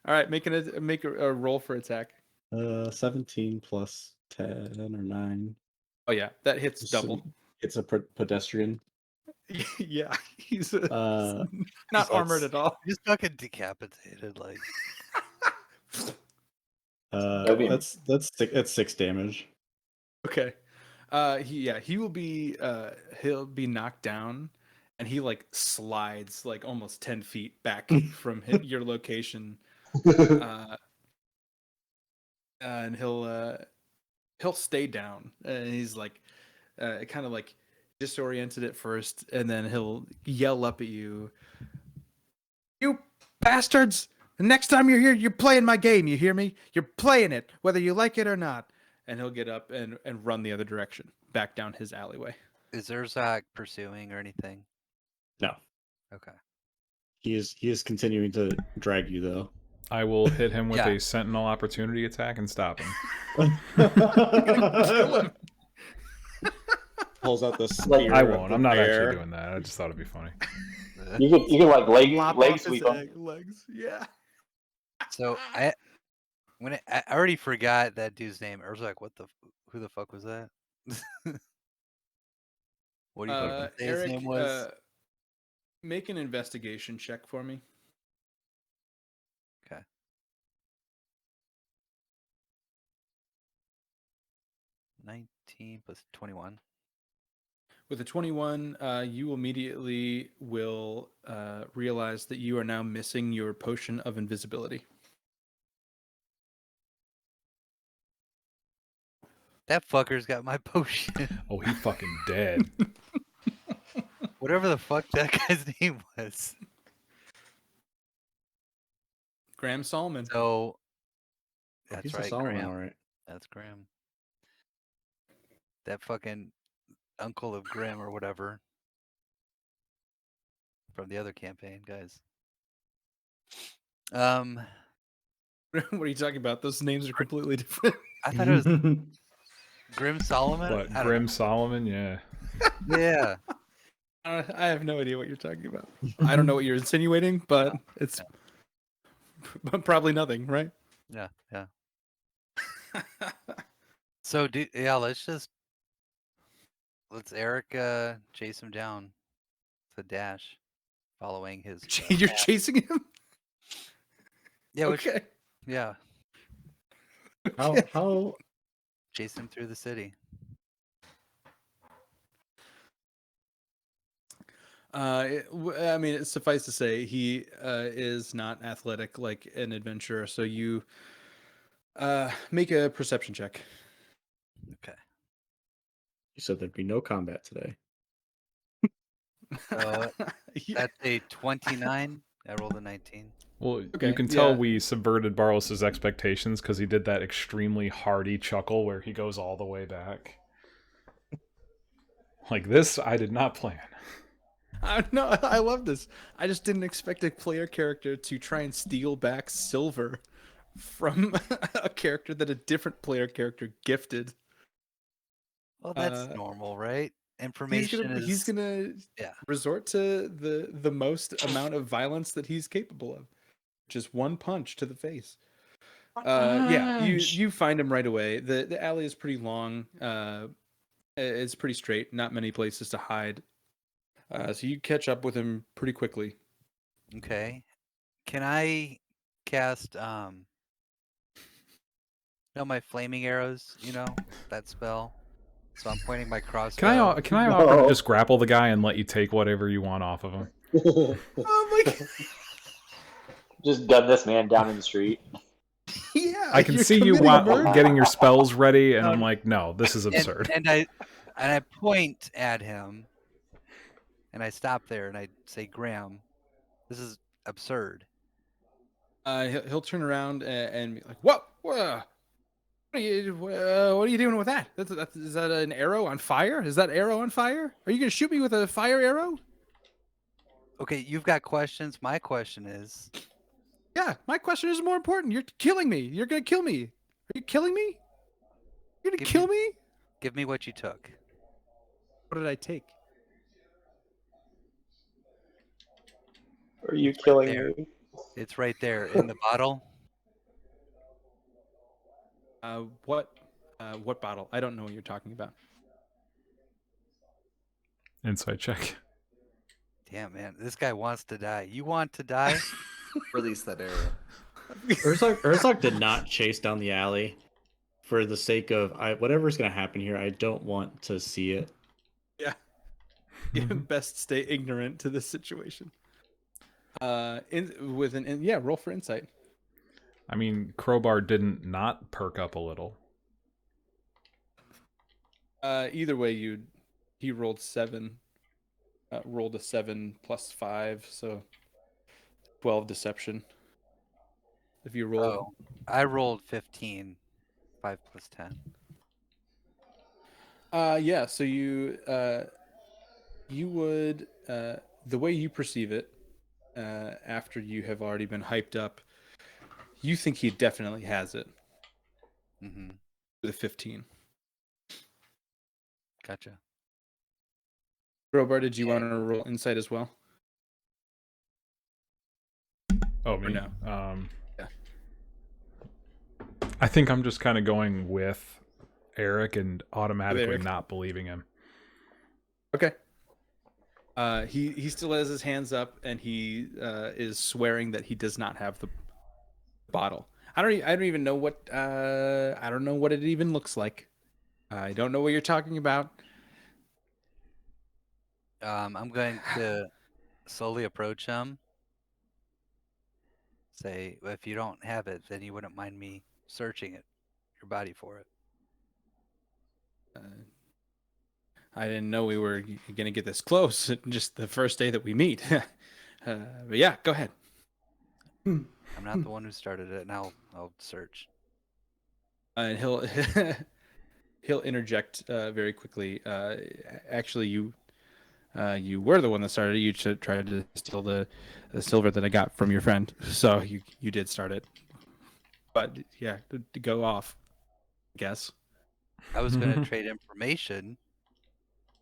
All right, make a roll for attack. 17 plus 10 or 9. Oh yeah, that hits double. It's a pedestrian. Yeah, he's not he's armored at all. He's fucking decapitated, like. That's 6 damage. Okay. He'll be knocked down, and he like slides like almost 10 feet back from your location, and he'll stay down, and he's like kind of like disoriented at first, and then he'll yell up at you, "You bastards! The next time you're here, you're playing my game. You hear me? You're playing it, whether you like it or not. and he'll get up and run the other direction, back down his alleyway. Is Urzak pursuing or anything? No, Okay. he is continuing to drag you though. I will hit him with Yeah. a sentinel opportunity attack and stop him. Kill him. Pulls out the spear. I of won't. the I'm not bear. actually doing that. I just thought it'd be funny. You can like leg Lop leg off his sweep him. legs. Yeah. So I already forgot that dude's name. Urzak, who the fuck was that? What do you fucking say his Eric, name was? make an investigation check for me. Okay. $19 plus 21. With a 21, you immediately will realize that you are now missing your potion of invisibility. That fucker's got my potion. Oh, he fucking dead. Whatever the fuck that guy's name was. Graham Solomon. So that's He's a right, Solomon, Graham. all right. That's Graham. That fucking uncle of Graham or whatever. From the other campaign, guys. What are you talking about? Those names are completely different. I thought it was Grim Solomon. What, I don't Grim Solomon? Yeah. know. Yeah. I have no idea what you're talking about. I don't know what you're insinuating, but it's probably nothing, right? Yeah. Yeah. So let's Eric chase him down to dash, following his. You're path. chasing him? Yeah. Okay. Yeah. How Chase him through the city. I mean, it's suffice to say, he is not athletic like an adventurer. So you make a perception check. Okay. you said there'd be no combat today? So Yeah. that's a 29. I rolled a 19. Well, Okay, you can tell yeah. we subverted Barlos's expectations because he did that extremely hearty chuckle where he goes all the way back. Like this, I did not plan. No, I love this. I just didn't expect a player character to try and steal back silver from a character that a different player character gifted. Well, that's normal, right? He's Information gonna yeah. resort to the most amount of violence that he's capable of, just one punch to the face. Yeah, you find him right away. The alley is pretty long. It's pretty straight. Not many places to hide. So you catch up with him pretty quickly. Okay. Can I cast my flaming arrows, that spell? So I'm pointing my crossbow. Can I offer to just grapple the guy and let you take whatever you want off of him? Oh my god! Just gun this man down in the street. Yeah, I can you're see you committing want murder. getting your spells ready, and I'm like, no, this is absurd. And I point at him, and I stop there, and I say, Graham, this is absurd. He'll turn around and be like, "Whoa, whoa! What are you doing with that? Is that an arrow on fire? Is that arrow on fire? Are you gonna shoot me with a fire arrow?" Okay, you've got questions. My question is, Yeah, my question is more important. You're killing me. You're gonna kill me. Are you killing me? You're gonna Give kill me- me? give me what you took. What did I take? Are you killing there. me? It's right there in the bottle. What bottle? I don't know what you're talking about. Insight check. Damn, man, this guy wants to die. You want to die? Release that arrow. Urzak did not chase down the alley for the sake of whatever's going to happen here. I don't want to see it. Yeah. Best stay ignorant to this situation. Roll for insight. I mean, Crowbar didn't not perk up a little. Either way, he rolled 7. Rolled a 7 plus 5, so 12 deception. If you roll, I rolled 15. 5 plus 10. Yeah. So you would the way you perceive it after you have already been hyped up, you think he definitely has it Mm-hmm. with a 15. Gotcha. Crowbar, did you want Okay. to roll insight as well? Oh, Or me. no? Yeah. I think I'm just kind of going with Eric and automatically Eric. not believing him. Okay. He still has his hands up and he is swearing that he does not have the bottle. I don't even know what I don't know what it even looks like. I don't know what you're talking about. I'm going to slowly approach him. Say, if you don't have it, then you wouldn't mind me searching your body for it. I didn't know we were going to get this close just the first day that we meet. But yeah, go ahead. I'm not the one who started it, and I'll search. And he'll interject very quickly. Actually, you were the one that started it. You tried to steal the silver that I got from your friend, so you did start it. But yeah, to go off, I guess. I was going to trade information.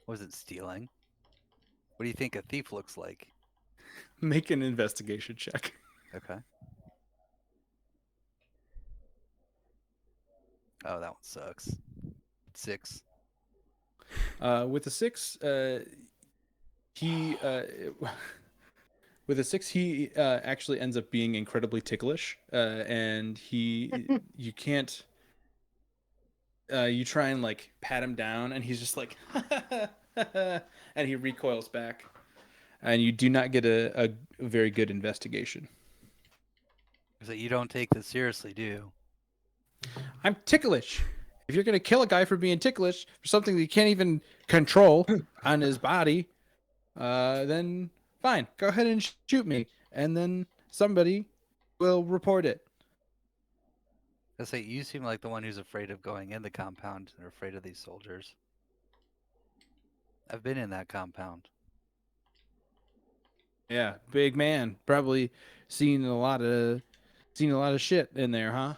Wasn't stealing. What do you think a thief looks like? Make an investigation check. Okay. Oh, that one sucks. 6. With a 6, he with a 6 he actually ends up being incredibly ticklish, and you can't. You try and like pat him down, and he's just like, and he recoils back, and you do not get a very good investigation. So you don't take this seriously, do you? I'm ticklish. If you're gonna kill a guy for being ticklish for something that he can't even control on his body, then fine, go ahead and shoot me, and then somebody will report it. I say you seem like the one who's afraid of going in the compound or afraid of these soldiers. I've been in that compound. Yeah, big man, probably seen a lot of shit in there, huh?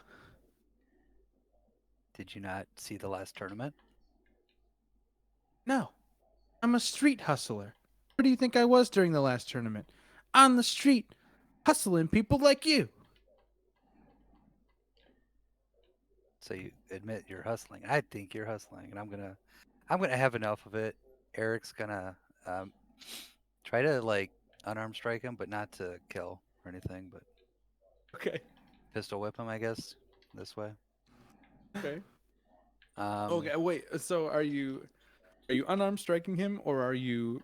Did you not see the last tournament? No, I'm a street hustler. Where do you think I was during the last tournament? On the street, hustling people like you. So you admit you're hustling. I think you're hustling, and I'm gonna have enough of it. Eric's gonna try to like unarmed strike him, but not to kill or anything, but Okay. pistol whip him, I guess, this way. Okay. Um, Okay. Wait. So are you unarmed striking him, or are you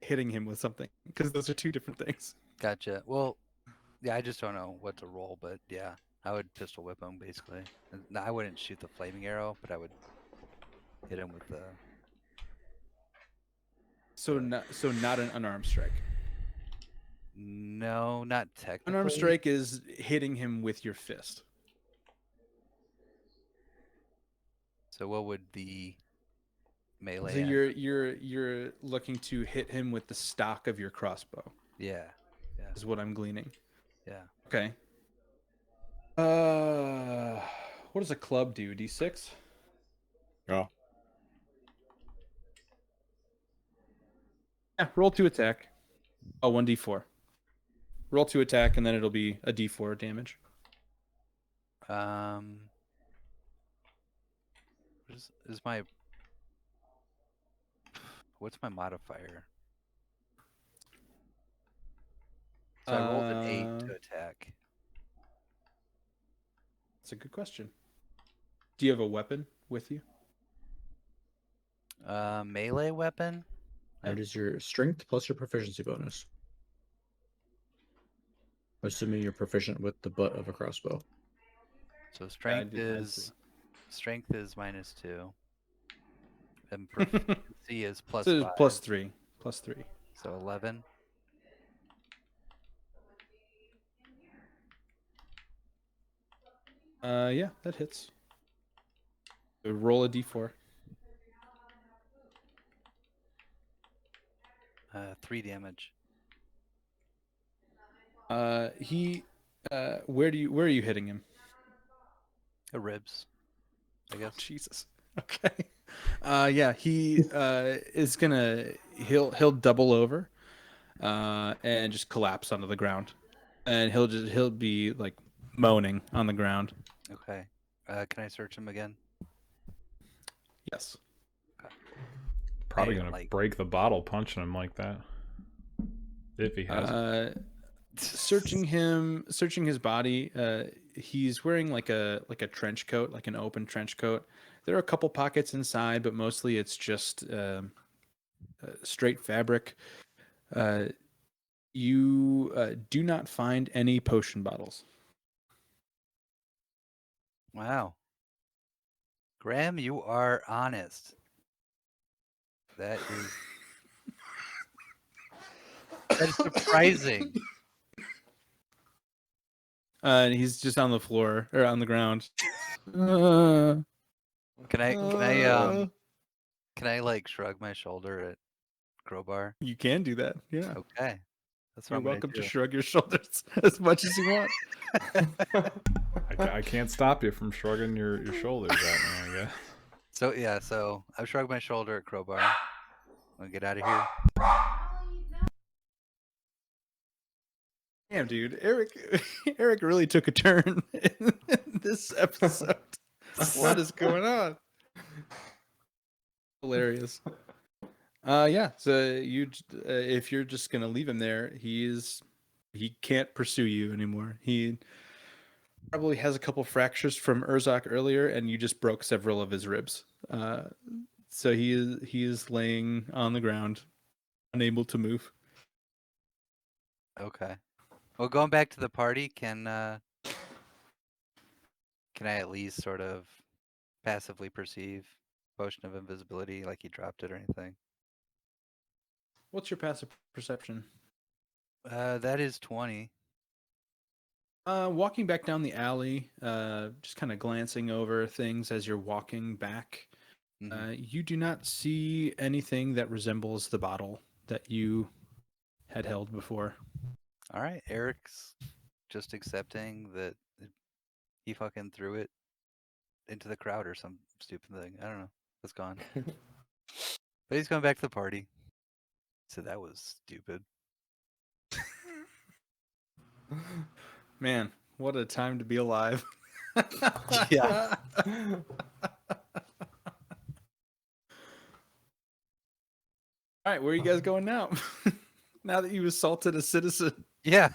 hitting him with something? Because those are two different things. Gotcha. Well, yeah, I just don't know what to roll, but yeah, I would pistol whip him basically. No, I wouldn't shoot the flaming arrow, but I would hit him with the. So not an unarmed strike. No, not Unarmed technically. strike is hitting him with your fist. So what would the melee? So you're looking to hit him with the stock of your crossbow. Yeah, yeah, Is what I'm gleaning. yeah. Okay. What does a club do? D6? Yeah. Yeah, roll to attack. Oh, 1d4. Roll to attack, and then it'll be a d4 damage. What is my what's my modifier? So I rolled an 8 to attack. That's a good question. Do you have a weapon with you? Melee weapon. That is your strength plus your proficiency bonus. Assuming you're proficient with the butt of a crossbow. So strength I'd see. is -2, and proficiency is +5. So it's plus 3. Plus 3. So 11. Yeah, that hits. So roll a d4. 3 damage. Where are you hitting him? Ribs, I guess. Jesus. Okay. Yeah, he is gonna he'll double over, and just collapse onto the ground, and he'll be like moaning on the ground. Okay. Can I search him again? Yes. Probably I, gonna like- break the bottle punching him like that. If he has it. Searching his body. He's wearing like a trench coat, like an open trench coat. There are a couple pockets inside, but mostly it's just straight fabric. You do not find any potion bottles. Wow. Graham, you are honest. That is surprising. And he's just on the floor or on the ground. Can I like shrug my shoulder at Crowbar? You can do that. Yeah. Okay. That's what You're I'm gonna welcome to do. shrug your shoulders as much as you want. I can't stop you from shrugging your shoulders at me, I guess. So yeah, so I've shrugged my shoulder at Crowbar. I'm gonna get out of here. Damn, dude, Eric really took a turn in this episode. What is going on? Hilarious. Yeah. So if you're just gonna leave him there, he can't pursue you anymore. He probably has a couple fractures from Urzok earlier, and you just broke several of his ribs. So he is laying on the ground, unable to move. Okay. Well, going back to the party, can I at least sort of passively perceive potion of invisibility, like he dropped it or anything? What's your passive perception? That is 20. Walking back down the alley, just kind of glancing over things as you're walking back, you do not see anything that resembles the bottle that you had held before. All right, Eric's just accepting that he fucking threw it into the crowd or some stupid thing. I don't know. It's gone. But he's going back to the party. So that was stupid. Man, what a time to be alive. Yeah. All right, where are you guys going now? Now that you assaulted a citizen. Yeah.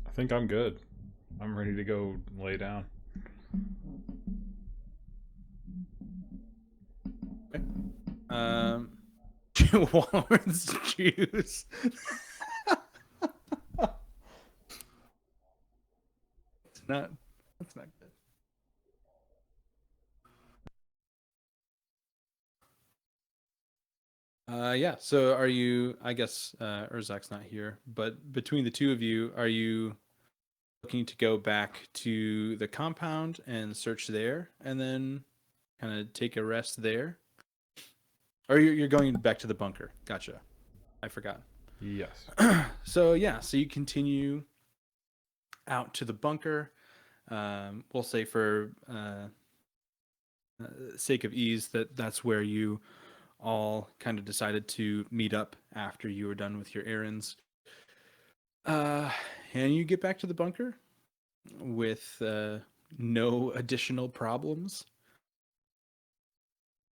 I think I'm good. I'm ready to go lay down. Walrus juice. That's not good. Yeah, so are you, I guess Urzak's not here, but between the two of you, are you looking to go back to the compound and search there and then kind of take a rest there? Or you're going back to the bunker. Gotcha. I forgot. Yes. So yeah, so you continue out to the bunker. We'll say for sake of ease that's where you all kind of decided to meet up after you were done with your errands. And you get back to the bunker with no additional problems.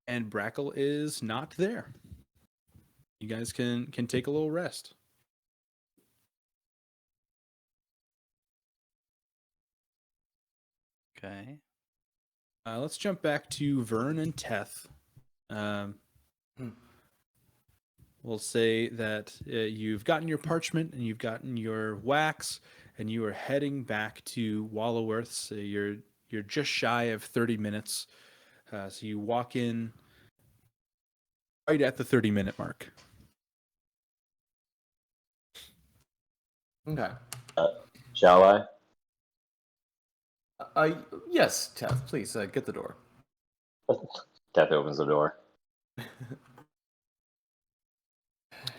And Brackle is not there. You guys can take a little rest. Okay. Let's jump back to Vern and Teth. We'll say that you've gotten your parchment and you've gotten your wax, and you are heading back to Walloworth. So you're just shy of 30 minutes. So you walk in right at the 30-minute mark. Okay. Shall I? Yes, Teth, please get the door. Death opens the door.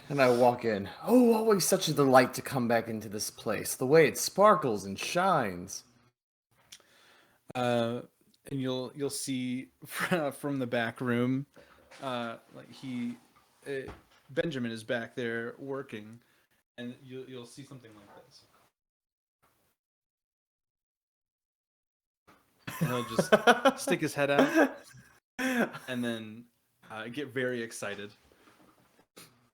And I walk in. Oh, always such a delight to come back into this place. The way it sparkles and shines. And you'll see from the back room, like Benjamin is back there working, and you'll see something like this. And he'll just stick his head out, and then get very excited.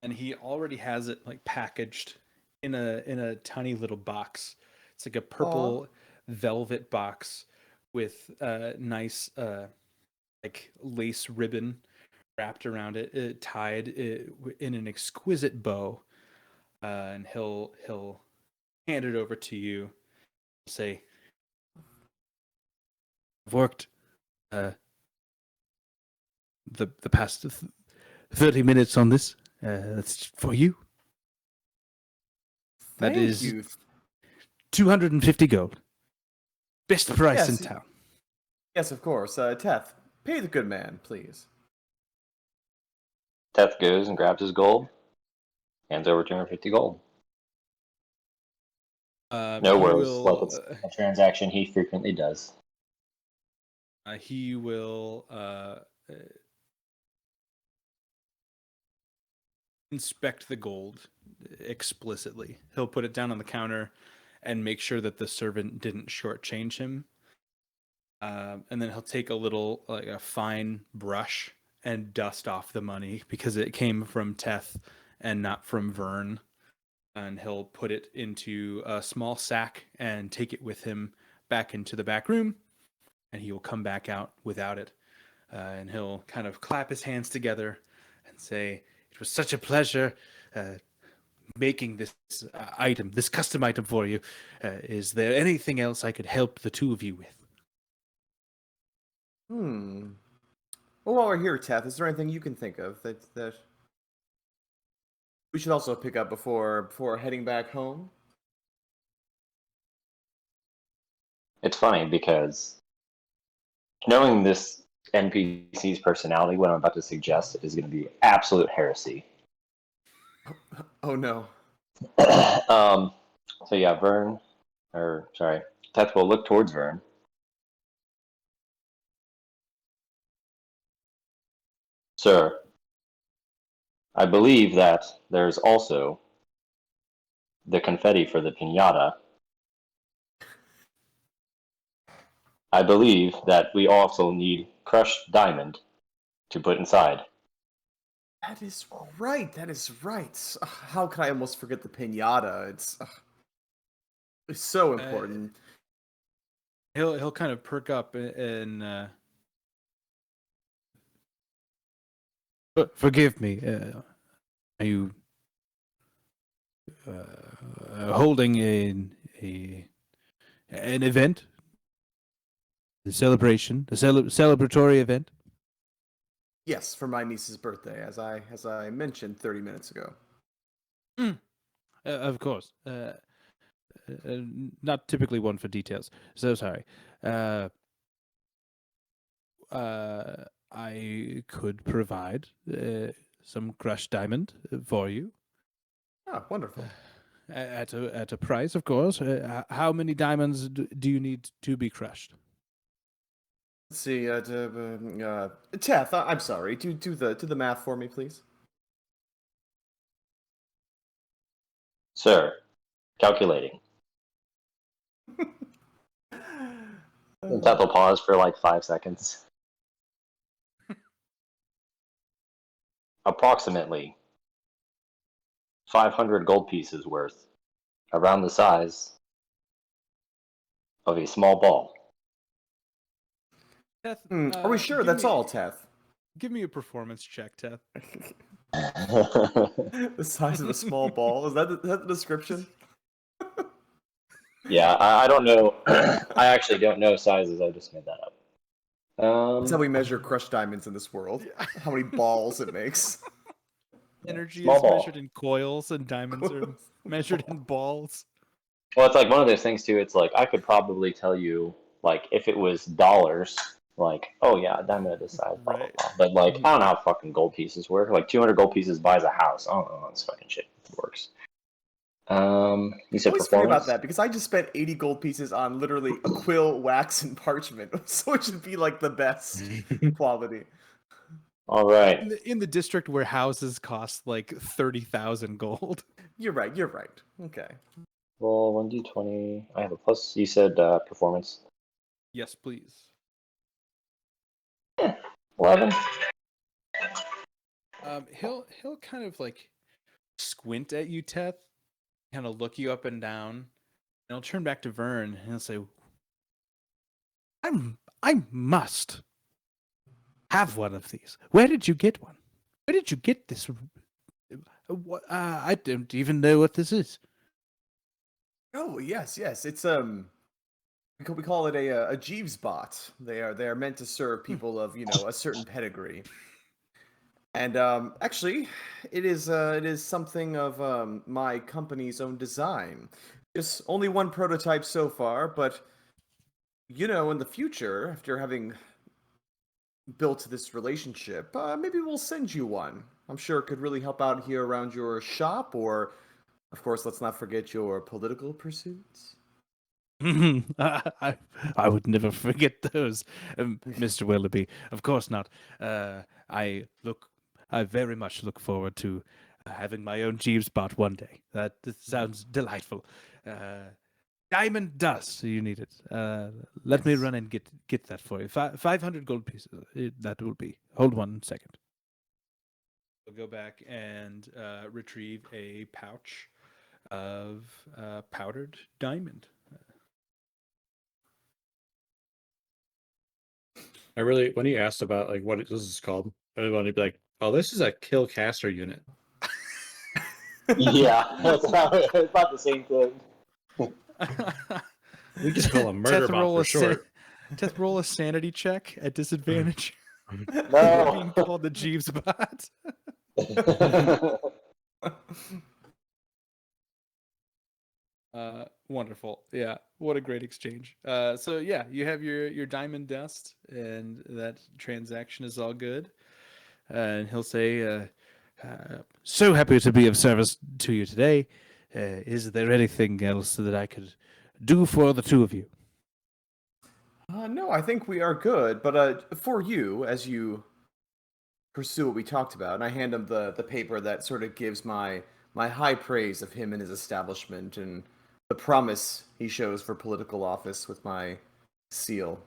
And he already has it like packaged in a tiny little box. It's like a purple velvet box with nice like lace ribbon wrapped around it, tied in an exquisite bow. And he'll hand it over to you. Say, I've worked the past 30 minutes on this. That's for you. That Thank is you. 250 gold. Best price in Yes. town. Yes, of course. Teth, pay the good man, please. Death goes and grabs his gold, hands over 250 gold. No He worries, like will, it's a transaction he frequently does. he will inspect the gold explicitly. He'll put it down on the counter and make sure that the servant didn't shortchange him. And then he'll take a fine brush and dust off the money because it came from Teth and not from Vern. And he'll put it into a small sack and take it with him back into the back room. And he will come back out without it. And he'll kind of clap his hands together and say, "It was such a pleasure making this item, this custom item for you. Is there anything else I could help the two of you with?" Well, while we're here, Teth, is there anything you can think of that we should also pick up before heading back home? It's funny because knowing this NPC's personality, what I'm about to suggest is going to be absolute heresy. Oh no. So yeah, Teth will look towards Vern. Sir, I believe that there's also the confetti for the piñata. I believe that we also need crushed diamond to put inside. That is right. That is right. How can I almost forget the piñata? It's so important. He'll kind of perk up and forgive me. Are you holding an event, a celebration, a celebratory event? Yes, for my niece's birthday, as I mentioned 30 minutes ago. Of course. Not typically one for details. So sorry. I could provide some crushed diamond for you. Ah, wonderful. At a price, of course. How many diamonds do you need to be crushed? Let's see. Teth, I'm sorry. Do the math for me, please. Sir, calculating. And Teth will pause for like 5 seconds. Approximately 500 gold pieces worth, around the size of a small ball. Teth, Are we sure that's all, Teth? Give me a performance check, Teth. The size of a small ball? Is that the description? Yeah, I don't know. I actually don't know sizes. I just made that up. That's how we measure crushed diamonds in this world. How many balls it makes. Energy Small is ball. measured in coils, and diamonds are measured in balls. Well, it's like one of those things too. It's like I could probably tell you, like, if it was dollars, like, oh yeah, a diamond at this size, blah blah Right. blah. But like, I don't know how fucking gold pieces work. Like, 200 gold pieces buys a house. I don't know how this fucking shit works. You I said always forget about performance. that because I just spent 80 gold pieces on literally a quill, wax, and parchment, so it should be like the best quality. All right. In the district where houses cost like 30,000 gold. You're right. You're right. Okay. Well, 1d20. I have a plus. You said performance. Yes, please. 11. He'll kind of like squint at you, Teth, kind of look you up and down, and he'll turn back to Vern and he'll say, I must have one of these. Where did you get one? Where did you get this? I don't even know what this is. Oh yes, yes. It's we call it a Jeeves bot. They are meant to serve people of a certain pedigree. And actually, it is something of my company's own design. Just only one prototype so far, but in the future, after having built this relationship, maybe we'll send you one. I'm sure it could really help out here around your shop, or, of course, let's not forget your political pursuits. I would never forget those, Mr. Willoughby. Of course not. I very much look forward to having my own Jeeves bot one day. That sounds delightful. Diamond dust, you need it. Let me Yes. run and get that for you. 500 gold pieces. That will be. Hold 1 second. We'll go back and retrieve a pouch of powdered diamond. When he asked about like what this is called, I really want to be like, oh, this is a kill caster unit. Yeah, it's about the same thing. We just call him murder bot for short. Teth, roll a sanity check at disadvantage. No. Being called the Jeeves bot. Wonderful. Yeah, what a great exchange. So yeah, you have your diamond dust, and that transaction is all good. And he'll say, "So happy to be of service to you today. Is there anything else that I could do for the two of you?" No, I think we are good. But for you, as you pursue what we talked about, and I hand him the paper that sort of gives my high praise of him and his establishment and the promise he shows for political office with my seal.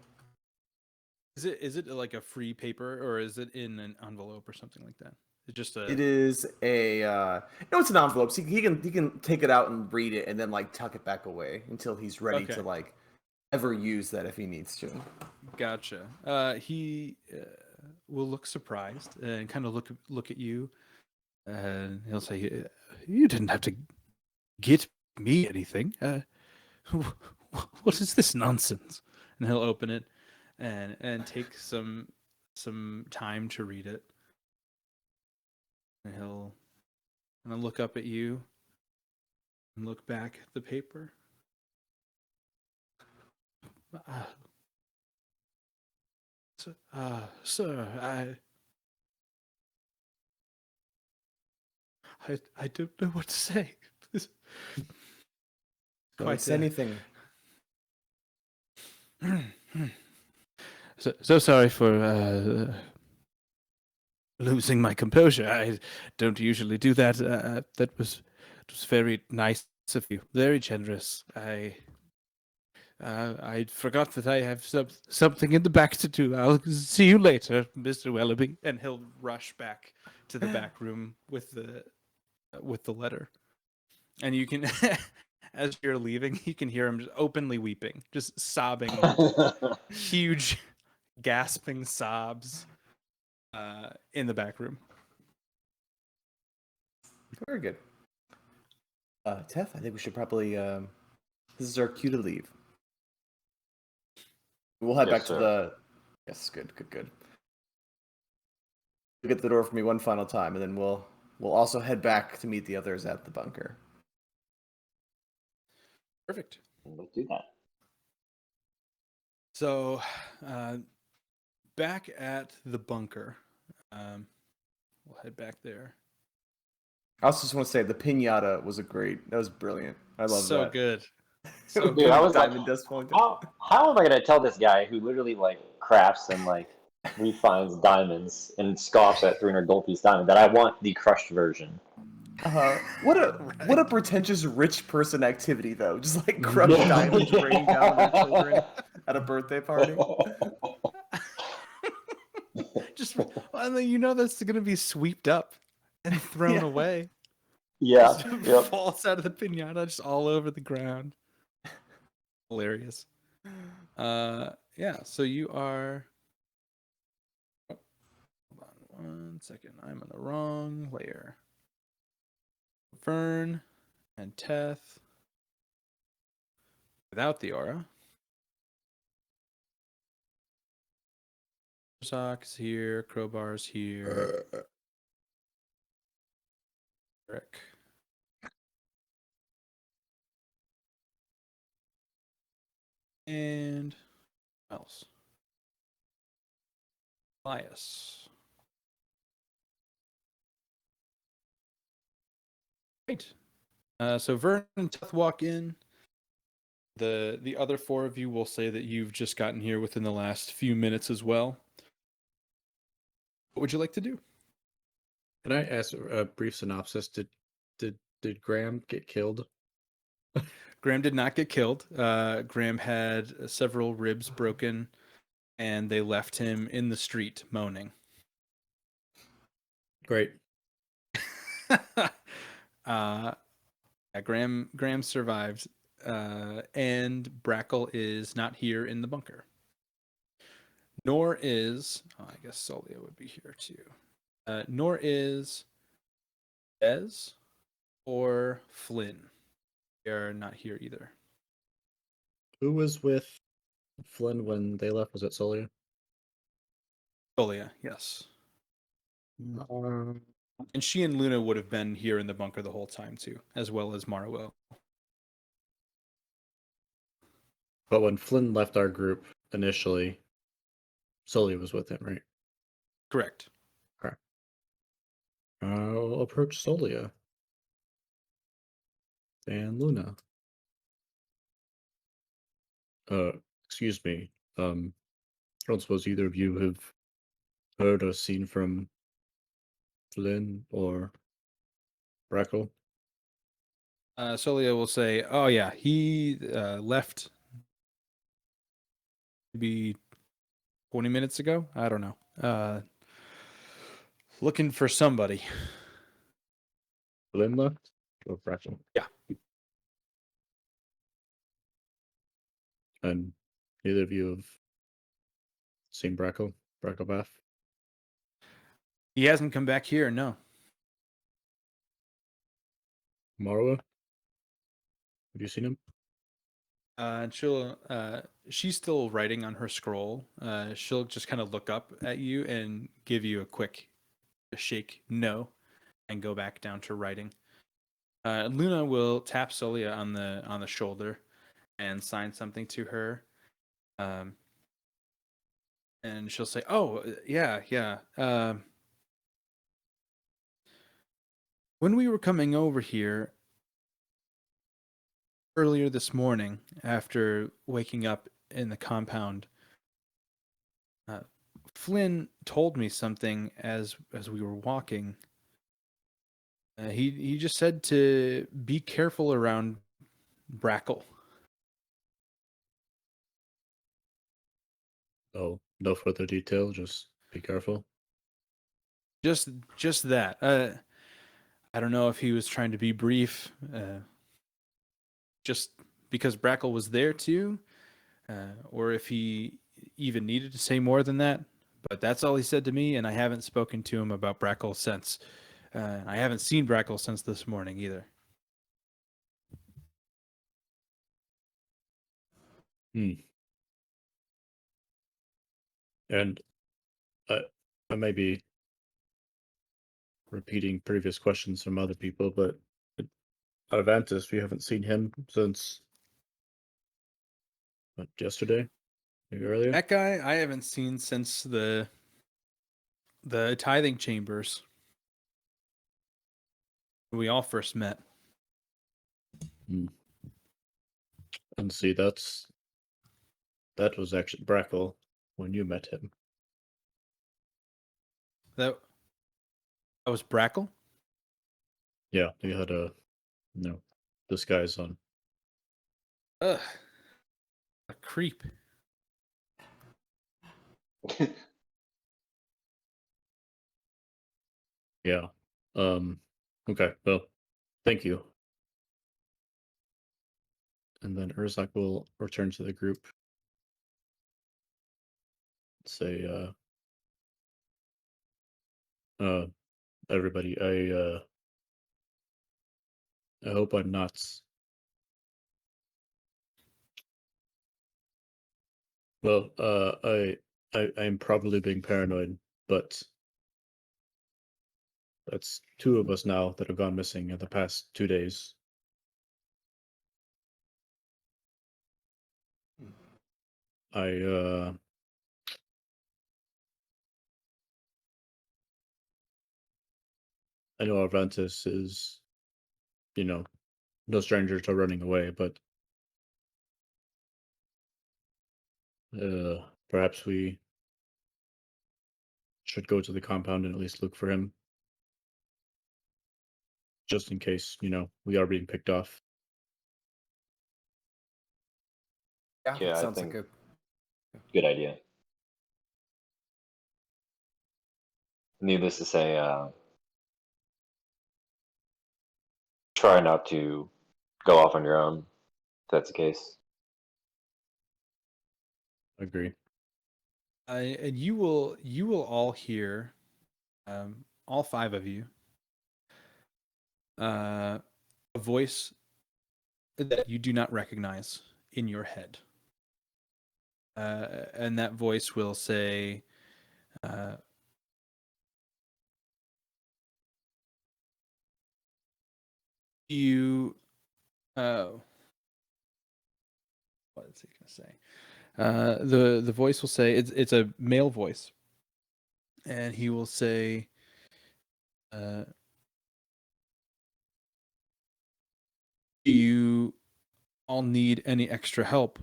Is it like a free paper, or is it in an envelope or something like that? It's just a. It is a no, it's an envelope. So he can take it out and read it and then like tuck it back away until he's ready Okay. to like ever use that if he needs to. Gotcha. He will look surprised and kind of look at you, and he'll say, "You didn't have to get me anything. What is this nonsense?" And he'll open it and take some time to read it. And he'll look up at you and look back at the paper. Sir, I don't know what to say. Don't say anything. So sorry for losing my composure. I don't usually do that. That was very nice of you. Very generous. I forgot that I have something in the back to do. I'll see you later, Mr. Wellaby. And he'll rush back to the back room with the letter. And you can, as you're leaving, you can hear him just openly weeping, just sobbing, huge, gasping sobs in the back room. Very good. Teth, I think we should probably this is our cue to leave. We'll head Yes, back sir. to the yes, good. Look at the door for me one final time, and then we'll also head back to meet the others at the bunker. Perfect. Let's do that. So, back at the bunker, we'll head back there. I also just want to say the pinata was that was brilliant. I love So that. good. So Dude, I was like, Diamond dust falling down. how am I gonna tell this guy who literally like crafts and like refines diamonds and scoffs at 300 gold piece diamond that I want the crushed version? What a pretentious rich person activity though. Just like crushed diamonds raining down on their children at a birthday party. Just, I mean, you know that's going to be swept up and thrown Yeah. away. Yeah. Just Yep. falls out of the pinata, just all over the ground. Hilarious. Yeah. So you are. Oh, hold on 1 second. I'm on the wrong layer. Fern and Teth without the aura. Socks here. Crowbars here. Rick. And who else? Elias. Great. So Vern and Teth walk in. The other four of you will say that you've just gotten here within the last few minutes as well. What would you like to do? Can I ask a brief synopsis? Did Graham get killed? Graham did not get killed. Graham had several ribs broken, and they left him in the street moaning. Great. Yeah, Graham survived, and Brackle is not here in the bunker. Nor is I guess Solia would be here too. Nor is Bez or Flynn. They are not here either. Who was with Flynn when they left? Was it Solia? Solia, yes. And she and Luna would have been here in the bunker the whole time too, as well as Marwell. But when Flynn left our group initially, Solia was with him, right? Correct. Okay. I'll approach Solia and Luna. Excuse me. I don't suppose either of you have heard or seen from Flynn or Brackle? Solia will say, "Oh yeah, he left maybe 20 minutes ago. I don't know. Looking for somebody." Flynn left? Or Brackle? Yeah. And neither of you have seen Brackle? Bracklebath? He hasn't come back here. No. Marwa? Have you seen him? She's still writing on her scroll. She'll just kind of look up at you and give you a quick shake no, and go back down to writing. Luna will tap Solia on the shoulder and sign something to her. And she'll say, "Oh, yeah, yeah. When we were coming over here earlier this morning after waking up in the compound, Flynn told me something as we were walking. He just said to be careful around Brackle." Oh, no further detail, just be careful. Just that. I don't know if he was trying to be brief, just because Brackle was there too, or if he even needed to say more than that. But that's all he said to me, and I haven't spoken to him about Brackle since. I haven't seen Brackle since this morning either. And I may be repeating previous questions from other people, but out of Antis, we haven't seen him since What, yesterday? Maybe earlier? That guy I haven't seen since the tithing chambers. We all first met. And see, that was actually Brackle when you met him. That was Brackle? Yeah, he had a disguise on. Ugh. A creep. Yeah. Okay, well, thank you. And then Urzak will return to the group. Say, everybody, I hope I'm not. Well, I'm probably being paranoid, but that's 2 of us now that have gone missing in the past 2 days. I know Arvantis is, no stranger to running away, but perhaps we should go to the compound and at least look for him. Just in case, we are being picked off. Yeah, Yeah, that I sounds think- like Good idea. Needless to say, try not to go off on your own, if that's the case. Agree. And you will all hear, all 5 of you, a voice that you do not recognize in your head. And that voice will say, you, what is he going to say? The voice will say, it's a male voice, and he will say, do you all need any extra help?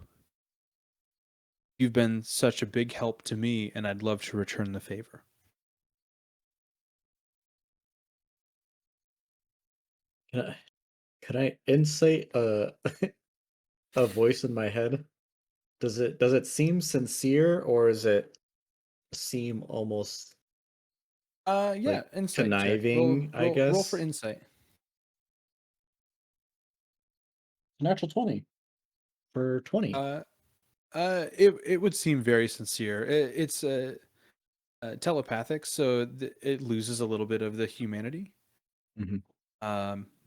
You've been such a big help to me, and I'd love to return the favor. Can I insight a a voice in my head? Does it seem sincere, or is it seem almost Yeah, like insight check. conniving, I Roll for guess? insight. Natural 20 for 20. It would seem very sincere. It's telepathic, so it loses a little bit of the humanity. Mhm.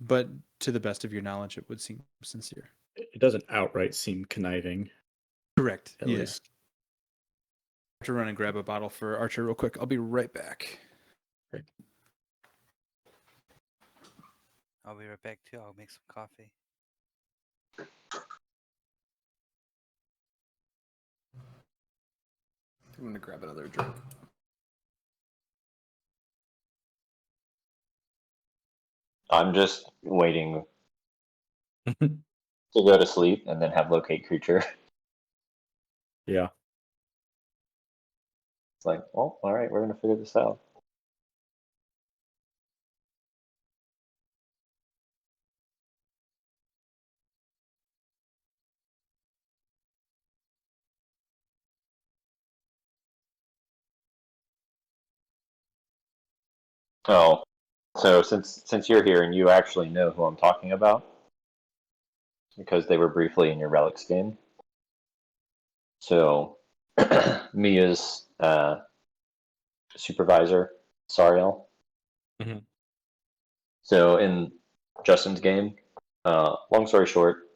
But to the best of your knowledge, it would seem sincere. It doesn't outright seem conniving, Correct. at Yeah. least. I have to run and grab a bottle for Archer real quick. I'll be right back. I'll be right back too. I'll make some coffee. I'm gonna grab another drink. I'm just waiting to go to sleep and then have locate creature. Yeah. It's like, well, all right, we're gonna figure this out. Oh, so since you're here and you actually know who I'm talking about, because they were briefly in your relics game. So Mia's supervisor, Sariel. Mhm. So in Justin's game, long story short,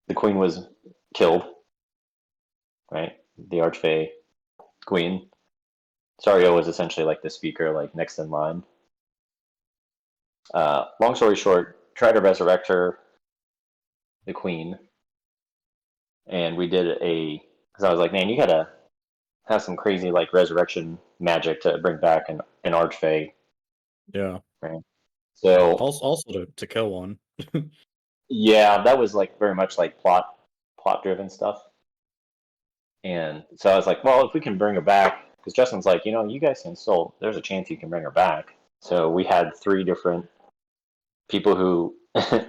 the queen was killed, right? The Archfey queen. Sariel was essentially like the speaker, like next in line. Long story short, tried to resurrect her, the queen, and we did because I was like, man, you gotta have some crazy like resurrection magic to bring back an archfey. Yeah. Right? So Also to kill one. yeah, that was like very much like plot driven stuff. And so I was like, well, if we can bring her back, because Justin's like, you guys can still, there's a chance you can bring her back. So we had 3 different people who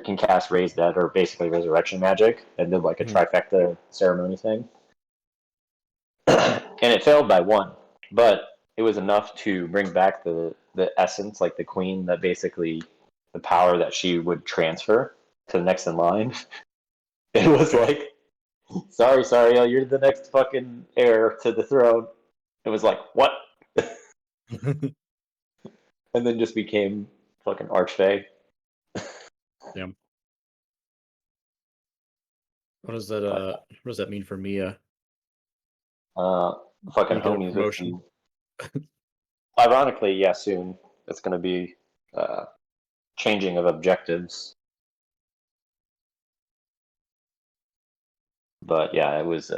can cast Raise Dead or basically resurrection magic and did like a trifecta ceremony thing. And it failed by 1, but it was enough to bring back the essence, like the queen, that basically the power that she would transfer to the next in line. It was like, sorry, you're the next fucking heir to the throne. It was like, what? And then just became fucking archfey. Yeah. What does that mean for Mia? Fucking You get a homies with promotion. the. Ironically, yeah, soon it's going to be changing of objectives. But yeah, it was.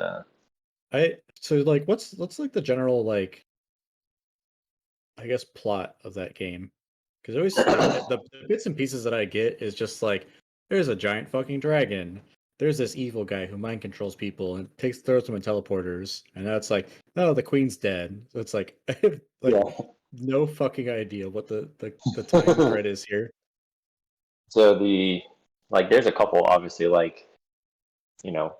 So like what's like the general like I guess plot of that game? Because always like, the bits and pieces that I get is just like there's a giant fucking dragon. There's this evil guy who mind controls people and throws them in teleporters, and that's like, oh, the queen's dead. So it's like I have like Yeah. no fucking idea what the time thread is here. So there's a couple obviously like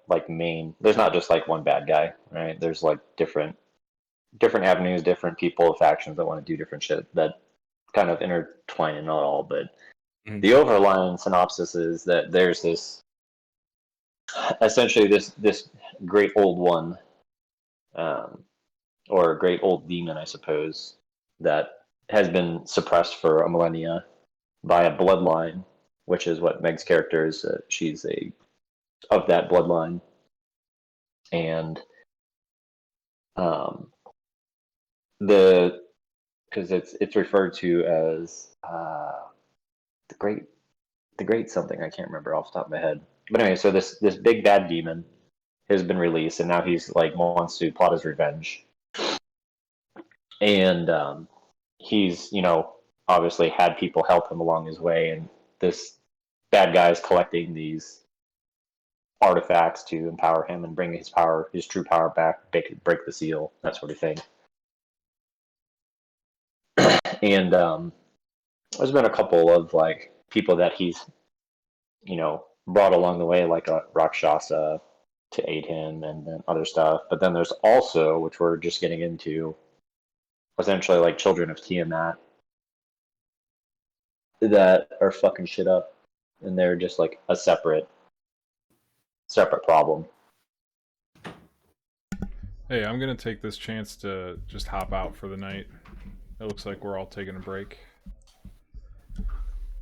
like main. There's not just like one bad guy, right? There's like different avenues, different people, factions that want to do different shit that kind of intertwine and not all, but the overlying synopsis is that there's this essentially this great old one, or a great old demon, I suppose, that has been suppressed for a millennia by a bloodline, which is what Meg's character is. She's of that bloodline, and because it's referred to as the great something, I can't remember off the top of my head. But anyway, so this big bad demon has been released, and now he's like wants to plot his revenge, and he's obviously had people help him along his way, and this bad guy is collecting these artifacts to empower him and bring his true power back, break the seal, that sort of thing. And there's been a couple of like people that he's brought along the way, like a Rakshasa to aid him, and then other stuff. But then there's also, which we're just getting into, essentially like children of Tiamat that are fucking shit up, and they're just like a separate problem. Hey, I'm gonna take this chance to just hop out for the night. It looks like we're all taking a break.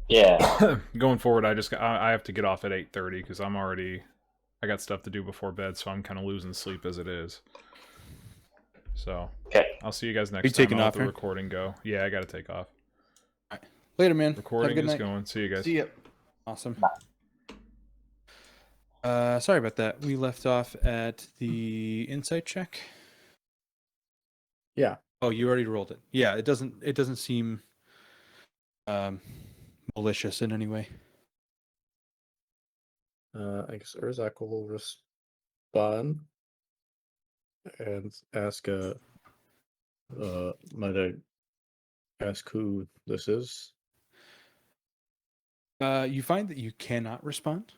Yeah. Going forward, I have to get off at 8:30 because I got stuff to do before bed, so I'm kind of losing sleep as it is. So Okay. I'll see you guys next you time. taking I'll let off the here? recording go. Yeah, I gotta take off. Later, man. Have a Recording good is night. going. See you guys. See ya. Awesome. Sorry about that. We left off at the insight check. Yeah. Oh, you already rolled it. Yeah, it doesn't seem malicious in any way. I guess Urzak will respond and ask might I ask who this is? You find that you cannot respond,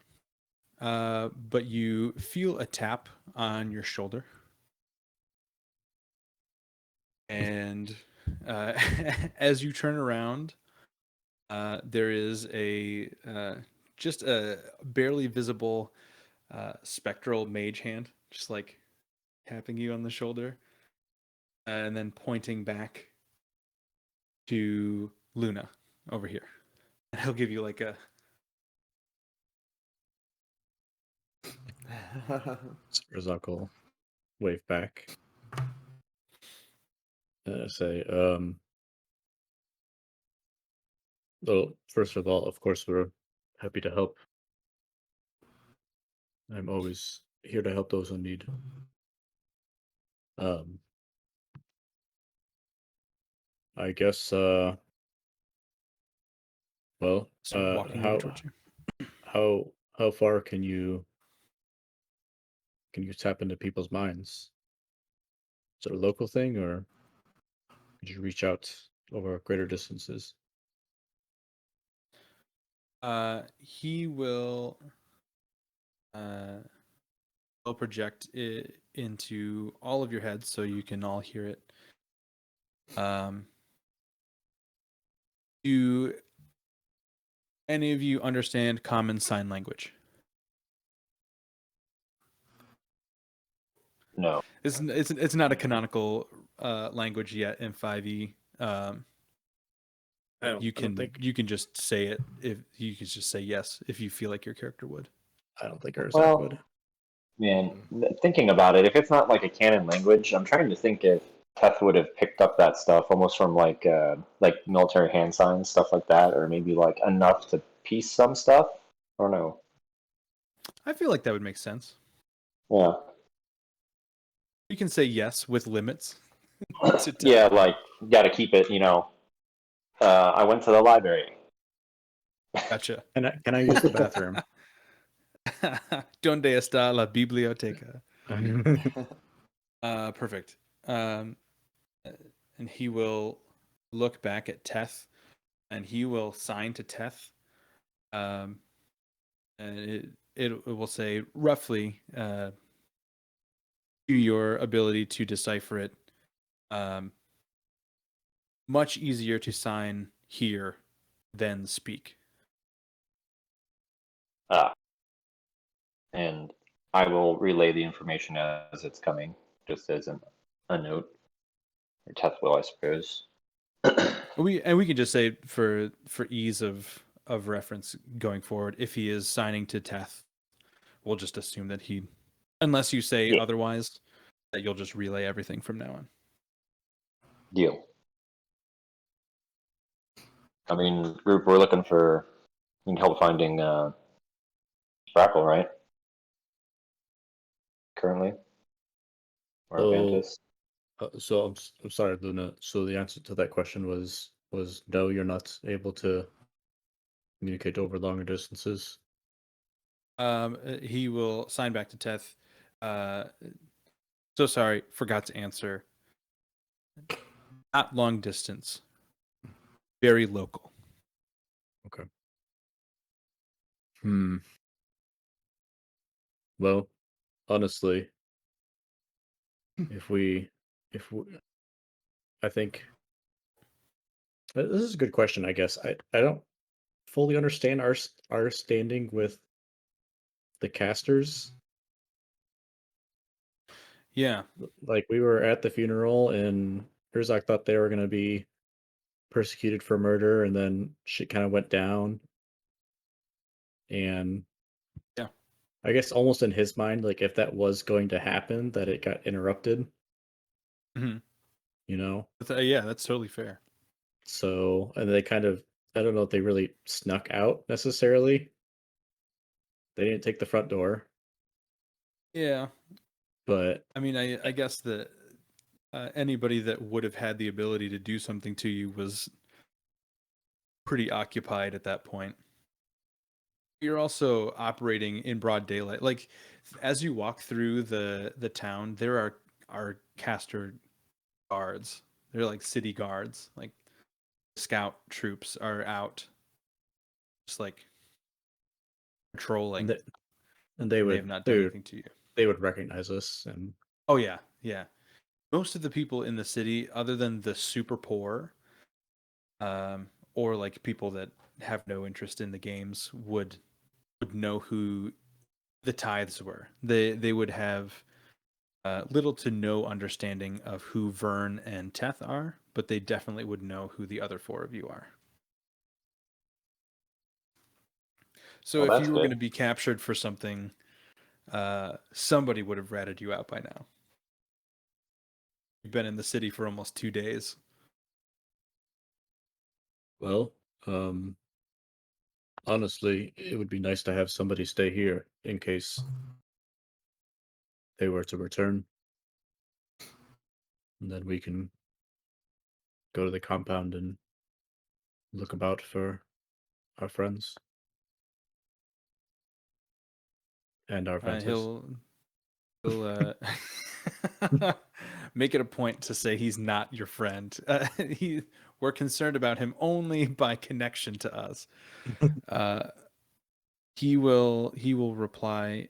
but you feel a tap on your shoulder. And as you turn around, there is just a barely visible spectral mage hand, just like tapping you on the shoulder, and then pointing back to Luna over here. And he'll give you like a Urzak will wave back. Say, well, first of all, of course, we're happy to help. I'm always here to help those in need. I guess. Well, Start walking over towards you. how far can you tap into people's minds? Is it a local thing, or could you reach out over greater distances? He will project it into all of your heads so you can all hear it. Do any of you understand common sign language? No. It's not a canonical language yet in 5e. You can just say it if you can just say yes if you feel like your character would. I don't think ours Well, would. man, thinking about it, if it's not like a canon language, I'm trying to think if Teth would have picked up that stuff almost from like military hand signs, stuff like that, or maybe like enough to piece some stuff. I don't know. I feel like that would make sense. Yeah. You can say yes with limits. to Yeah, Teth. like got to keep it. I went to the library. Gotcha. Can I use the bathroom? Donde está la biblioteca? Perfect. And he will look back at Teth, and he will sign to Teth. And it will say roughly your ability to decipher it. Much easier to sign here than speak. And I will relay the information as it's coming, just as a note. Or Teth will, I suppose. We can just say for ease of reference going forward, if he is signing to Teth, we'll just assume that he, unless you say Yeah. otherwise, that you'll just relay everything from now on. Deal. I mean, group, we're looking for help finding Sprackle, right? Currently, or So, Vantis. I'm sorry, Luna. So the answer to that question was no. You're not able to communicate over longer distances. He will sign back to Teth. So sorry, forgot to answer. Not long distance, very local. Okay. Well, honestly, if we, I think this is a good question. I guess I don't fully understand our standing with the casters. Yeah. Like, we were at the funeral, and Herzog thought they were going to be persecuted for murder, and then shit kind of went down. And Yeah. I guess almost in his mind, like, if that was going to happen, that it got interrupted. Mm-hmm. Yeah, that's totally fair. So, and they kind of, I don't know if they really snuck out necessarily. They didn't take the front door. Yeah. But I mean, I guess that anybody that would have had the ability to do something to you was pretty occupied at that point. You're also operating in broad daylight. Like, as you walk through the town, there are caster guards. They're like city guards. Like, scout troops are out, just like patrolling. And they have not done anything to you. They would recognize us. And oh yeah. Most of the people in the city, other than the super poor, or like people that have no interest in the games, would know who the tithes were. They would have little to no understanding of who Vern and Teth are, but they definitely would know who the other four of you are. So Well, if that's you were good. going to be captured for something, somebody would have ratted you out by now. You've been in the city for almost 2 days. Well, honestly, it would be nice to have somebody stay here in case they were to return, and then we can go to the compound and look about for our friends and our fences. He'll make it a point to say he's not your friend. We're concerned about him only by connection to us. He will reply.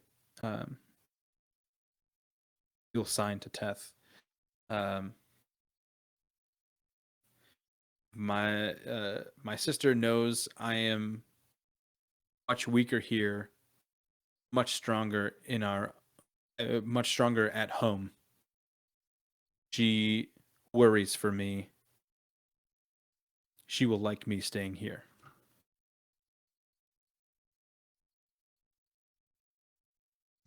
He'll sign to Teth. My sister knows I am much weaker here, much stronger much stronger at home. She worries for me. She will like me staying here.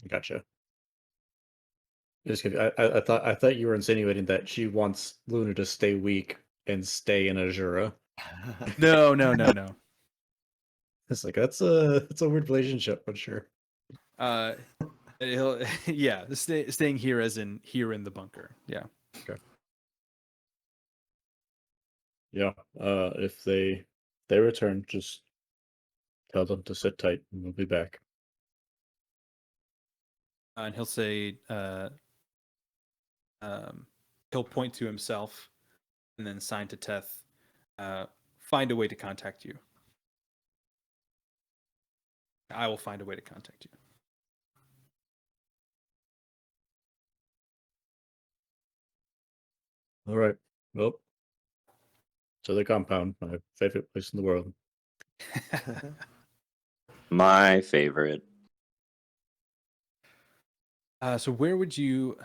Gotcha. I thought you were insinuating that she wants Luna to stay weak and stay in Azura. No. It's like that's a weird relationship, but sure. He'll staying here as in here in the bunker. Yeah. Okay. Yeah. If they return, just tell them to sit tight, and we'll be back. And he'll say, he'll point to himself, and then sign to Teth. Find a way to contact you. I will find a way to contact you. All right. Well, to the compound, my favorite place in the world. My favorite. So where would you,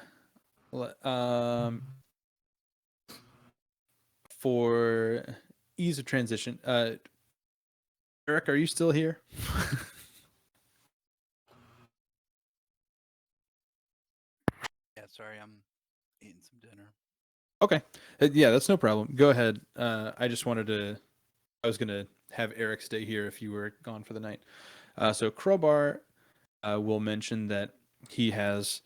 for ease of transition, Eric, are you still here? Yeah, sorry, I'm eating some dinner. Okay. Yeah, that's no problem. Go ahead. I was going to have Eric stay here if you were gone for the night. So Crowbar will mention that he has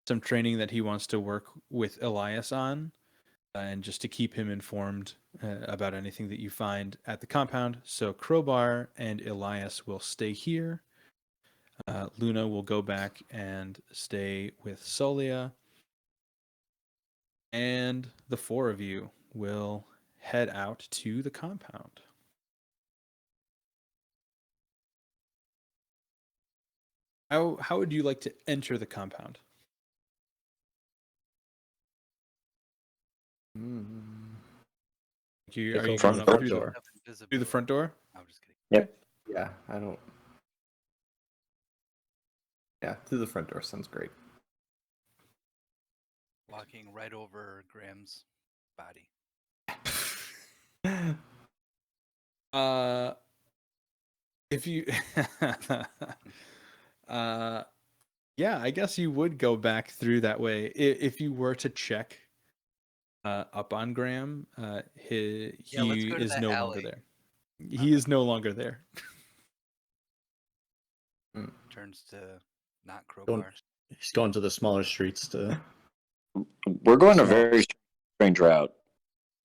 some training that he wants to work with Elias on, and just to keep him informed about anything that you find at the compound. So Crowbar and Elias will stay here. Luna will go back and stay with Solia. And the four of you will head out to the compound. How would you like to enter the compound? Are you Go going front up door. through door. through the front door? I'm just kidding. Yep. Yeah, I don't. Yeah, through the front door sounds great. Walking right over Graham's body. If you yeah, I guess you would go back through that way if you were to check up on Graham. He let's go to is that no alley. longer there. He is no longer there. Turns to not Going, Crowbar. he's going to the smaller streets to. We're going a very strange route.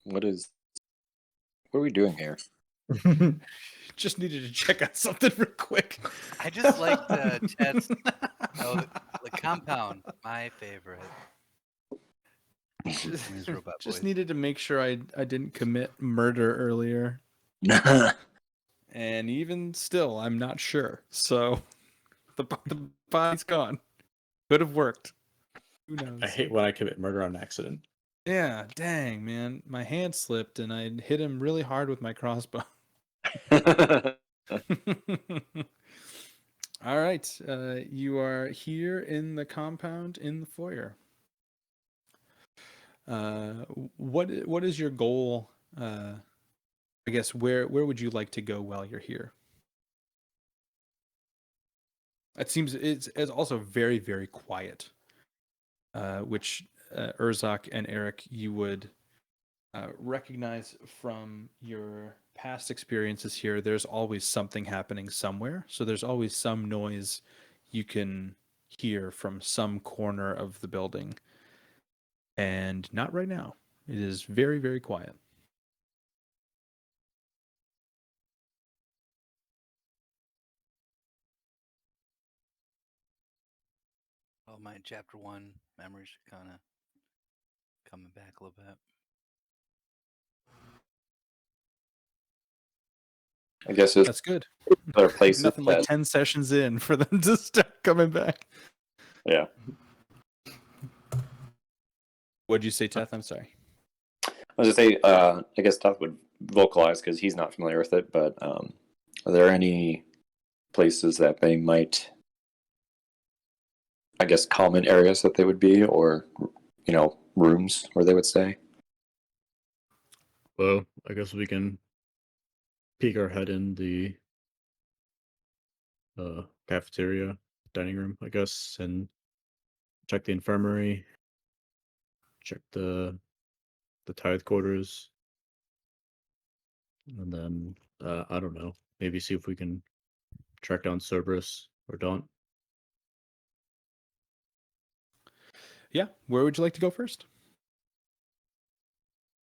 What are we doing here? Just needed to check on something real quick. I just like the Ted's. Oh, the compound, my favorite. These robot Just boys. needed to make sure I didn't commit murder earlier. And even still, I'm not sure. So the body's gone. Could have worked. Who knows? I hate when I commit murder on accident. Yeah, dang, man. My hand slipped and I hit him really hard with my crossbow. All right. You are here in the compound in the foyer. What is your goal? I guess where would you like to go while you're here? It seems it's also very, very quiet. Which Urzak and Eric, you would recognize from your past experiences here. There's always something happening somewhere, so there's always some noise you can hear from some corner of the building. And not right now. It is very, very quiet. Oh, my chapter 1 memories are kind of coming back a little bit. I guess there's That's good. other places Nothing like that 10 sessions in for them to start coming back. yeah. What'd you say, Teth? I'm sorry. I was just say, I guess Todd would vocalize because he's not familiar with it. But are there any places that they might, I guess, common areas that they would be, or rooms where they would stay? Well, I guess we can peek our head in the cafeteria, dining room, I guess, and check the infirmary, check the tithe quarters, and then I don't know, maybe see if we can track down Cerberus or Daunt. Yeah. Where would you like to go first?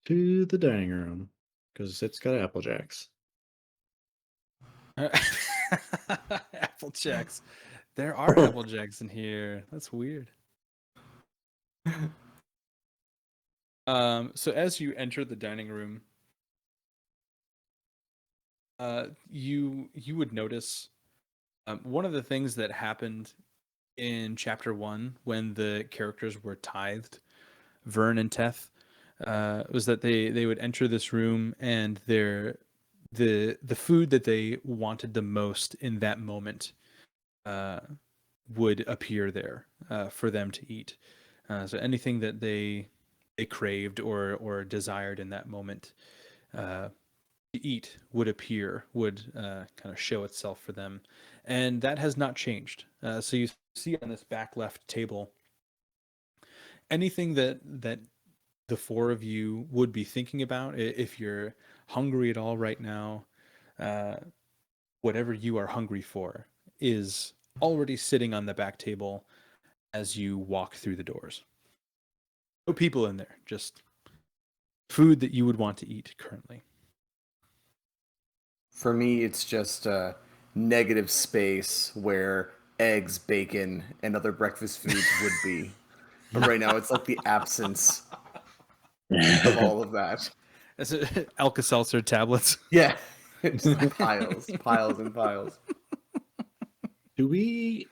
To the dining room, because it's got Apple Jacks. Apple Jacks. There are Apple Jacks in here. That's weird. So as you enter the dining room, you would notice one of the things that happened in chapter 1 when the characters were tithed, Vern and Teth, was that they would enter this room and the food that they wanted the most in that moment would appear there for them to eat. So anything that they craved or desired in that moment to eat would appear, would kind of show itself for them, and that has not changed. So you see on this back left table anything that the four of you would be thinking about if you're hungry at all right now. Whatever you are hungry for is already sitting on the back table as you walk through the doors. No people in there, just food that you would want to eat currently. For me, it's just a negative space where eggs, bacon, and other breakfast foods would be. But right now, it's like the absence of all of that. That's Alka-Seltzer tablets. Yeah, it's just piles, piles, and piles. Do we?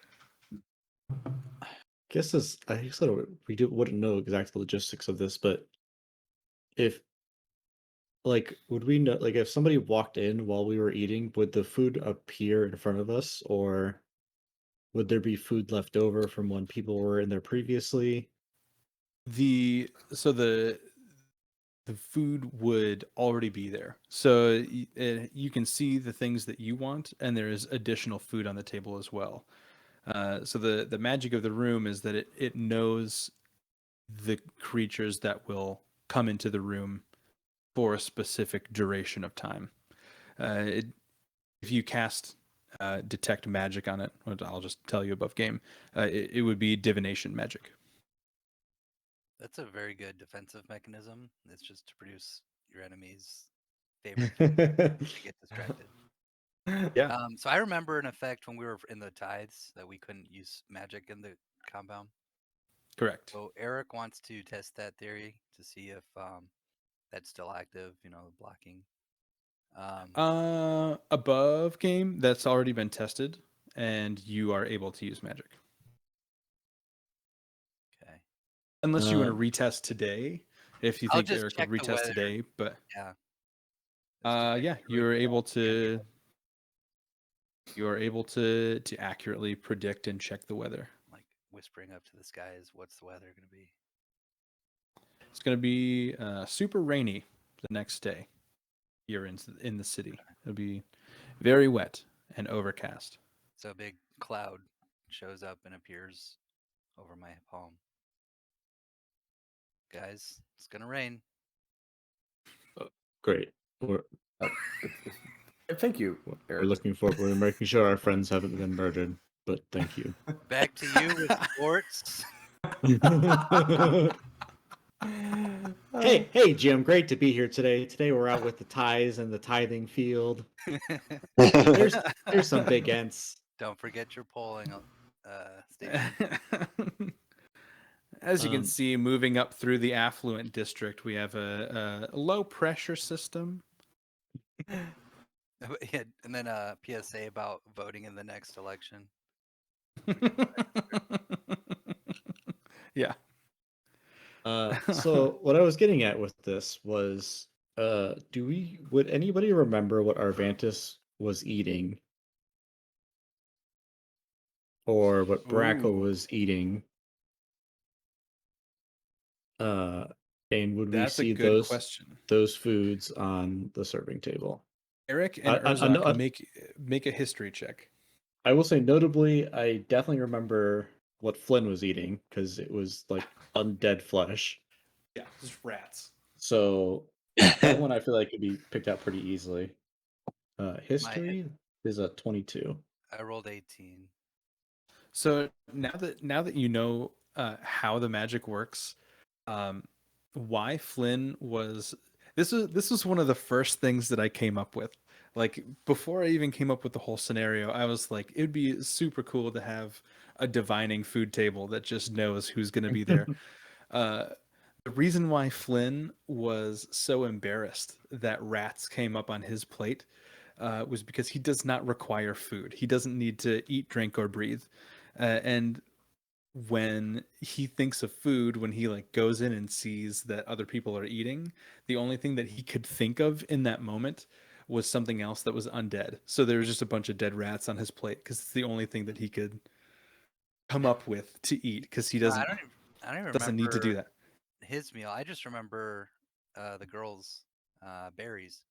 Guess this. I guess wouldn't know exact logistics of this, but if would we know? Like, if somebody walked in while we were eating, would the food appear in front of us, or would there be food left over from when people were in there previously? The food would already be there, so you can see the things that you want, and there is additional food on the table as well. So the magic of the room is that it knows the creatures that will come into the room for a specific duration of time. If you cast detect magic on it, I'll just tell you above game, it would be divination magic. That's a very good defensive mechanism. It's just to produce your enemy's favorite food to get distracted. Yeah. So I remember an effect when we were in the tithes that we couldn't use magic in the compound. Correct. So Eric wants to test that theory to see if that's still active, blocking. Above game, that's already been tested, and you are able to use magic. Okay. Unless you want to retest today, if you I'll think just Eric check would the retest weather. today, but Yeah. yeah, you're able to accurately predict and check the weather. Like whispering up to the skies, what's the weather going to be? It's going to be super rainy the next day here in the city. It'll be very wet and overcast. So a big cloud shows up and appears over my palm. Guys, it's going to rain. Great. Thank you, We're Eric. looking for. We're making sure our friends haven't been murdered. but thank you. Back to you with sports. Hey, Jim. Great to be here today. Today we're out with the ties and the tithing field. There's some big ents. Don't forget your polling station. As you can Um, see, moving up through the affluent district, we have a low pressure system. Yeah, and then a PSA about voting in the next election. Yeah. So what I was getting at with this was, would anybody remember what Arvantis was eating, or what Brackle Ooh. was eating? And would we That's a see good question. those foods on the serving table? Eric and I know. Urzak, make a history check. I will say notably, I definitely remember what Flynn was eating because it was like undead flesh. Yeah, just rats. So that one I feel like could be picked out pretty easily. History is a 22. I rolled 18. So now that you know how the magic works, why Flynn was this was one of the first things that I came up with. Like before I even came up with the whole scenario, I was like, it would be super cool to have a divining food table that just knows who's going to be there. The reason why Flynn was so embarrassed that rats came up on his plate was because he does not require food. He doesn't need to eat, drink, or breathe. And when he thinks of food, when he like goes in and sees that other people are eating, the only thing that he could think of in that moment was something else that was undead. So there was just a bunch of dead rats on his plate because it's the only thing that he could come up with to eat because he I doesn't don't even doesn't need to do remember that. his meal. I just remember the girls' berries.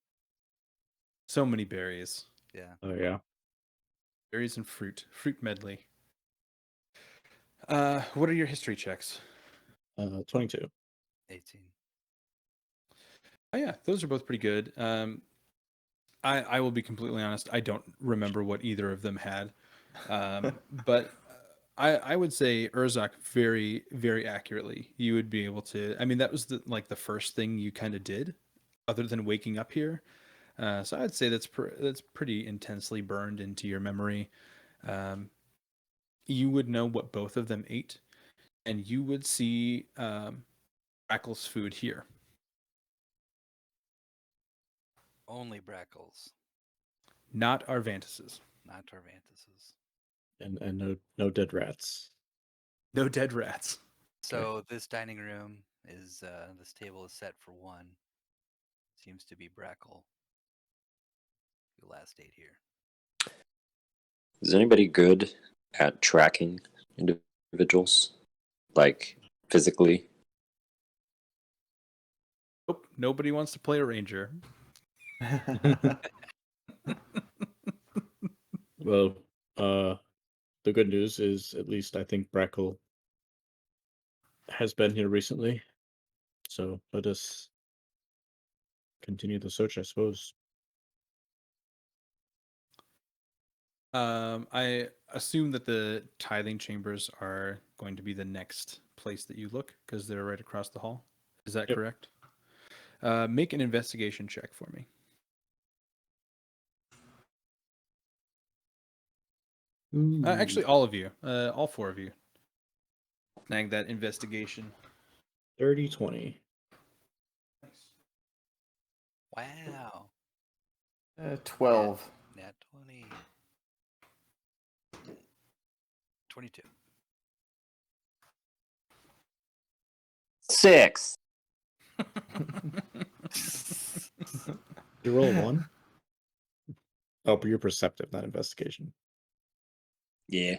So many berries. Yeah. Oh yeah. Berries and fruit medley. What are your history checks? 22. 18. Oh yeah, those are both pretty good. I will be completely honest. I don't remember what either of them had, but I would say Urzak very very accurately. You would be able to. I mean, that was the first thing you kind of did, other than waking up here. So I'd say that's pretty intensely burned into your memory. Um, you would know what both of them ate, and you would see Crackle's food here. Only Brackles, Not Arvantis's. not Tarvantis's. And no dead rats. No dead rats. So this dining room is this table is set for one. Seems to be Brackle, who last ate here. Is anybody good at tracking individuals, like physically? Nope. Nobody wants to play a ranger. Well, the good news is at least I think Brackle has been here recently. So let us continue the search, I suppose. I assume that the tithing chambers are going to be the next place that you look because they're right across the hall. Is that Yep. correct? Make an investigation check for me. Actually, all of you, all four of you, snag that investigation. 30-20. Wow. 12. Nat 20. 22. 6. You roll 1? Oh, but you're perceptive, not investigation. Yeah.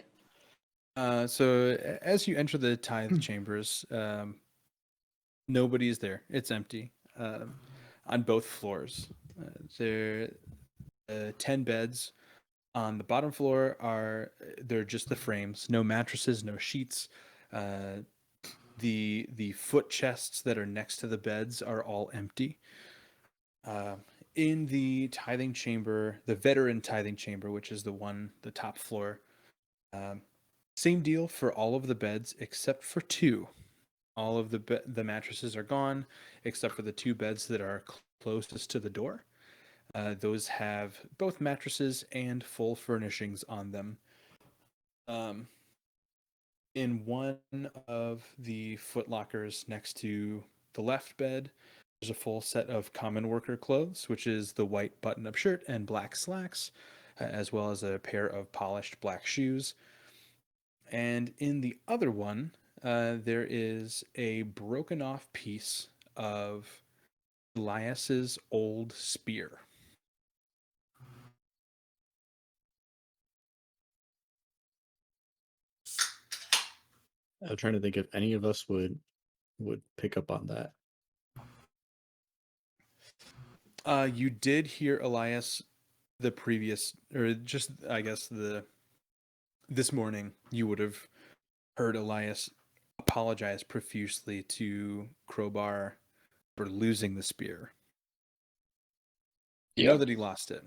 So as you enter the tithe chambers, nobody is there. It's empty on both floors. There are 10 beds. On the bottom floor they're just the frames, no mattresses, no sheets. The foot chests that are next to the beds are all empty. In the tithing chamber, the veteran tithing chamber, which is the top floor, Same deal for all of the beds except for 2. All of the mattresses are gone except for the 2 beds that are closest to the door. Those have both mattresses and full furnishings on them. In one of the footlockers next to the left bed, there's a full set of common worker clothes, which is the white button-up shirt and black slacks, as well as a pair of polished black shoes. And in the other one, there is a broken off piece of Elias's old spear. I'm trying to think if any of us would pick up on that. You did hear Elias the previous, or just I guess this morning. You would have heard Elias apologize profusely to Crowbar for losing the spear. You know that he lost it.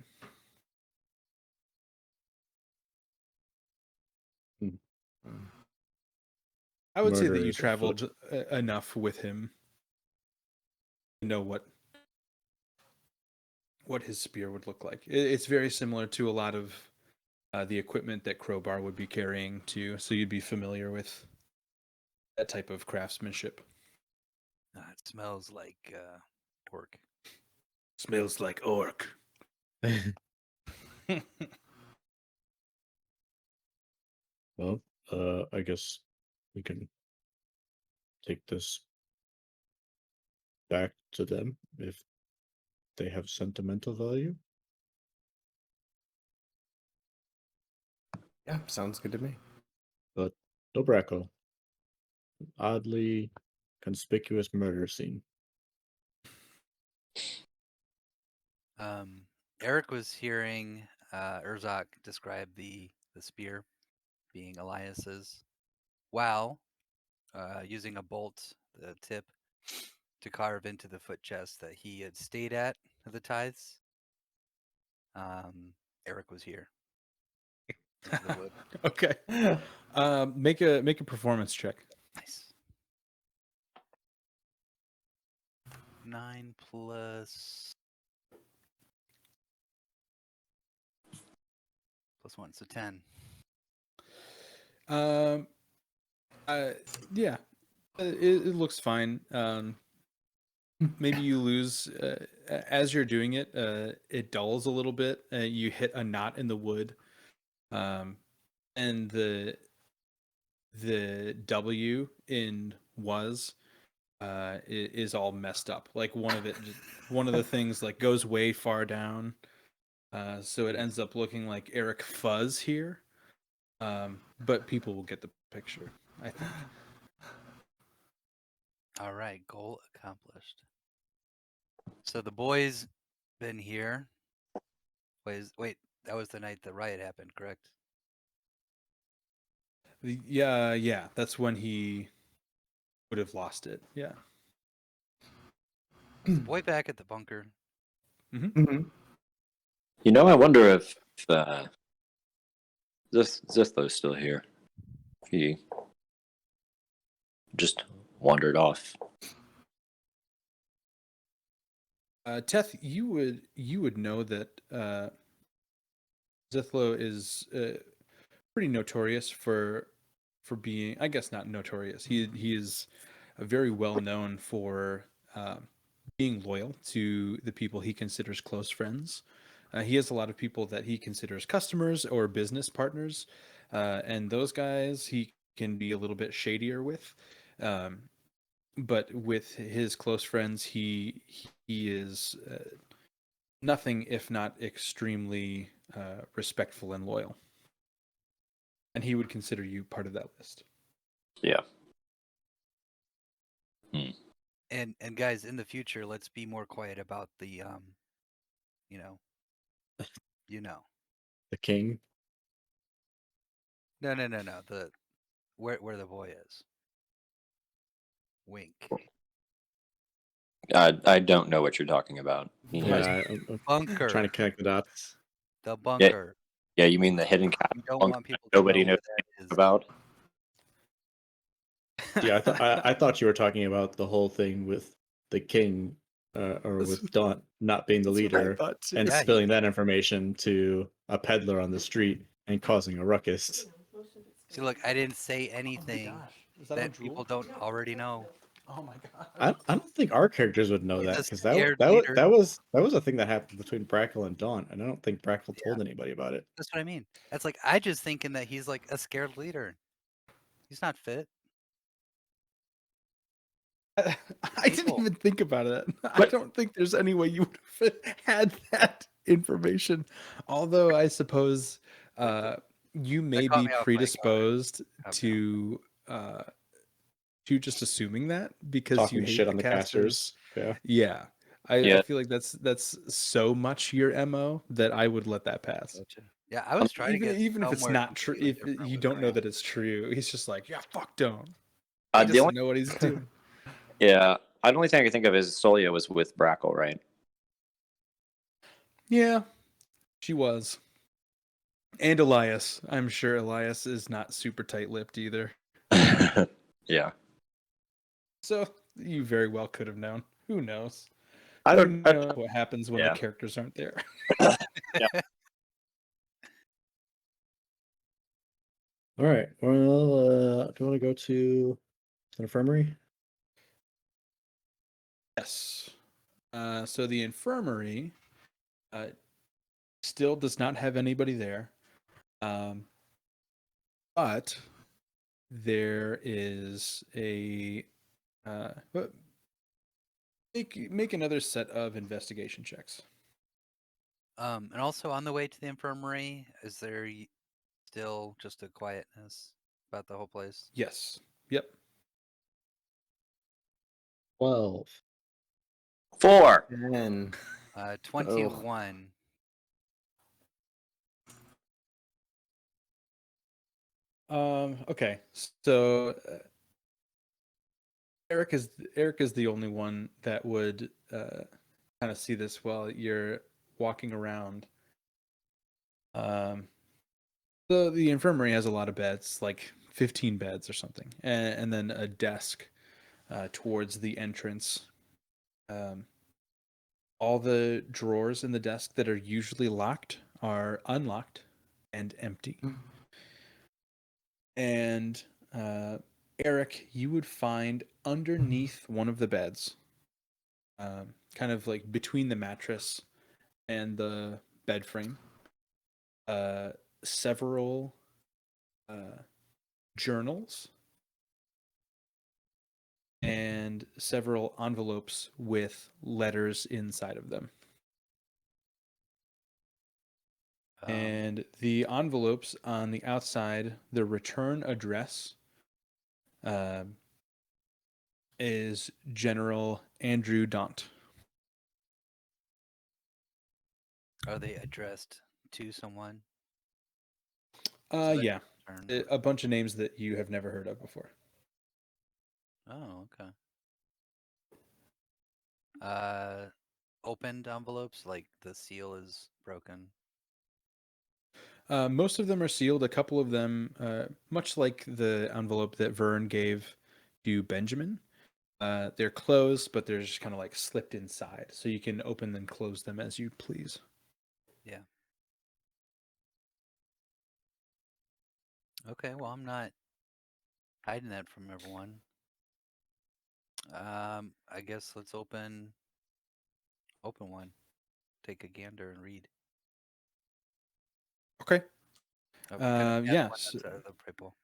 I would say that Murder you is traveled enough with him to know what his spear would look like. It's very similar to a lot of the equipment that Crowbar would be carrying too, so you'd be familiar with that type of craftsmanship. It smells like pork. Smells like orc. Well, I guess we can take this back to them if they have sentimental value. Yeah, sounds good to me. But Dobrako, oddly conspicuous murder scene. Eric was hearing Urzak describe the spear being Elias's, while using a bolt, the tip, to carve into the foot chest that he had stayed at the tithes. Eric was here. Into the wood. Okay. Make a performance check. Nice. 9 plus 1, so 10. Yeah, it looks fine. Maybe you lose as you're doing it. It dulls a little bit. You hit a knot in the wood, and the W in was is all messed up. Like one of the things like goes way far down, so it ends up looking like Eric Fuzz here. But people will get the picture, I think. All right, goal accomplished. So the boys been here. Wait, that was the night the riot happened, correct? Yeah, that's when he would have lost it. Yeah. Is the boy back at the bunker? Mm-hmm. I wonder if Zithlo's still here. He just wandered off. Teth, you would know that Zithlo is pretty notorious for being, I guess not notorious. He is very well known for being loyal to the people he considers close friends. He has a lot of people that he considers customers or business partners, and those guys he can be a little bit shadier with. But with his close friends, he is nothing if not extremely respectful and loyal. And he would consider you part of that list. Yeah. And guys, in the future, let's be more quiet about the you know. The king. No. The where the boy is. Wink. I don't know what you're talking about. Yeah, I'm Bunker. trying to connect the dots. The bunker. Yeah, you mean the hidden cat You don't function want people that to nobody know knows what that is. about? Yeah, I thought you were talking about the whole thing with the king, or with Daunt not being the That's what I leader thought too. and Yeah, spilling that information to a peddler on the street and causing a ruckus. See, look, I didn't say anything Is that people don't already know. Oh my god. I don't think our characters would know He's that a because scared leader. that was a thing that happened between Brackle and Daunt, and I don't think Brackle told anybody about it. That's what I mean. That's like I just thinking that he's like a scared leader. He's not fit. I didn't People. even think about it. I But- don't think there's any way you would have had that information. Although I suppose you may caught be me off my guard. predisposed Caught to just assuming that because you Talking hate shit the on the casters. casters. Yeah. Yeah. I Yeah. feel like that's so much your MO that I would let that pass. Gotcha. Yeah, I was trying to get Even if it's somewhere not true, completely if different you with don't know Grant. that it's true, he's just like, yeah, fuck, don't. He The doesn't only, know what he's doing. yeah, the only thing I can think of is Solia was with Brackle, right? Yeah, she was. And Elias. I'm sure Elias is not super tight-lipped either. Yeah. So you very well could have known. Who knows? I Who don't. knows what happens when yeah. the characters aren't there? All right. Well, do you want to go to the infirmary? Yes. So the infirmary still does not have anybody there. But there is a but make another set of investigation checks. And also on the way to the infirmary, is there still just a quietness about the whole place? Yes. Yep. 12. 4. And 21. Okay. So Eric is the only one that would kind of see this while you're walking around. The infirmary has a lot of beds, like 15 beds or something, and then a desk towards the entrance. All the drawers in the desk that are usually locked are unlocked and empty. And Eric, you would find underneath one of the beds, kind of like between the mattress and the bed frame, several journals and several envelopes with letters inside of them. And the envelopes on the outside, the return address is General Andrew Daunt. Are they addressed to someone? Yeah, Return- a bunch of names that you have never heard of before. Oh, okay. Opened envelopes, like the seal is broken. Most of them are sealed. A couple of them, much like the envelope that Vern gave to Benjamin, they're closed, but they're just kind of like slipped inside, so you can open and close them as you please. Yeah. Okay, well, I'm not hiding that from everyone. I guess let's open one. Take a gander and read. Okay. Oh, kind of, yeah, the one Yes. that's out of the purple.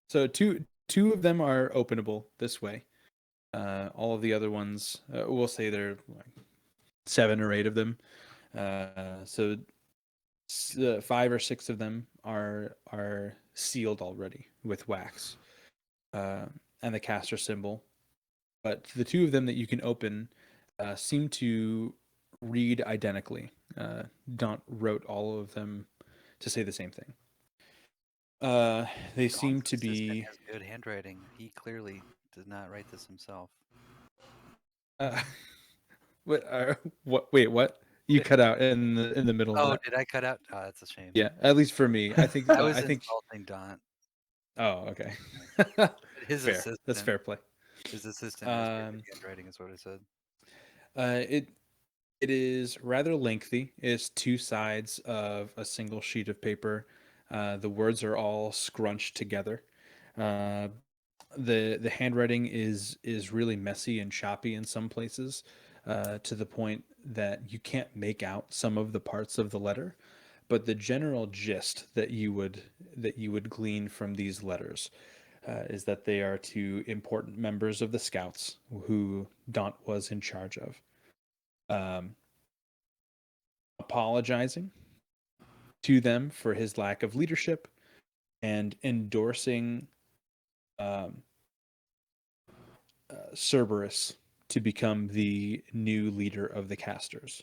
So two of them are openable this way. All of the other ones, we'll say there like 7 or 8 of them. So 5 or 6 of them are sealed already with wax and the caster symbol. But the 2 of them that you can open seem to read identically. Daunt wrote all of them to say the same thing. They seem Daunt's to assistant be. has good handwriting. He clearly did not write this himself. What? What? Wait, what? You cut out in the middle of Oh, that. did I cut out? Oh, that's a shame. Yeah, at least for me. I think I was I think. insulting Daunt. Oh, okay. His Fair. That's assistant. fair play. His assistant has very Um, good handwriting, is what I said. it is rather lengthy. It's two sides of a single sheet of paper. The words are all scrunched together. Uh, the handwriting is really messy and choppy in some places, to the point that you can't make out some of the parts of the letter. But the general gist that you would glean from these letters is that they are to important members of the Scouts who Daunt was in charge of. Um, Apologizing to them for his lack of leadership and endorsing um, Cerberus to become the new leader of the casters.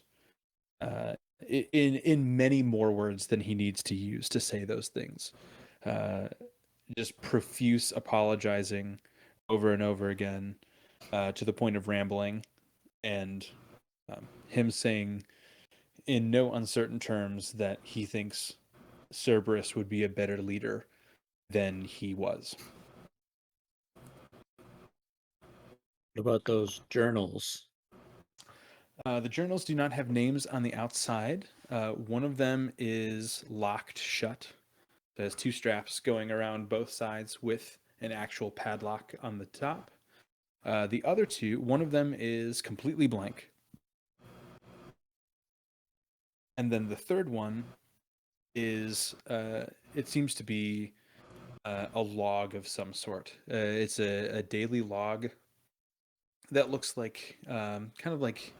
In many more words than he needs to use to say those things. Uh, just profuse apologizing over and over again, to the point of rambling, and him saying in no uncertain terms that he thinks Cerberus would be a better leader than he was. What about those journals? The journals do not have names on the outside. One of them is locked shut. It has two straps going around both sides with an actual padlock on the top. The other two, one of them is completely blank. And then the third one is, it seems to be a log of some sort. It's a daily log that looks like, kind of like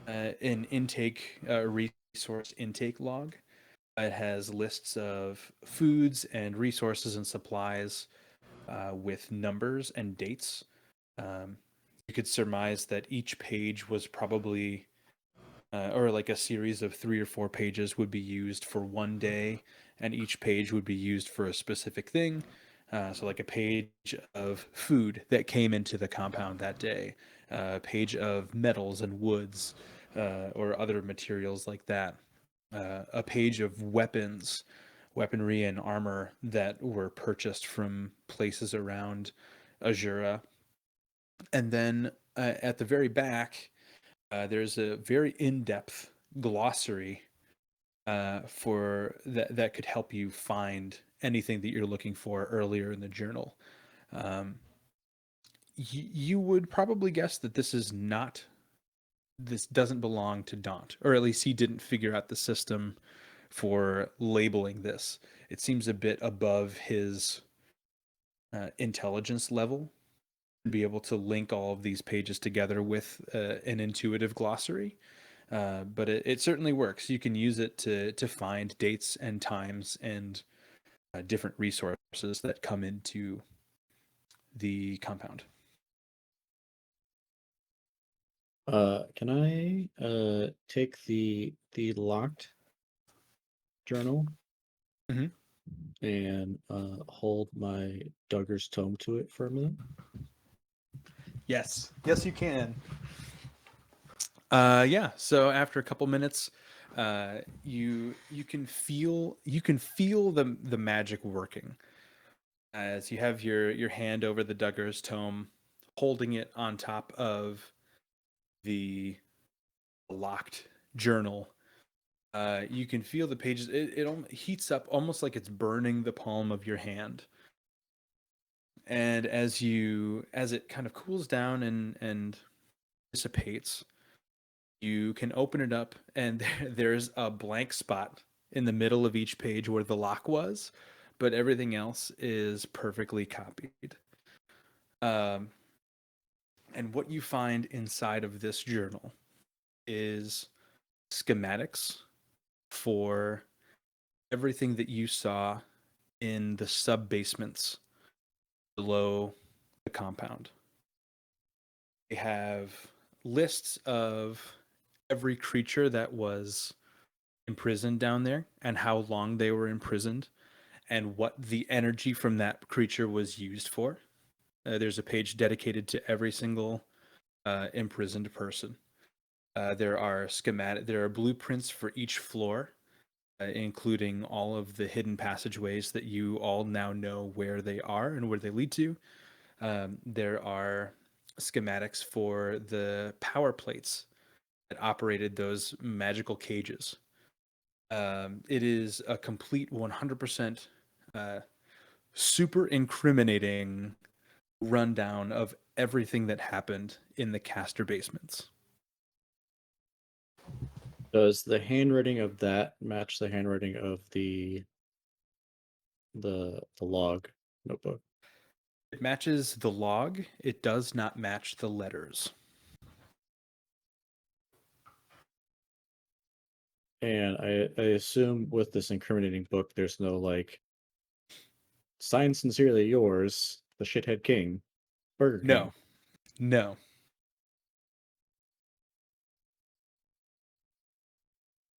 an intake, resource intake log. It has lists of foods and resources and supplies, with numbers and dates. You could surmise that each page was probably, or like a series of 3 or 4 pages would be used for one day, and each page would be used for a specific thing. So, like a page of food that came into the compound that day, a page of metals and woods, or other materials like that, a page of weaponry and armor that were purchased from places around Azura. And then, at the very back, there's a very in-depth glossary, for that could help you find anything that you're looking for earlier in the journal. Um, you would probably guess that this doesn't belong to Daunt, or at least he didn't figure out the system for labeling this. It seems a bit above his intelligence level to be able to link all of these pages together with an intuitive glossary. But it certainly works. You can use it to find dates and times and different resources that come into the compound. Can I take the locked journal Mhm. and hold my Duggar's tome to it for a minute? Yes, you can. Yeah. So after a couple minutes, you can feel the magic working as you have your hand over the Duggar's tome, holding it on top of the locked journal. You can feel the pages. It heats up almost like it's burning the palm of your hand. And as it kind of cools down and dissipates, you can open it up, and there's a blank spot in the middle of each page where the lock was, but everything else is perfectly copied. Um, and what you find inside of this journal is schematics for everything that you saw in the sub basements below the compound. They have lists of every creature that was imprisoned down there and how long they were imprisoned and what the energy from that creature was used for. There's a page dedicated to every single imprisoned person. There are schematic. There are blueprints for each floor, including all of the hidden passageways that you all now know where they are and where they lead to. There are schematics for the power plates that operated those magical cages. It is a complete 100% super incriminating rundown of everything that happened in the caster basements. Does the handwriting of that match the handwriting of the log notebook? It matches the log. It does not match the letters. And I assume with this incriminating book, there's no like, signed sincerely yours, the shithead king, Burger King. No, no.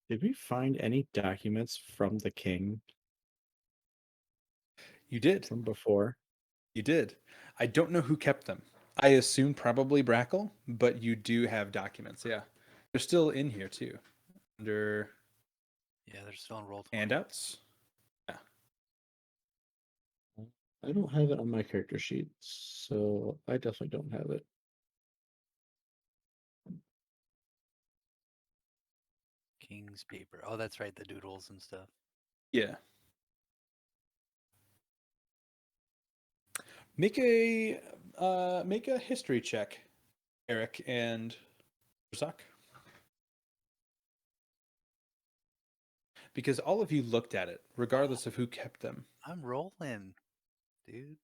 Did we find any documents from the king You did. from before? You did. I don't know who kept them. I assume probably Brackle, but you do have documents. Yeah, they're still in here too, under Yeah, they're still in roll 20. handouts. Yeah, I don't have it on my character sheet, so I definitely don't have it. King's paper. Oh, that's right, the doodles and stuff. yeah. Make a history check, Eric and Zuck. Because all of you looked at it, regardless of who kept them. I'm rolling, dude.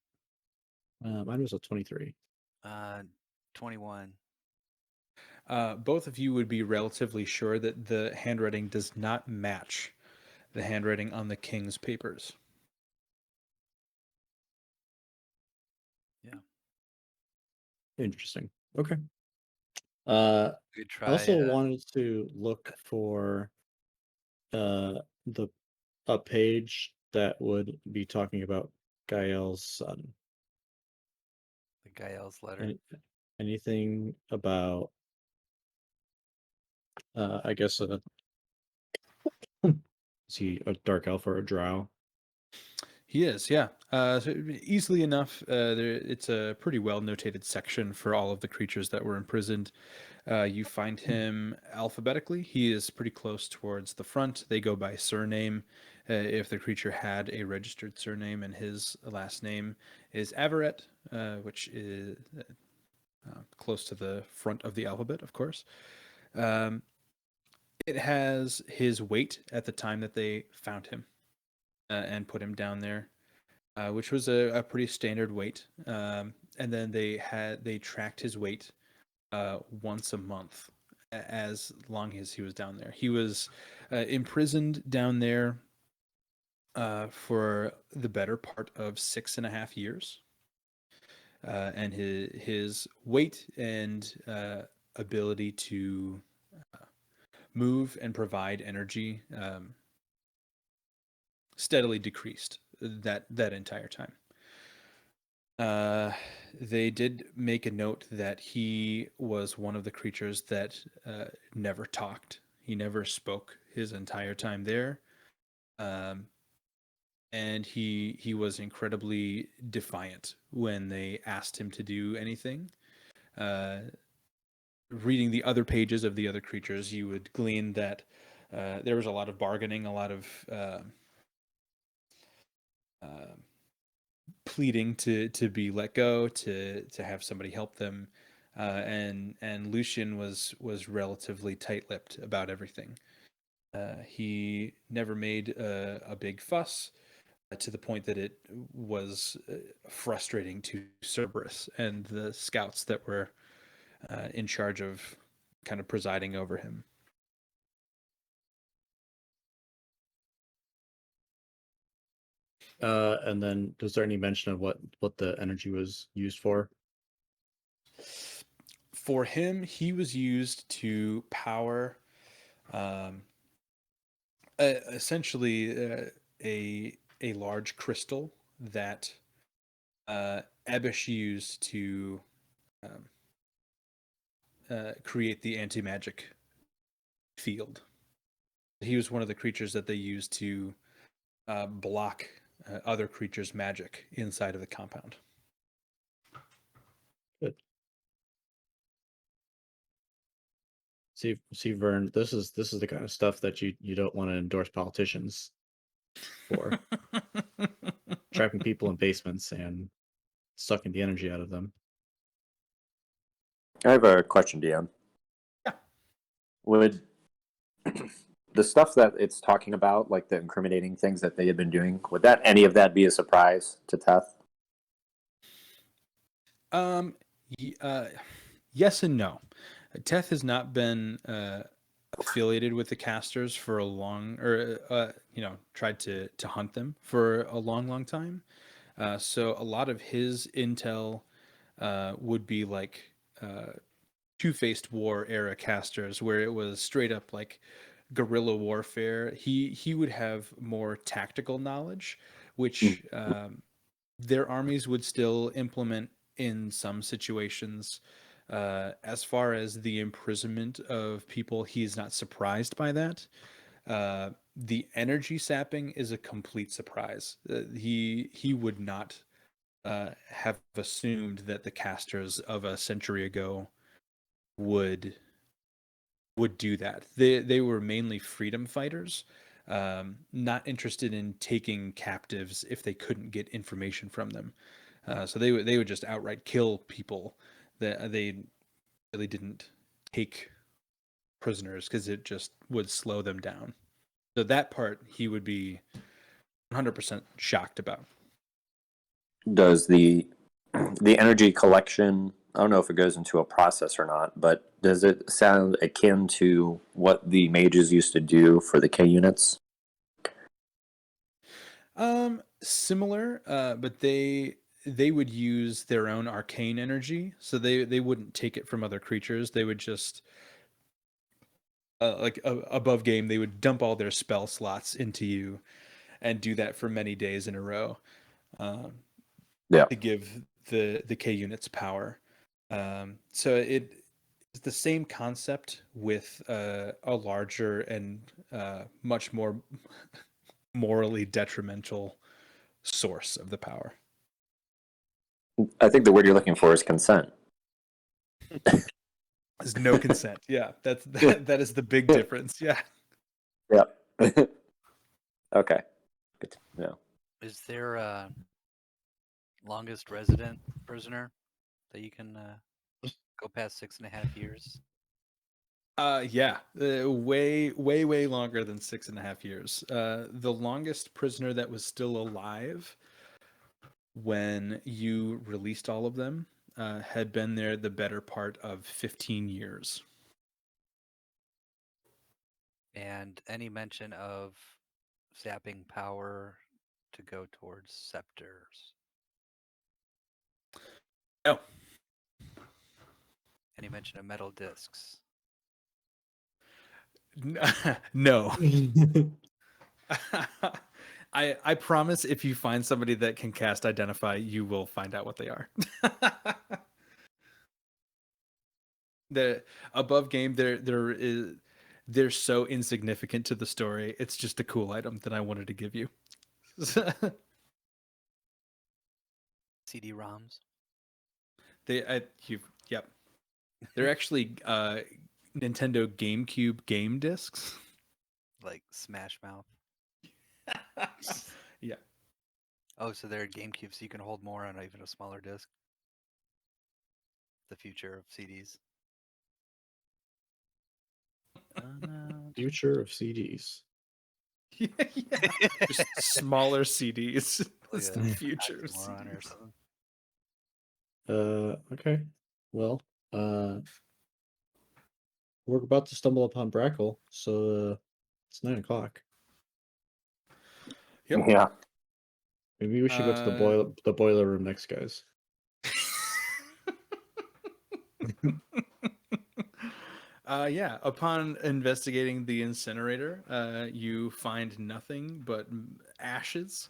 Mine was a 23. 21. Both of you would be relatively sure that the handwriting does not match the handwriting on the king's papers. Yeah. Interesting. Okay. I Good try. also wanted to look for the a page that would be talking about Gael's son. the Gael's letter. Any, anything about I guess is he a dark elf or a drow? He is, yeah. So easily enough, it's a pretty well notated section for all of the creatures that were imprisoned. You find him alphabetically. He is pretty close towards the front. They go by surname. If the creature had a registered surname, and his last name is Avaret, which is close to the front of the alphabet, of course. It has his weight at the time that they found him and put him down there, which was a pretty standard weight. And then they tracked his weight once a month as long as he was down there. He was imprisoned down there for the better part of 6.5 years. And his weight and ability to move and provide energy steadily decreased that entire time. They did make a note that he was one of the creatures that never talked. He never spoke his entire time there. And he was incredibly defiant when they asked him to do anything. Reading the other pages of the other creatures, you would glean that there was a lot of bargaining, a lot of pleading to be let go, to have somebody help them, and Lucian was relatively tight-lipped about everything. He never made a big fuss, to the point that it was frustrating to Cerberus and the scouts that were in charge of kind of presiding over him. And then was there any mention of what the energy was used for? For him, he was used to power essentially a large crystal that Abish used to create the anti-magic field. He was one of the creatures that they used to block other creatures' magic inside of the compound. Good. See, Vern, this is the kind of stuff that you don't want to endorse politicians for. Trapping people in basements and sucking the energy out of them. I have a question, DM. Yeah. Would the stuff that it's talking about, like the incriminating things that they had been doing, would that any of that be a surprise to Teth? Yes and no. Teth has not been affiliated with the casters for a long, or tried to hunt them for a long time. So a lot of his intel would be like Two-Faced War era casters, where it was straight up like guerrilla warfare. He would have more tactical knowledge, which their armies would still implement in some situations. As far as the imprisonment of people, he's not surprised by that. The energy sapping is a complete surprise. He would not have assumed that the casters of a century ago would do that. They were mainly freedom fighters, not interested in taking captives if they couldn't get information from them. So they would just outright kill people. That they really didn't take prisoners because it just would slow them down. So that part he would be 100% shocked about. Does the energy collection, I don't know if it goes into a process or not, but does it sound akin to what the mages used to do for the K units? Similar, but they would use their own arcane energy, so they wouldn't take it from other creatures. They would just above game, they would dump all their spell slots into you and do that for many days in a row. Yeah. To give the K units power. So it's the same concept with a larger and much more morally detrimental source of the power. I think the word you're looking for is consent. There's no consent. Yeah, that is the big difference. Yeah. Yep. Okay. Good to know. Is there a longest resident prisoner that you can go past 6.5 years? Yeah, way longer than 6.5 years. The longest prisoner that was still alive when you released all of them had been there the better part of 15 years. And any mention of sapping power to go towards scepters? No. Any mention of metal discs? No. I promise if you find somebody that can cast Identify, you will find out what they are. The above game, they're so insignificant to the story. It's just a cool item that I wanted to give you. CD-ROMs? Yep. They're actually Nintendo GameCube game discs. Like Smash Mouth? Yeah. Oh, so they're GameCube, so you can hold more on even a smaller disc. The future of CDs. Future of CDs. Yeah. Just smaller CDs. It's the Yeah, future of Oxymoron or CDs. something. Okay. Well, we're about to stumble upon Brackle, so it's 9:00. Yep. Yeah. Maybe we should go to the boiler room next, guys. Yeah. Upon investigating the incinerator, you find nothing but ashes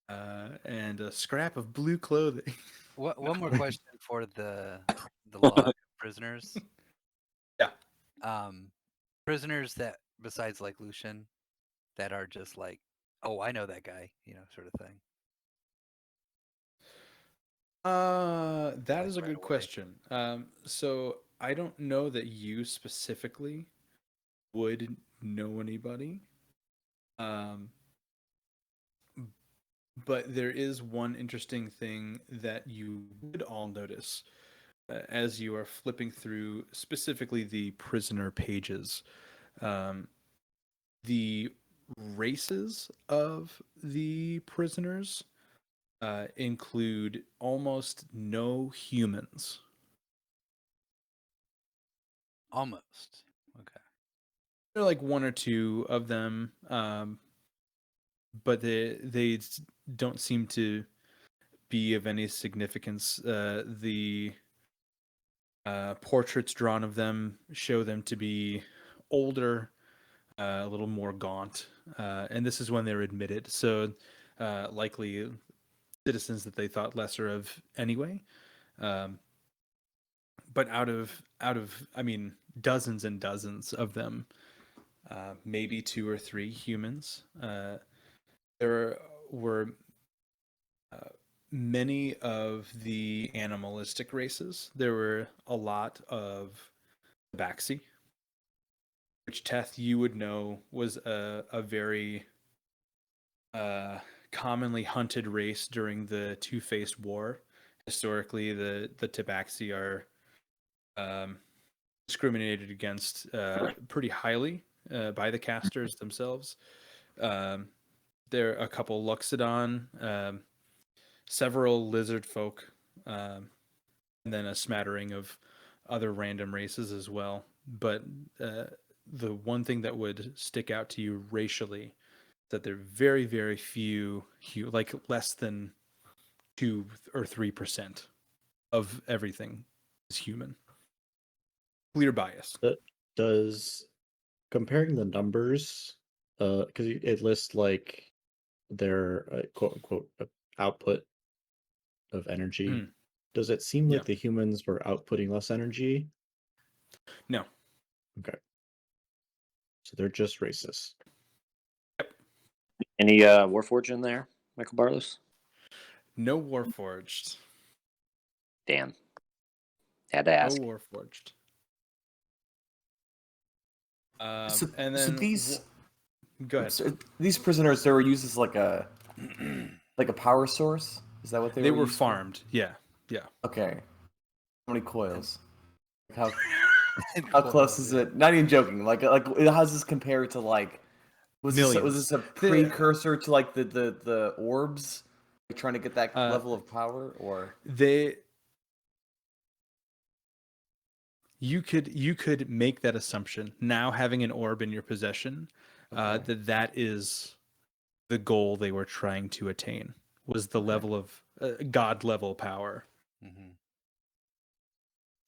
and a scrap of blue clothing. One more question for the log prisoners. Yeah. prisoners that, besides like Lucian, that are just like, oh, I know that guy, sort of thing. That Like is a right good away. question. So I don't know that you specifically would know anybody. Um, but there is one interesting thing that you would all notice as you are flipping through specifically the prisoner pages. Um, the races of the prisoners include almost no humans. Almost. Okay. There are like one or two of them, but they don't seem to be of any significance. The portraits drawn of them show them to be older, a little more gaunt, and this is when they're admitted. So likely citizens that they thought lesser of anyway. Um, but out of I mean dozens and dozens of them, maybe two or three humans. There were many of the animalistic races. There were a lot of tabaxi, which Teth you would know was a very commonly hunted race during the Two-Faced War. Historically, the tabaxi are discriminated against pretty highly by the casters themselves. Um, there are a couple Luxodon, several lizard folk, and then a smattering of other random races as well. But the one thing that would stick out to you racially is that there are very, very few, like less than 2 or 3% of everything is human. Clear bias. Does comparing the numbers, because it lists like their quote unquote output of energy. Mm. Does it seem like Yeah. the humans were outputting less energy? No. Okay. So they're just racist. Any Warforged in there, Michael Barlos? No Warforged. Damn. Had to No ask. Warforged. So, And so then these go ahead. so these prisoners, they were used as like a power source. Is that what they They were were used for? farmed. Yeah. Yeah. Okay. How many coils? How Cool, close is yeah. it? Not even joking. Like how does this compare to like was Millions. this a precursor to like the orbs? Like trying to get that level of power, or you could make that assumption now, having an orb in your possession, Okay. that is the goal they were trying to attain, was the Okay. level of god level power. Mhm.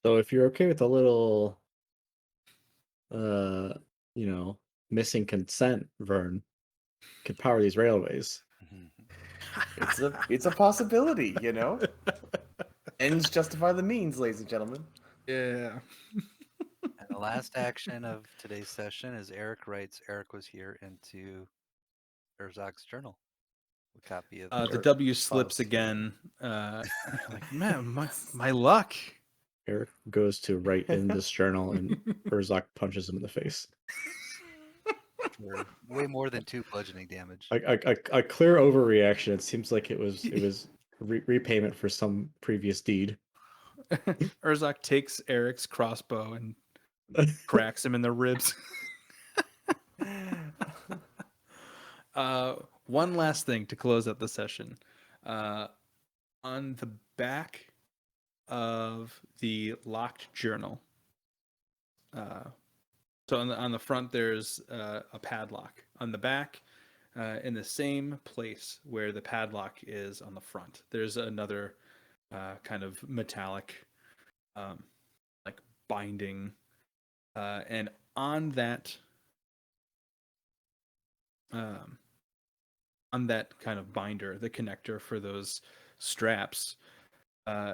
So if you're okay with a little, uh, missing consent, Vern could power these railways. it's a possibility, you know. Ends justify the means, ladies and gentlemen. Yeah. And the last action of today's session is Eric writes Eric was here into Urzak's journal. A copy of The Eric W slips Faust. again. Like, man, my luck. Eric goes to write in this journal, and Urzak punches him in the face. for way more than 2 bludgeoning damage. A clear overreaction. It seems like it was repayment for some previous deed. Urzak takes Eric's crossbow and cracks him in the ribs. One last thing to close out the session. On the back of the locked journal, so on the front there's a padlock. On the back, in the same place where the padlock is on the front, there's another kind of metallic, like binding, and um, on that kind of binder, the connector for those straps,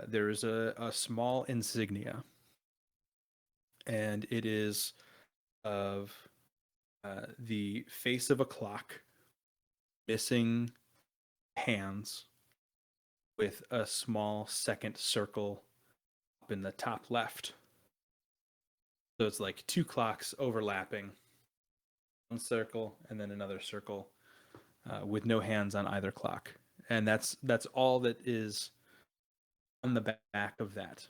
there's a small insignia, and it is of the face of a clock, missing hands, with a small second circle up in the top left. So it's like two clocks overlapping, one circle and then another circle, with no hands on either clock, and that's all that is on the back of that.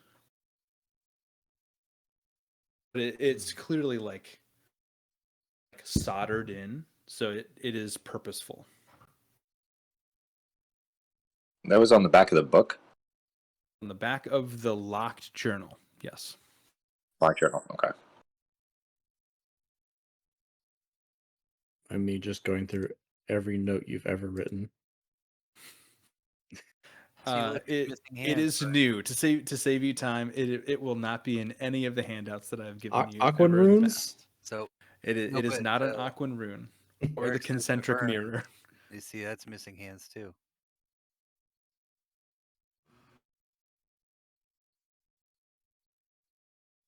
But it's clearly like soldered in, so it is purposeful. That was on the back of the book. On the back of the locked journal, yes. Black journal. Okay. I mean, just going through every note you've ever written. See, look, It missing it hands, is new to save you time. It will not be in any of the handouts that I've given you. Aquan ever in the runes? past. So It is but, not an Aquan rune or the Eric says to concentric Vern, mirror. You see, that's missing hands too.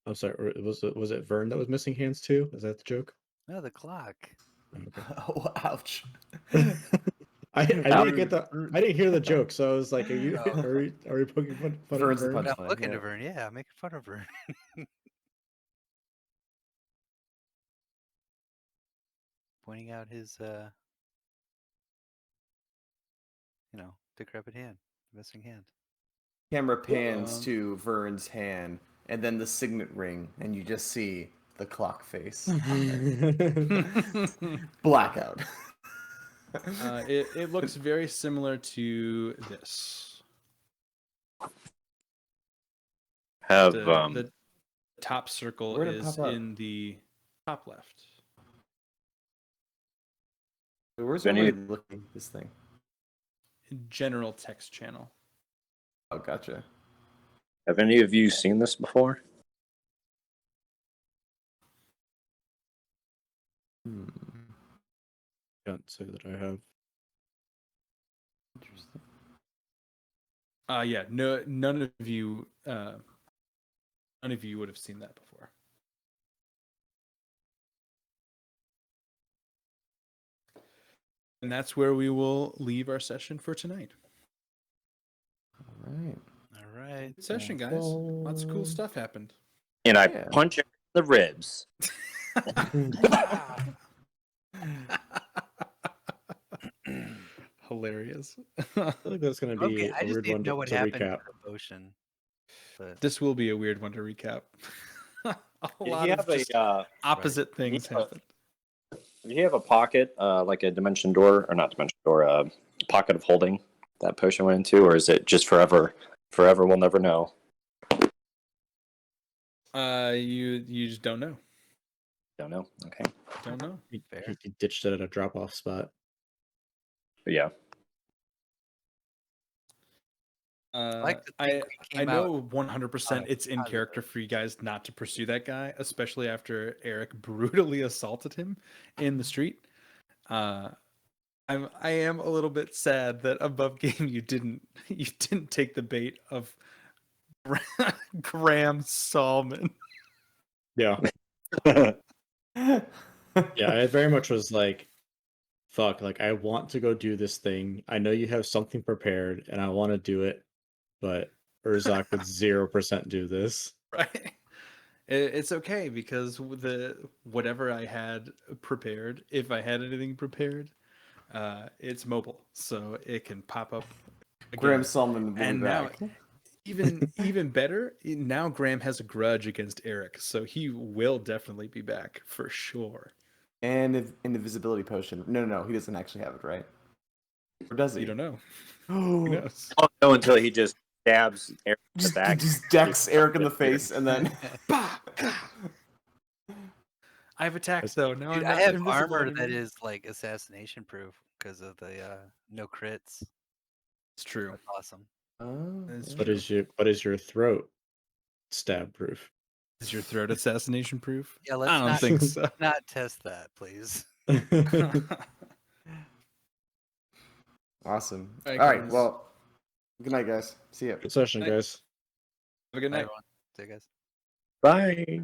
I'm sorry, was it Vern that was missing hands too? Is that the joke? No, the clock. Okay. Oh, ouch. I didn't get the Rude. I didn't hear the joke, so I was like, Oh. are we poking fun at Vern's the Vern? punch. I'm Punchline, looking yeah. to Vern. Yeah, I'm making fun of Vern. Pointing out his, decrepit hand, missing hand. Camera pans to Vern's hand, and then the signet ring, and you just see the clock face. Blackout. It looks very similar to this. Have The top circle Where'd it is pop up? in the top left. Where's Any- everybody looking at this thing? General text channel. Oh, gotcha. have any of you seen this before? Can't say that I have. Interesting. Yeah, no, none of you would have seen that before. And that's where we will leave our session for tonight. All right. All right. Good session, guys. Lots of cool stuff happened. And I Yeah. punch him in the ribs. Hilarious. I feel like that's gonna be Okay, I a just weird need one to know what to happened recap. to the potion. But This will be a weird one to recap. A Did lot he of have just opposite things Yeah. happened. Did he have a pocket, like a dimension door, or not dimension door, pocket of holding that potion went into, or is it just forever? Forever, we'll never know. You just don't know. Don't know. Okay. Don't know. He Fair. ditched it at a drop-off spot. But yeah. like to I think we came know 100% out it's in positive. character for you guys not to pursue that guy, especially after Eric brutally assaulted him in the street. I am a little bit sad that above game you didn't take the bait of Graham Salmon. Yeah. Yeah, I very much was like, fuck, like I want to go do this thing. I know you have something prepared and I want to do it, but Urzak would 0% do this. Right. It's okay because whatever I had prepared, if I had anything prepared, it's mobile, so it can pop up again. Graham Salmon will be And now, back. even better, now Graham has a grudge against Eric, so he will definitely be back for sure. And an invisibility potion. No, he doesn't actually have it, right? Or does he? You don't know. Who Who knows? I don't know until he just stabs Eric in the Just, back. just decks Eric in the face and then. Bah! I have attacks though. Now Dude, I'm I not have invisible armor that anymore. is like assassination proof because of the no crits. It's true. That's awesome. Oh, It's yeah. true. What is your throat stab proof? Is your throat assassination proof? Yeah, let's I don't not think so. not test that, please. Awesome. All right, All right. guys. Well, good night, guys. See ya. Good session, Night. guys. Have a good Bye, night. everyone. See you guys. Bye.